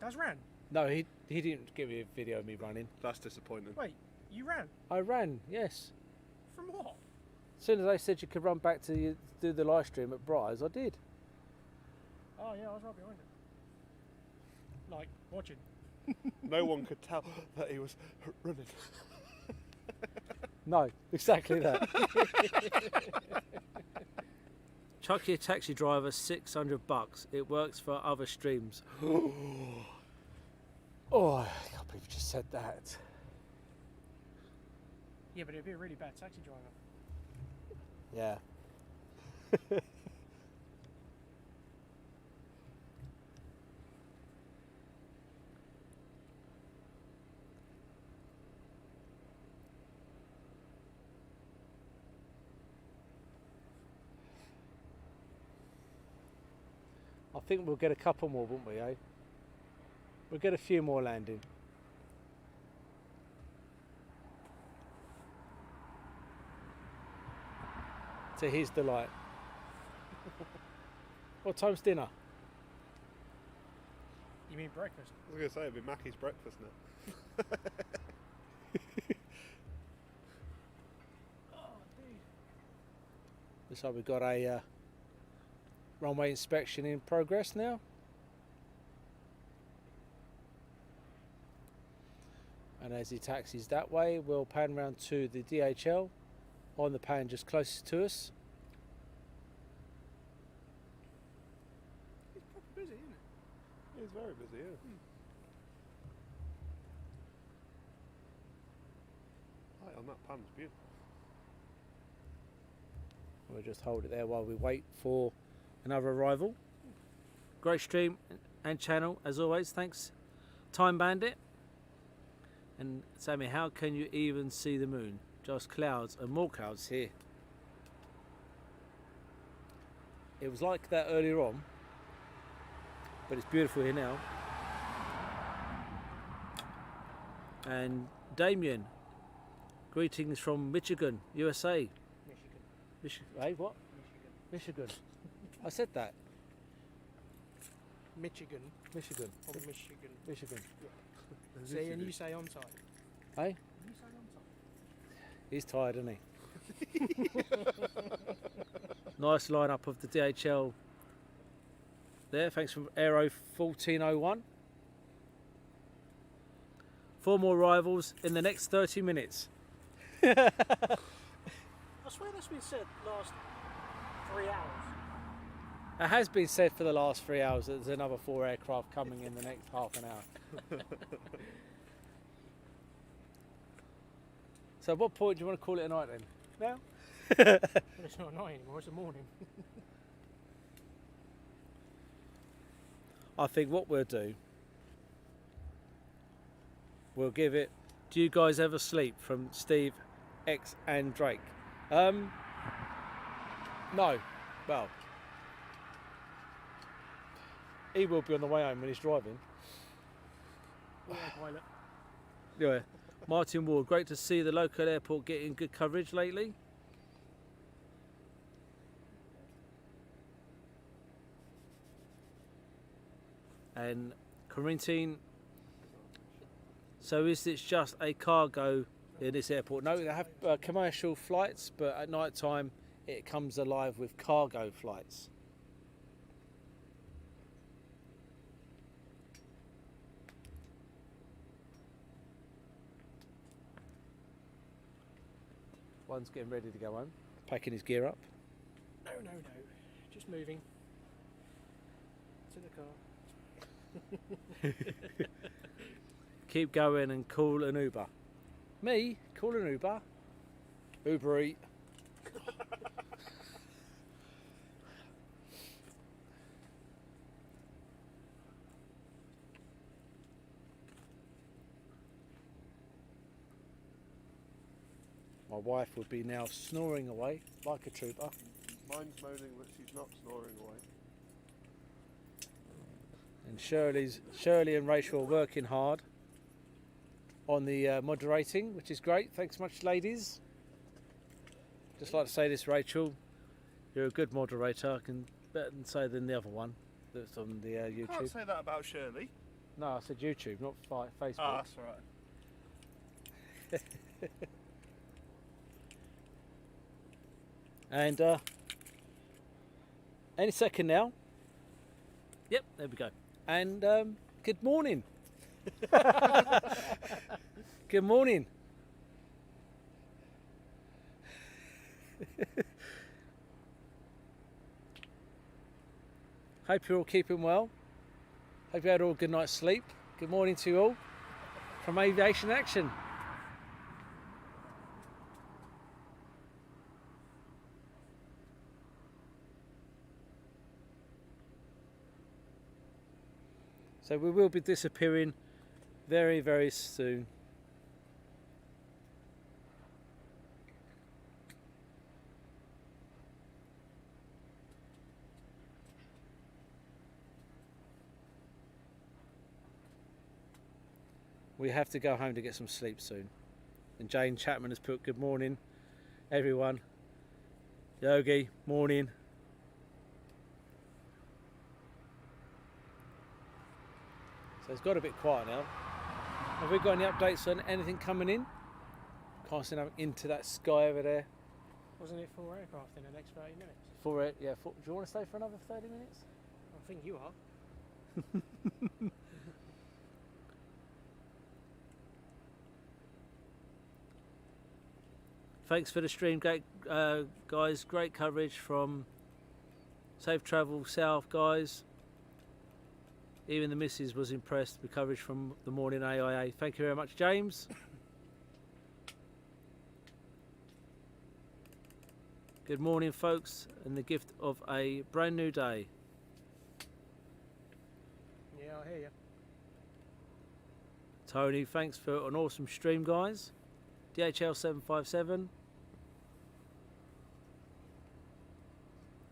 That's ran. No, he didn't give me a video of me running. That's disappointing. Wait, you ran? I ran, yes. From what? As soon as they said you could run back to do the live stream at Briars, I did. Oh yeah, I was right behind it. Like, watching. No one could tell that he was running. No, exactly that. Chuck your taxi driver $600. It works for other streams. Oh, I can't believe you just said that. Yeah, but it'd be a really bad taxi driver. Yeah. I think we'll get a couple more, won't we, eh? We'll get a few more landing. To his delight. What time's dinner? You mean breakfast? I was going to say, it'd be Mackie's breakfast now. Oh, dude. Looks like we've got a runway inspection in progress now. And as he taxis that way, we'll pan round to the DHL on the pan just closest to us. It's proper busy, isn't it? He's very busy, yeah. Light on that pan's beautiful. We'll just hold it there while we wait for another arrival. Great stream and channel as always. Thanks, Time Bandit. And Sammy, how can you even see the moon? Just clouds and more clouds here. It was like that earlier on, but it's beautiful here now. And Damien, greetings from Michigan, USA. Michigan. Hey, what? Michigan. I said that. Michigan. Michigan. Or Michigan. Michigan. See, and you say on site. Hey? You say on site. He's tired, isn't he? Nice lineup of the DHL there. Thanks from Aero 1401. 4 more arrivals in the next 30 minutes. I swear that's been said last 3 hours. It has been said for the last 3 hours that there's another 4 aircraft coming in the next half an hour. So at what point do you want to call it a night then? Now? Well, it's not night anymore, it's the morning. I think what we'll do, we'll give it, do you guys ever sleep, from Steve, X and Drake? No. Well, he will be on the way home when he's driving. Pilot. Yeah. Martin Ward, great to see the local airport getting good coverage lately. And Corintine, so is this just a cargo in this airport? No, they have commercial flights, but at night time it comes alive with cargo flights. One's getting ready to go home, packing his gear up. No. Just moving. To the car. Keep going and call an Uber. Me? Call an Uber? Uber Eat. My wife would be now snoring away like a trooper. Mine's moaning that she's not snoring away. And Shirley and Rachel are working hard on the moderating, which is great. Thanks much, ladies. Just like to say this, Rachel, you're a good moderator. I can better than say than the other one that's on the You YouTube. can't say that about Shirley. No, I said YouTube, not Facebook. Ah, that's all right. And any second now. Yep, there we go. And good morning. Good morning. Hope you're all keeping well. Hope you had all a good night's sleep. Good morning to you all from Aviation Action. So we will be disappearing very, very soon. We have to go home to get some sleep soon. And Jane Chapman has put good morning, everyone. Yogi, morning. So it's got a bit quiet now. Have we got any updates on anything coming in? Can't see nothing into that sky over there. Wasn't it 4 aircraft in the next 30 minutes? Do you want to stay for another 30 minutes? I think you are. Thanks for the stream, guys. Great coverage from Safe Travel South, guys. Even the missus was impressed with coverage from the morning AIA. Thank you very much, James. Good morning, folks, and the gift of a brand new day. Yeah, I hear you. Tony, thanks for an awesome stream, guys. DHL 757.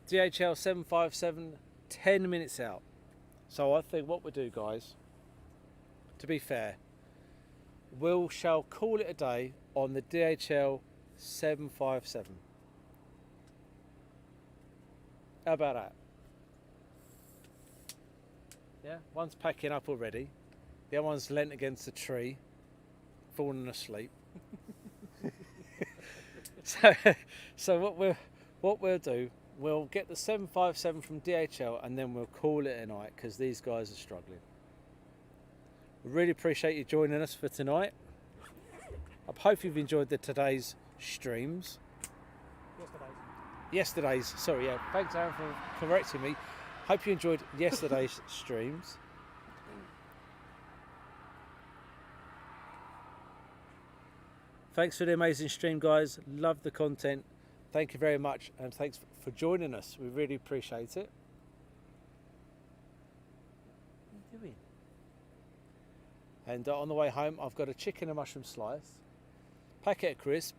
DHL 757, 10 minutes out. So I think what we'll do, guys, to be fair, we shall call it a day on the DHL 757. How about that? Yeah, one's packing up already. The other one's leant against a tree, falling asleep. So what we'll do, we'll get the 757 from DHL and then we'll call it a night because these guys are struggling. We really appreciate you joining us for tonight. I hope you've enjoyed today's streams. Yesterday's, sorry, yeah. Thanks, Aaron, for correcting me. Hope you enjoyed yesterday's streams. Thanks for the amazing stream, guys. Love the content. Thank you very much, and thanks for joining us. We really appreciate it. What are you doing? And on the way home, I've got a chicken and mushroom slice, packet of crisp,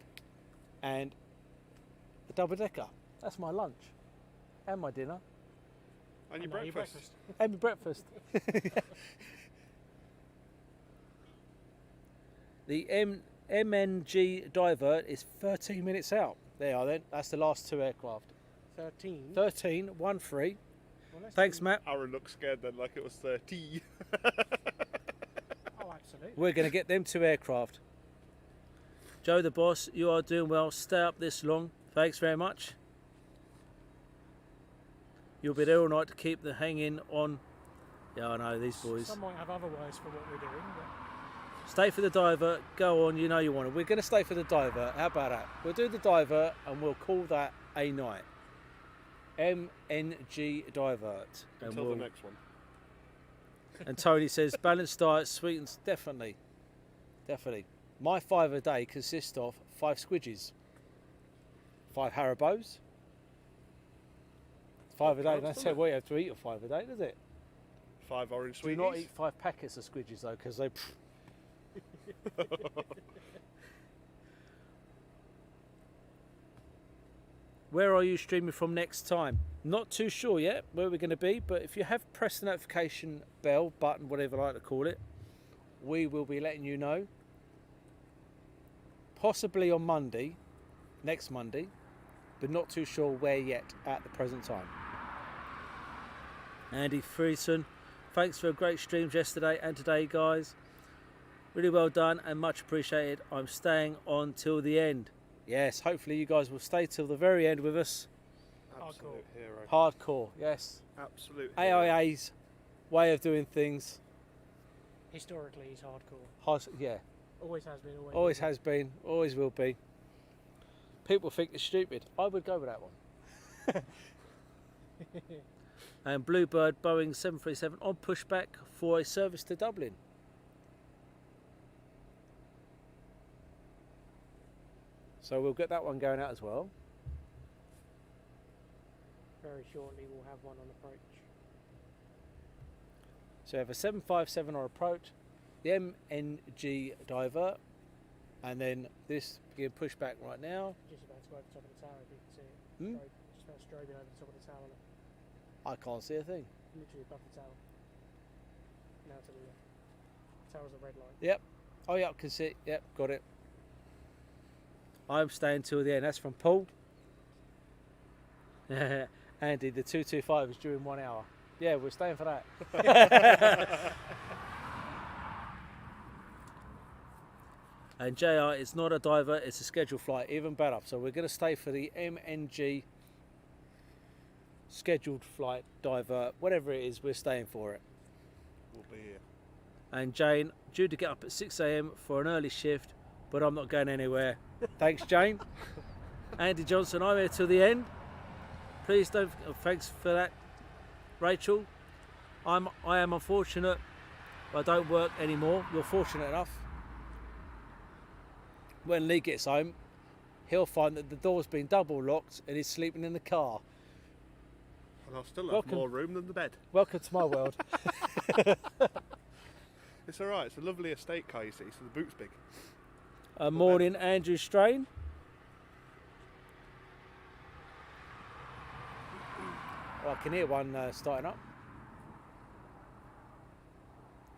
and a double-decker. That's my lunch and my dinner. And your breakfast. And my breakfast. The MNG divert is 13 minutes out. There you are then. That's the last two aircraft. 13? 13, 1-3. Well, Thanks, Matt. Aaron looked scared then, like it was 30. Oh, absolutely. We're going to get them two aircraft. Joe the boss, you are doing well. Stay up this long. Thanks very much. You'll be there all night to keep the hanging on. Yeah, I know, these boys. Some might have other words for what we're doing, but Stay for the diver. Go on, you know you want to. We're going to stay for the diver. How about that? We'll do the diver and we'll call that a night. MNG divert. Until the next one. And Tony says, balanced diet, sweetens. Definitely. Definitely. My 5 a day consists of 5 squidges, 5 Haribos. 5 a day. That's how we have to eat a 5 a day, does it? 5 orange Do sweeties. not eat 5 packets of squidges though, because they. Where are you streaming from next time? Not too sure yet where we're going to be, but if you have pressed the notification bell button, whatever you like to call it, we will be letting you know. Possibly on Monday, next Monday, but not too sure where yet at the present time. Andy Friesen, thanks for a great streams yesterday and today, guys. Really well done and much appreciated. I'm staying on till the end. Yes, hopefully you guys will stay till the very end with us. Absolute hero. Hardcore, yes. Absolute hero. AIA's way of doing things. Historically, he's hardcore. Yeah, Always has been. always has been, always will be. People think it's stupid. I would go with that one. And Bluebird Boeing 737 on pushback for a service to Dublin. So we'll get that one going out as well. Very shortly, we'll have one on approach. So we have a 757 on approach, the MNG divert, and then this being pushed back right now. Just about to go over the top of the tower, if you can see it. Hmm? Just about strobing over the top of the tower. I can't see a thing. Literally above the tower. Now to the left. Tower's a red light. Yep. Oh yeah, I can see it. Yep, got it. I'm staying till the end. That's from Paul. Andy, the 225 is due in 1 hour. Yeah, we're staying for that. And JR, it's not a diver, it's a scheduled flight, even better. So we're going to stay for the MNG scheduled flight, divert, whatever it is, we're staying for it. We'll be here. And Jane, due to get up at 6 a.m. for an early shift, but I'm not going anywhere. Thanks, Jane. Andy Johnson, I'm here till the end. Please don't. Thanks for that, Rachel. I am unfortunate. I don't work anymore. You're fortunate enough. When Lee gets home, he'll find that the door's been double locked and he's sleeping in the car. And I'll still have Welcome. more room than the bed. Welcome to my world. It's alright, it's a lovely estate car, you see, so the boot's big. Morning, Andrew Strain. Oh, I can hear one starting up.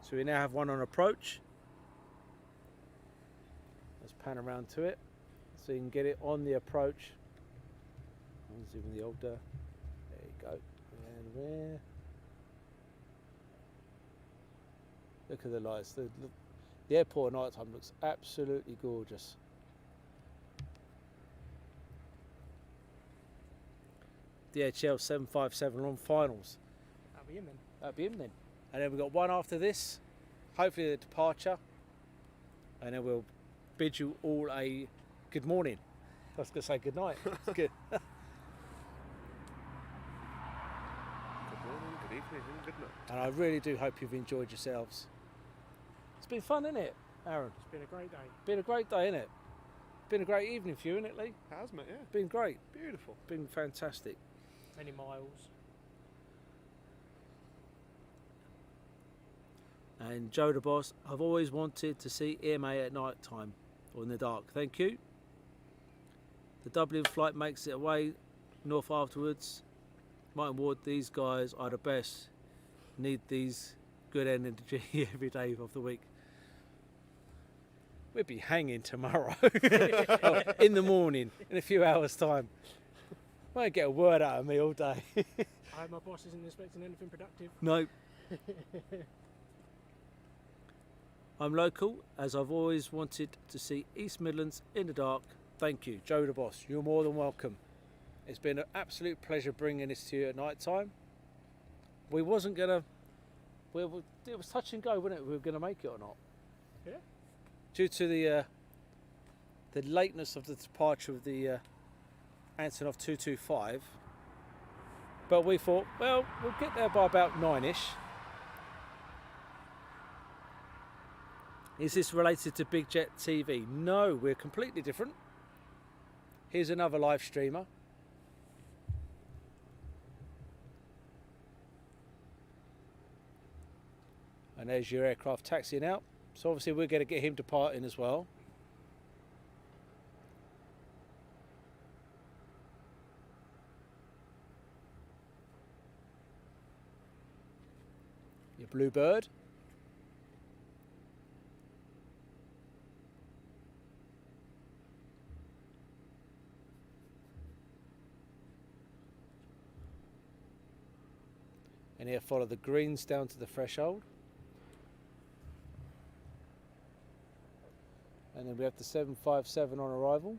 So we now have one on approach. Let's pan around to it so you can get it on the approach. I'll zoom in the older. There you go. And where? Look at the lights. The airport at night time looks absolutely gorgeous. DHL 757 on finals. That'll be him then. That'll be him then. And then we've got one after this, hopefully the departure. And then we'll bid you all a good morning. I was going to say good night. It's good. Good morning, good evening, and good night. And I really do hope you've enjoyed yourselves. It's been fun, isn't it, Aaron? It's been a great day. Been a great day, isn't it? Been a great evening for you, isn't it, Lee? Has, mate, yeah. Been great. Beautiful. Been fantastic. Many miles. And Joe the Boss, I've always wanted to see EMA at night time or in the dark. Thank you. The Dublin flight makes it away north afterwards. Martin Ward, these guys are the best. Need these good energy every day of the week. We'll be hanging tomorrow. In the morning, in a few hours' time. Won't get a word out of me all day. I hope my boss isn't expecting anything productive. No. I'm local, as I've always wanted to see East Midlands in the dark. Thank you, Joe the Boss. You're more than welcome. It's been an absolute pleasure bringing this to you at night time. We wasn't gonna. It was touch and go, wasn't it? We were gonna make it or not. Yeah. Due to the lateness of the departure of the Antonov 225. But we thought, well, we'll get there by about 9ish. Is this related to Big Jet TV? No, we're completely different. Here's another live streamer. And there's your aircraft taxiing out. So obviously we're going to get him departing as well. Bluebird. And here follow the greens down to the threshold. And then we have the 757 on arrival.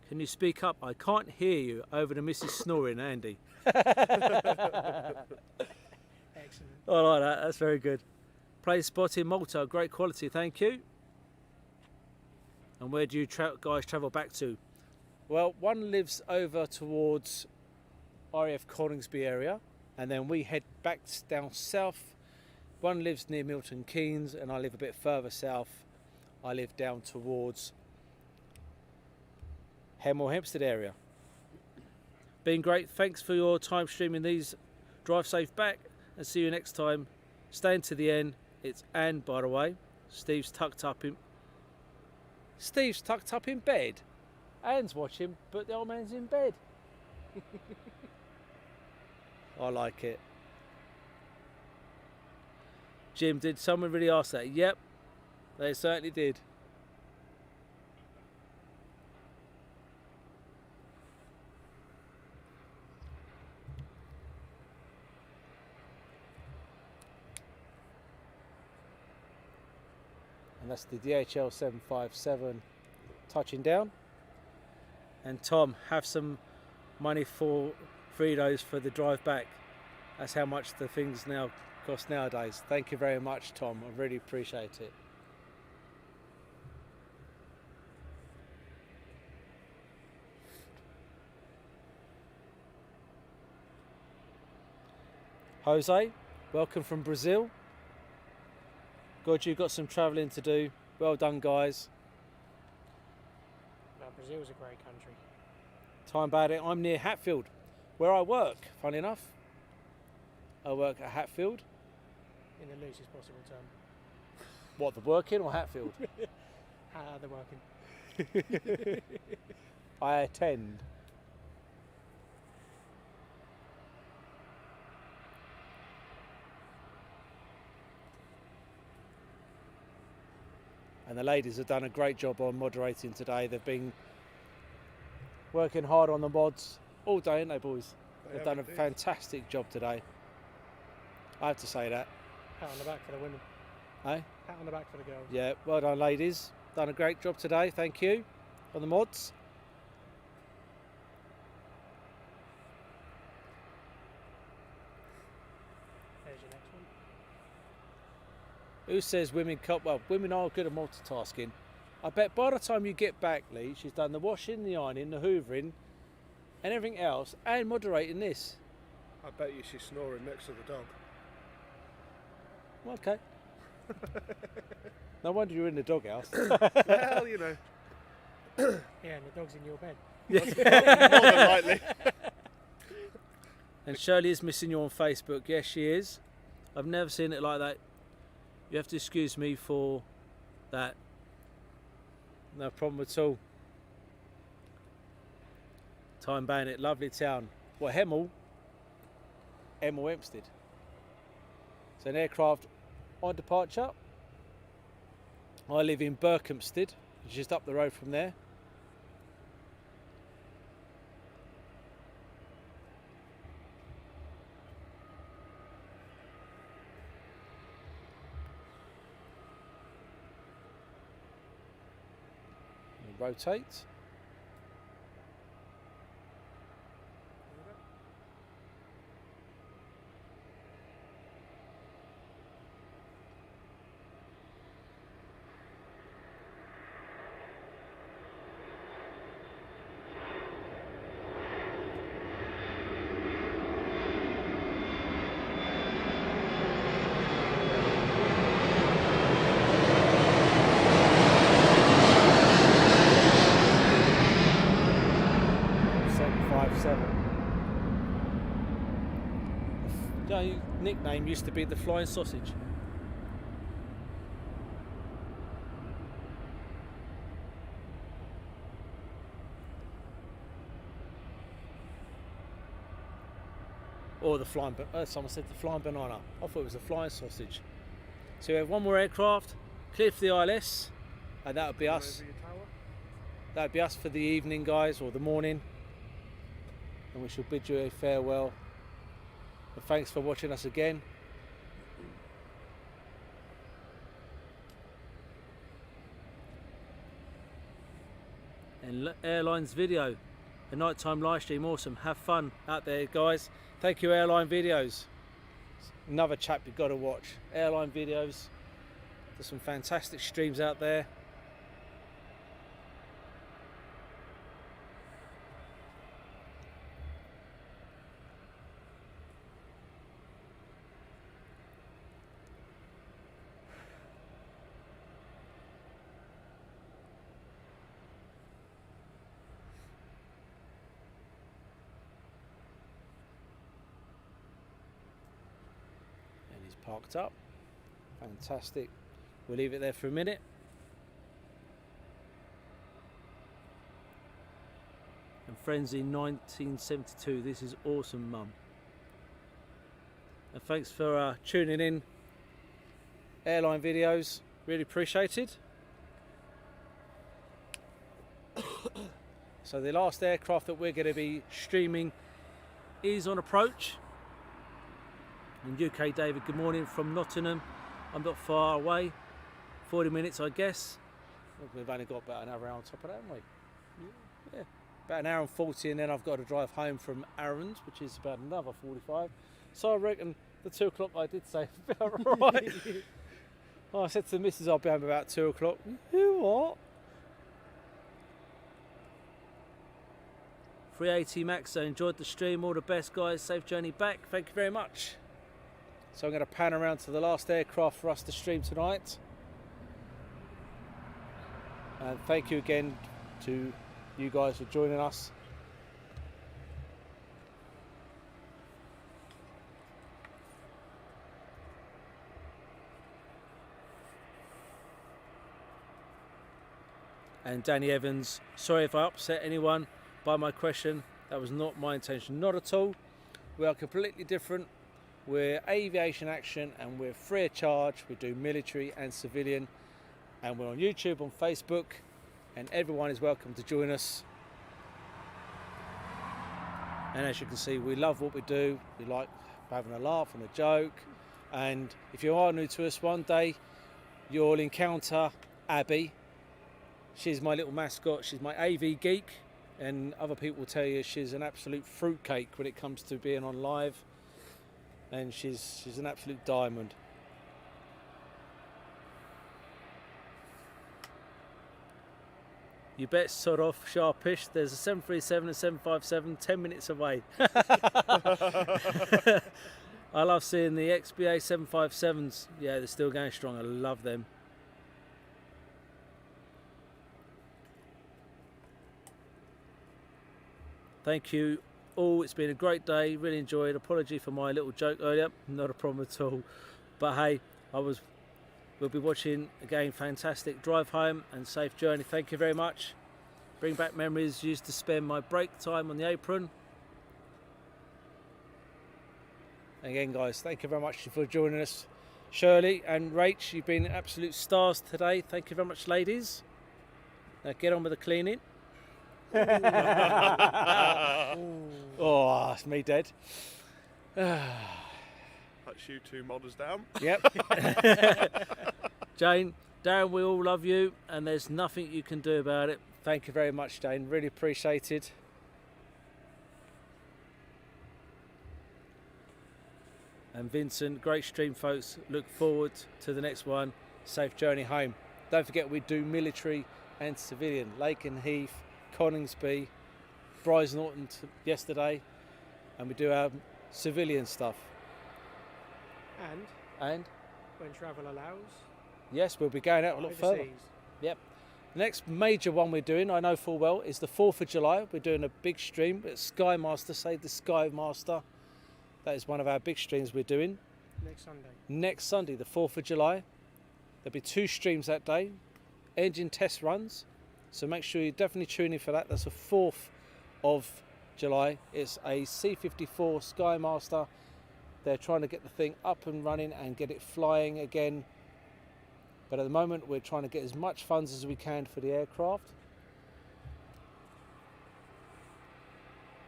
Can you speak up? I can't hear you over the missus snoring, Andy. Excellent. I like that, that's very good. Place spot in Malta, great quality, thank you. And where do you guys travel back to? Well, one lives over towards RAF Coningsby area, and then we head back down south. One lives near Milton Keynes, and I live a bit further south. I live down towards Hemel Hempstead area. Been great, thanks for your time streaming these. Drive safe back, and see you next time. Staying to the end. It's Anne, by the way. Steve's tucked up in bed. Anne's watching, but the old man's in bed. I like it. Jim, did someone really ask that? Yep, they certainly did. And that's the DHL 757 touching down. And Tom, have some money for Fritos for the drive back. That's how much the things now cost nowadays. Thank you very much, Tom. I really appreciate it. Jose, welcome from Brazil. God, you've got some travelling to do. Well done, guys. No, Brazil's a great country. Time about it. I'm near Hatfield, where I work, funny enough. I work at Hatfield. In the loosest possible term. What, the working or Hatfield? The working. I attend. And the ladies have done a great job on moderating today. They've been working hard on the mods all day, haven't they, boys? They've done a fantastic job today. I have to say that. Pat on the back for the women. Eh? Pat on the back for the girls. Yeah, well done, ladies. Done a great job today. Thank you on the mods. There's your next one. Who says women can't? Well, women are good at multitasking. I bet by the time you get back, Lee, she's done the washing, the ironing, the hoovering, and everything else, and moderating this. I bet you she's snoring next to the dog. Okay. No wonder you're in the doghouse. Well, you know. Yeah, and the dog's in your bed. More than likely. And Shirley is missing you on Facebook. Yes, she is. I've never seen it like that. You have to excuse me for that. No problem at all. Time Bandit, lovely town. Well, Hemel Hempstead. So an aircraft on departure. I live in Berkhamsted, which is just up the road from there. Rotate. Your nickname used to be the Flying Sausage. Or the flying, someone said the flying banana. I thought it was the flying sausage. So we have one more aircraft, cleared for the ILS, and that would be us. Over your tower. That would be us for the evening, guys, or the morning. And we shall bid you a farewell. And thanks for watching us again. And Airlines video, a nighttime live stream, awesome. Have fun out there, guys. Thank you, Airline Videos. Another chap you've got to watch. Airline Videos. There's some fantastic streams out there. Parked up. Fantastic. We'll leave it there for a minute. And friends in 1972. This is awesome, Mum. And thanks for tuning in. Airline Videos. Really appreciated. So the last aircraft that we're going to be streaming is on approach. In UK, David, good morning from Nottingham. I'm not far away, 40 minutes I guess. Well, we've only got about an hour on top of that, haven't we? Yeah, about an hour and 40, and then I've got to drive home from Arons, which is about another 45. So I reckon the 2 o'clock I did say about right. Oh, I said to the missus I'll be home about 2 o'clock. You what? 380 Max, so enjoyed the stream. All the best, guys. Safe journey back. Thank you very much. So I'm going to pan around to the last aircraft for us to stream tonight. And thank you again to you guys for joining us. And Danny Evans, sorry if I upset anyone by my question. That was not my intention, not at all. We are completely different. We're aviation action and we're free of charge. We do military and civilian, and we're on YouTube, on Facebook, and everyone is welcome to join us. And as you can see, we love what we do. We like having a laugh and a joke. And if you are new to us, one day you'll encounter Abby. She's my little mascot. She's my AV geek, and other people will tell you she's an absolute fruitcake when it comes to being on live. And she's an absolute diamond. You bet sod off, sharpish. There's a 737 and 757 10 minutes away. I love seeing the XBA 757s. Yeah, they're still going strong. I love them. Thank you all. It's been a great day. Really enjoyed. Apology for my little joke earlier. Not a problem at all. But hey, we'll be watching again. Fantastic drive home and safe journey. Thank you very much. Bring back memories. Used to spend my break time on the apron. Again, guys, thank you very much for joining us. Shirley and Rach, you've been absolute stars today. Thank you very much, ladies. Now get on with the cleaning. Oh, it's me dead. That's you two modders down. Yep. Jane, Darren, we all love you, and there's nothing you can do about it. Thank you very much, Jane. Really appreciated. And Vincent, great stream, folks. Look forward to the next one. Safe journey home. Don't forget, we do military and civilian. Lake and Heath, Coningsby, Bryce Norton yesterday, and we do our civilian stuff. And when travel allows, yes, we'll be going out a lot further. overseas. Yep. The next major one we're doing, I know full well, is the 4th of July. We're doing a big stream at Skymaster, Save the Skymaster. That is one of our big streams we're doing. Next Sunday, the 4th of July. There'll be 2 streams that day, engine test runs. So make sure you definitely tune in for that. That's the 4th of July. It's a C-54 Skymaster. They're trying to get the thing up and running and get it flying again. But at the moment, we're trying to get as much funds as we can for the aircraft.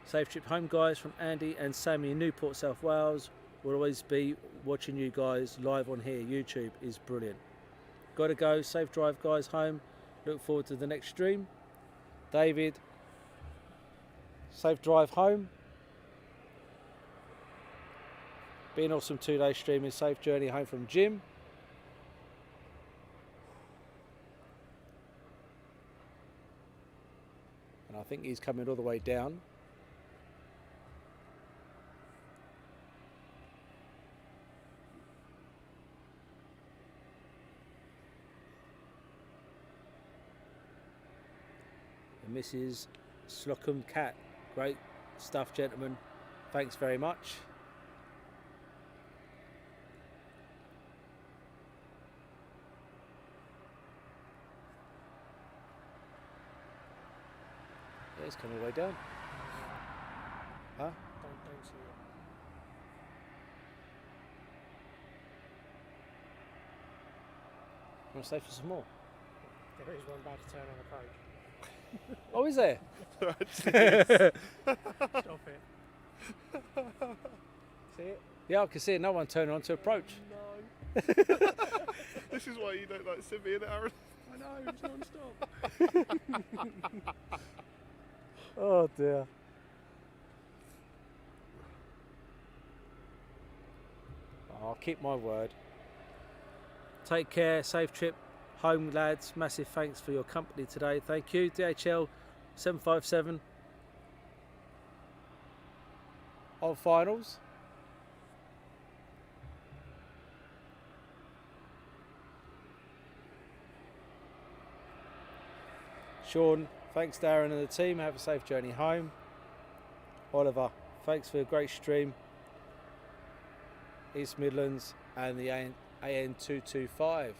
Safe trip home, guys, from Andy and Sammy in Newport, South Wales. We'll always be watching you guys live on here. YouTube is brilliant. Gotta go. Safe drive, guys, home. Look forward to the next stream. David, safe drive home. Been awesome 2-day streaming. Safe journey home from Jim. And I think he's coming all the way down. And Mrs. Slocum Cat. Great stuff, gentlemen. Thanks very much. Yeah, it's coming all the way down. Huh? Don't see it. Want to stay for some more? There is one about to turn on approach. Oh, is there? Stop it. See it? Yeah, I can see it. No one turning on to approach. No. This is why you don't like Simi and Aaron. I know, it's non-stop. Oh dear. I'll keep my word. Take care, safe trip home, lads. Massive thanks for your company today. Thank you, DHL 757. On finals. Sean, thanks Darren and the team. Have a safe journey home. Oliver, thanks for a great stream. East Midlands and the AN225.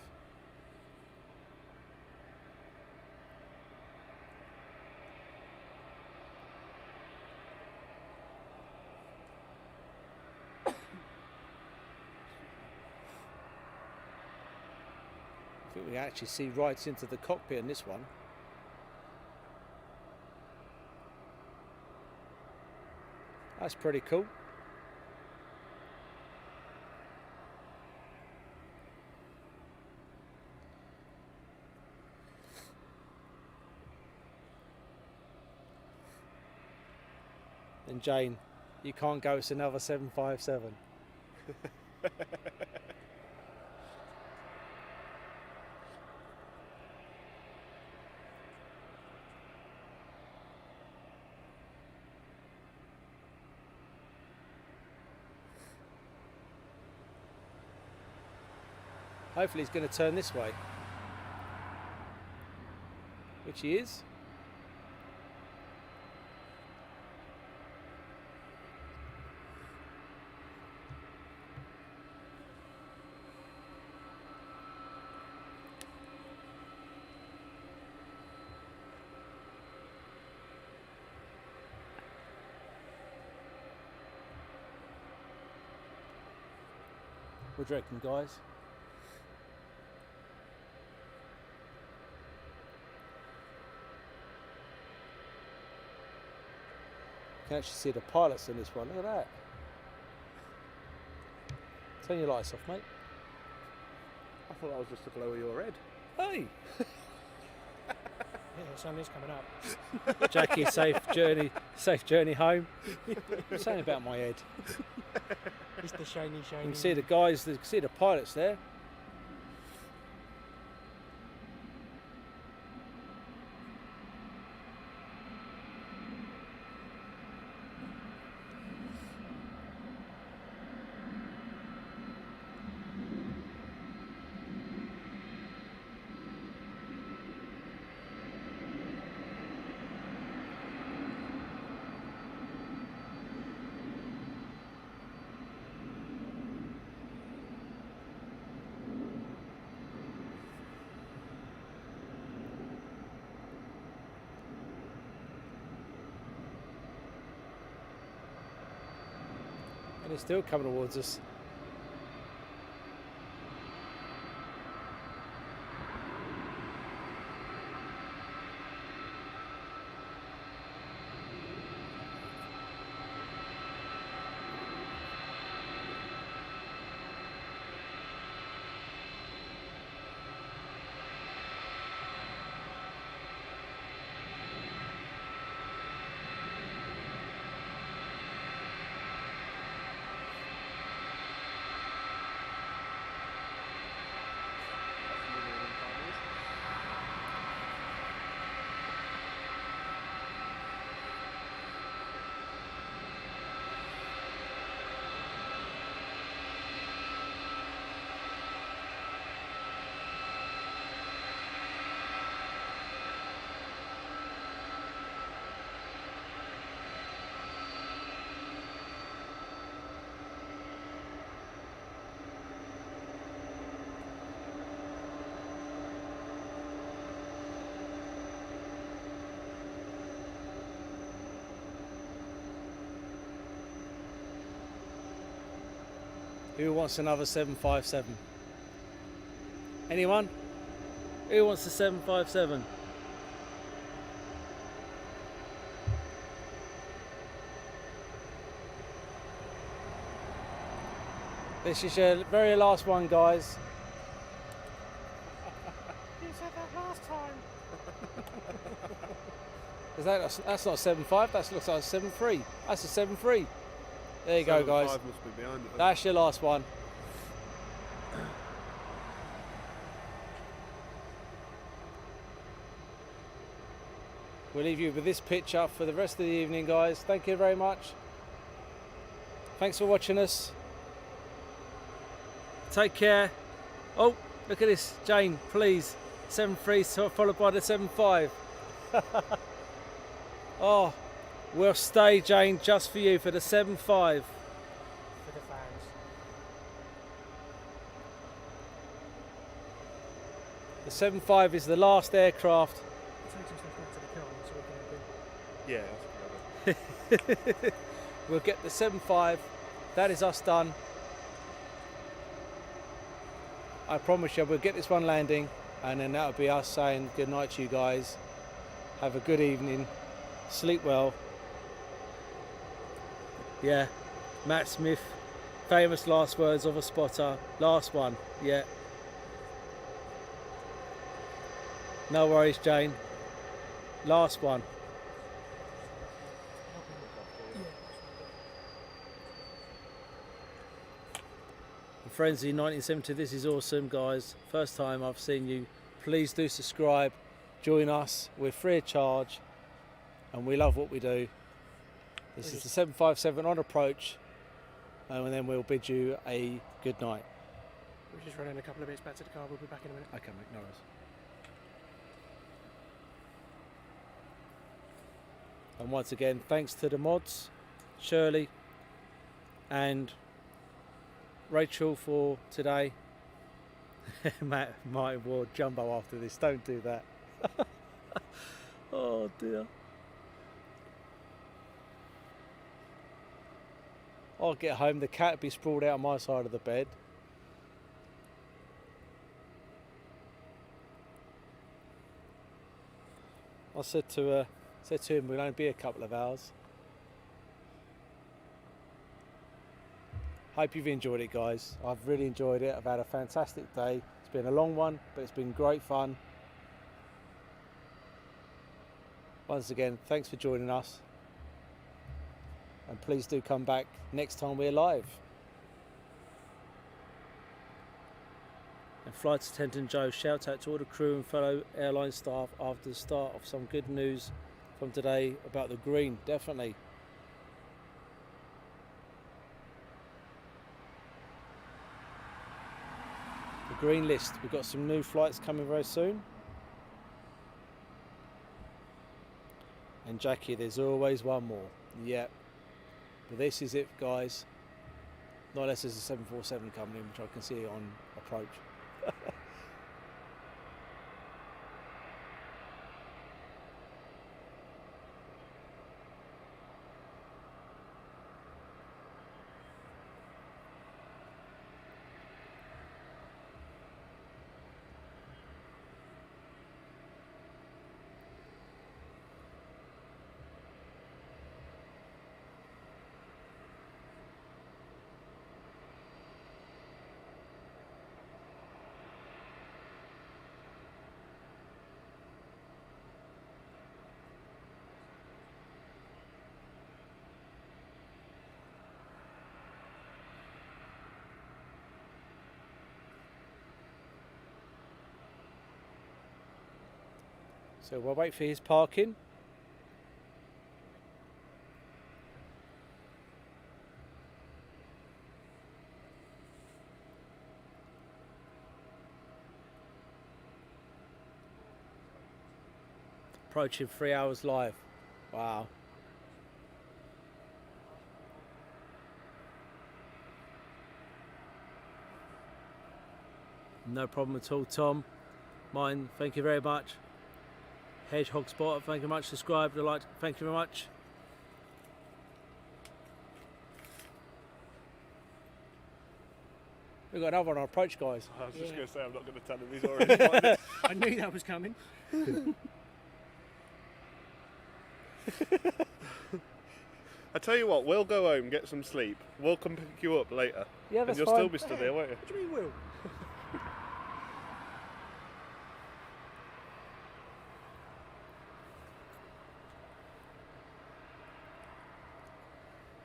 I think we can actually see right into the cockpit in this one. That's pretty cool. And Jane, you can't go, it's another 757. Hopefully he's going to turn this way, which he is. What do you reckon, guys? You can actually see the pilots in this one. Look at that. Turn your lights off, mate. I thought that was just to lower your head. Hey, Yeah, the sun is coming up. Jackie, safe journey home. What's saying about my head? It's the shiny. You can see the guys, you can see the pilots there. And it's still coming towards us. Who wants another 757? Anyone? Who wants the 757? This is your very last one, guys. You said that last time. That's not a 7.5, that looks like a 7.3. That's a 7.3. There you go, guys. 7.5 must be behind it. That's your last one. We'll leave you with this picture for the rest of the evening, guys. Thank you very much. Thanks for watching us. Take care. Oh, look at this, Jane, please. 7.3 followed by the 7.5. Oh, we'll stay, Jane, just for you for the 7.5. For the fans. The 7.5 is the last aircraft. Take some stuff back to the car so we can open. Yeah, that's good. We'll get the 7.5. That is us done. I promise you, we'll get this one landing, and then that'll be us saying good night to you guys. Have a good evening. Sleep well. Yeah, Matt Smith, famous last words of a spotter. Last one, yeah. No worries, Jane. Last one. Frenzy 1970, this is awesome, guys. First time I've seen you. Please do subscribe, join us. We're free of charge and we love what we do. This is the 757 on approach, and then we'll bid you a good night. We're just running a couple of bits back to the car. We'll be back in a minute. Okay, mate, no worries. And once again, thanks to the mods, Shirley and Rachel for today. Matt might wore jumbo after this. Don't do that. Oh dear. I'll get home. The cat will be sprawled out on my side of the bed. I said to him, we'll only be a couple of hours. Hope you've enjoyed it, guys. I've really enjoyed it. I've had a fantastic day. It's been a long one, but it's been great fun. Once again, thanks for joining us. And please do come back next time we're live. And Flight Attendant Joe, shout out to all the crew and fellow airline staff after the start of some good news from today about the green, definitely. The green list, we've got some new flights coming very soon. And Jackie, there's always one more. Yep. But this is it, guys. Not unless there's a 747 coming in, which I can see on approach. So we'll wait for his parking. Approaching 3 hours live. Wow. No problem at all, Tom. Mine, thank you very much. Hedgehog Spot, thank you very much. Subscribe, like, thank you very much. We've got another on our approach, guys. I was just Yeah. going to say, I'm not going to tell him he's already spotted. I knew that was coming. I tell you what, we'll go home, get some sleep. We'll come pick you up later. Yeah, And that's you'll fine. still be stood there, won't you? What do you mean, Will?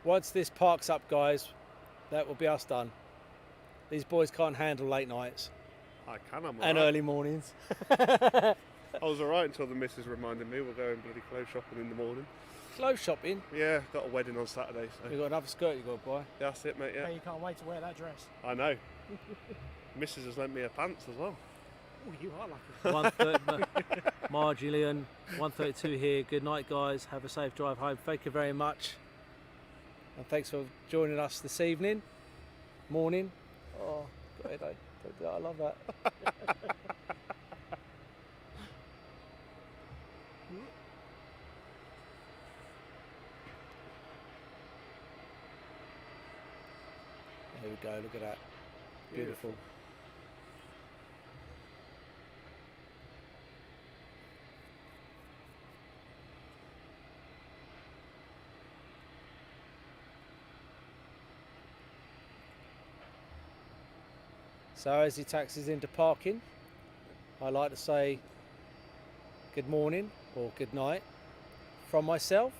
Once this parks up, guys, that will be us done. These boys can't handle late nights I can, I'm and alright. early mornings. I was alright until the missus reminded me we're going bloody clothes shopping in the morning. Clothes shopping. Yeah, got a wedding on Saturday, so We've got another skirt you got to buy. that's it, mate, yeah. Hey, you can't wait to wear that dress. I know. Missus has lent me her pants as well. Oh, you are lucky. 130, Margie Leon, 132 here. Good night, guys. Have a safe drive home. Thank you very much. And thanks for joining us this evening. Morning. Oh, got a headache. Don't do that. I love that. There we go. Look at that. Beautiful. So as he taxis into parking, I like to say good morning or good night from myself,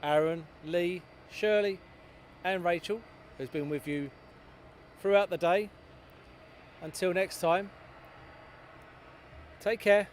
Aaron, Lee, Shirley and Rachel, who's been with you throughout the day. Until next time, take care.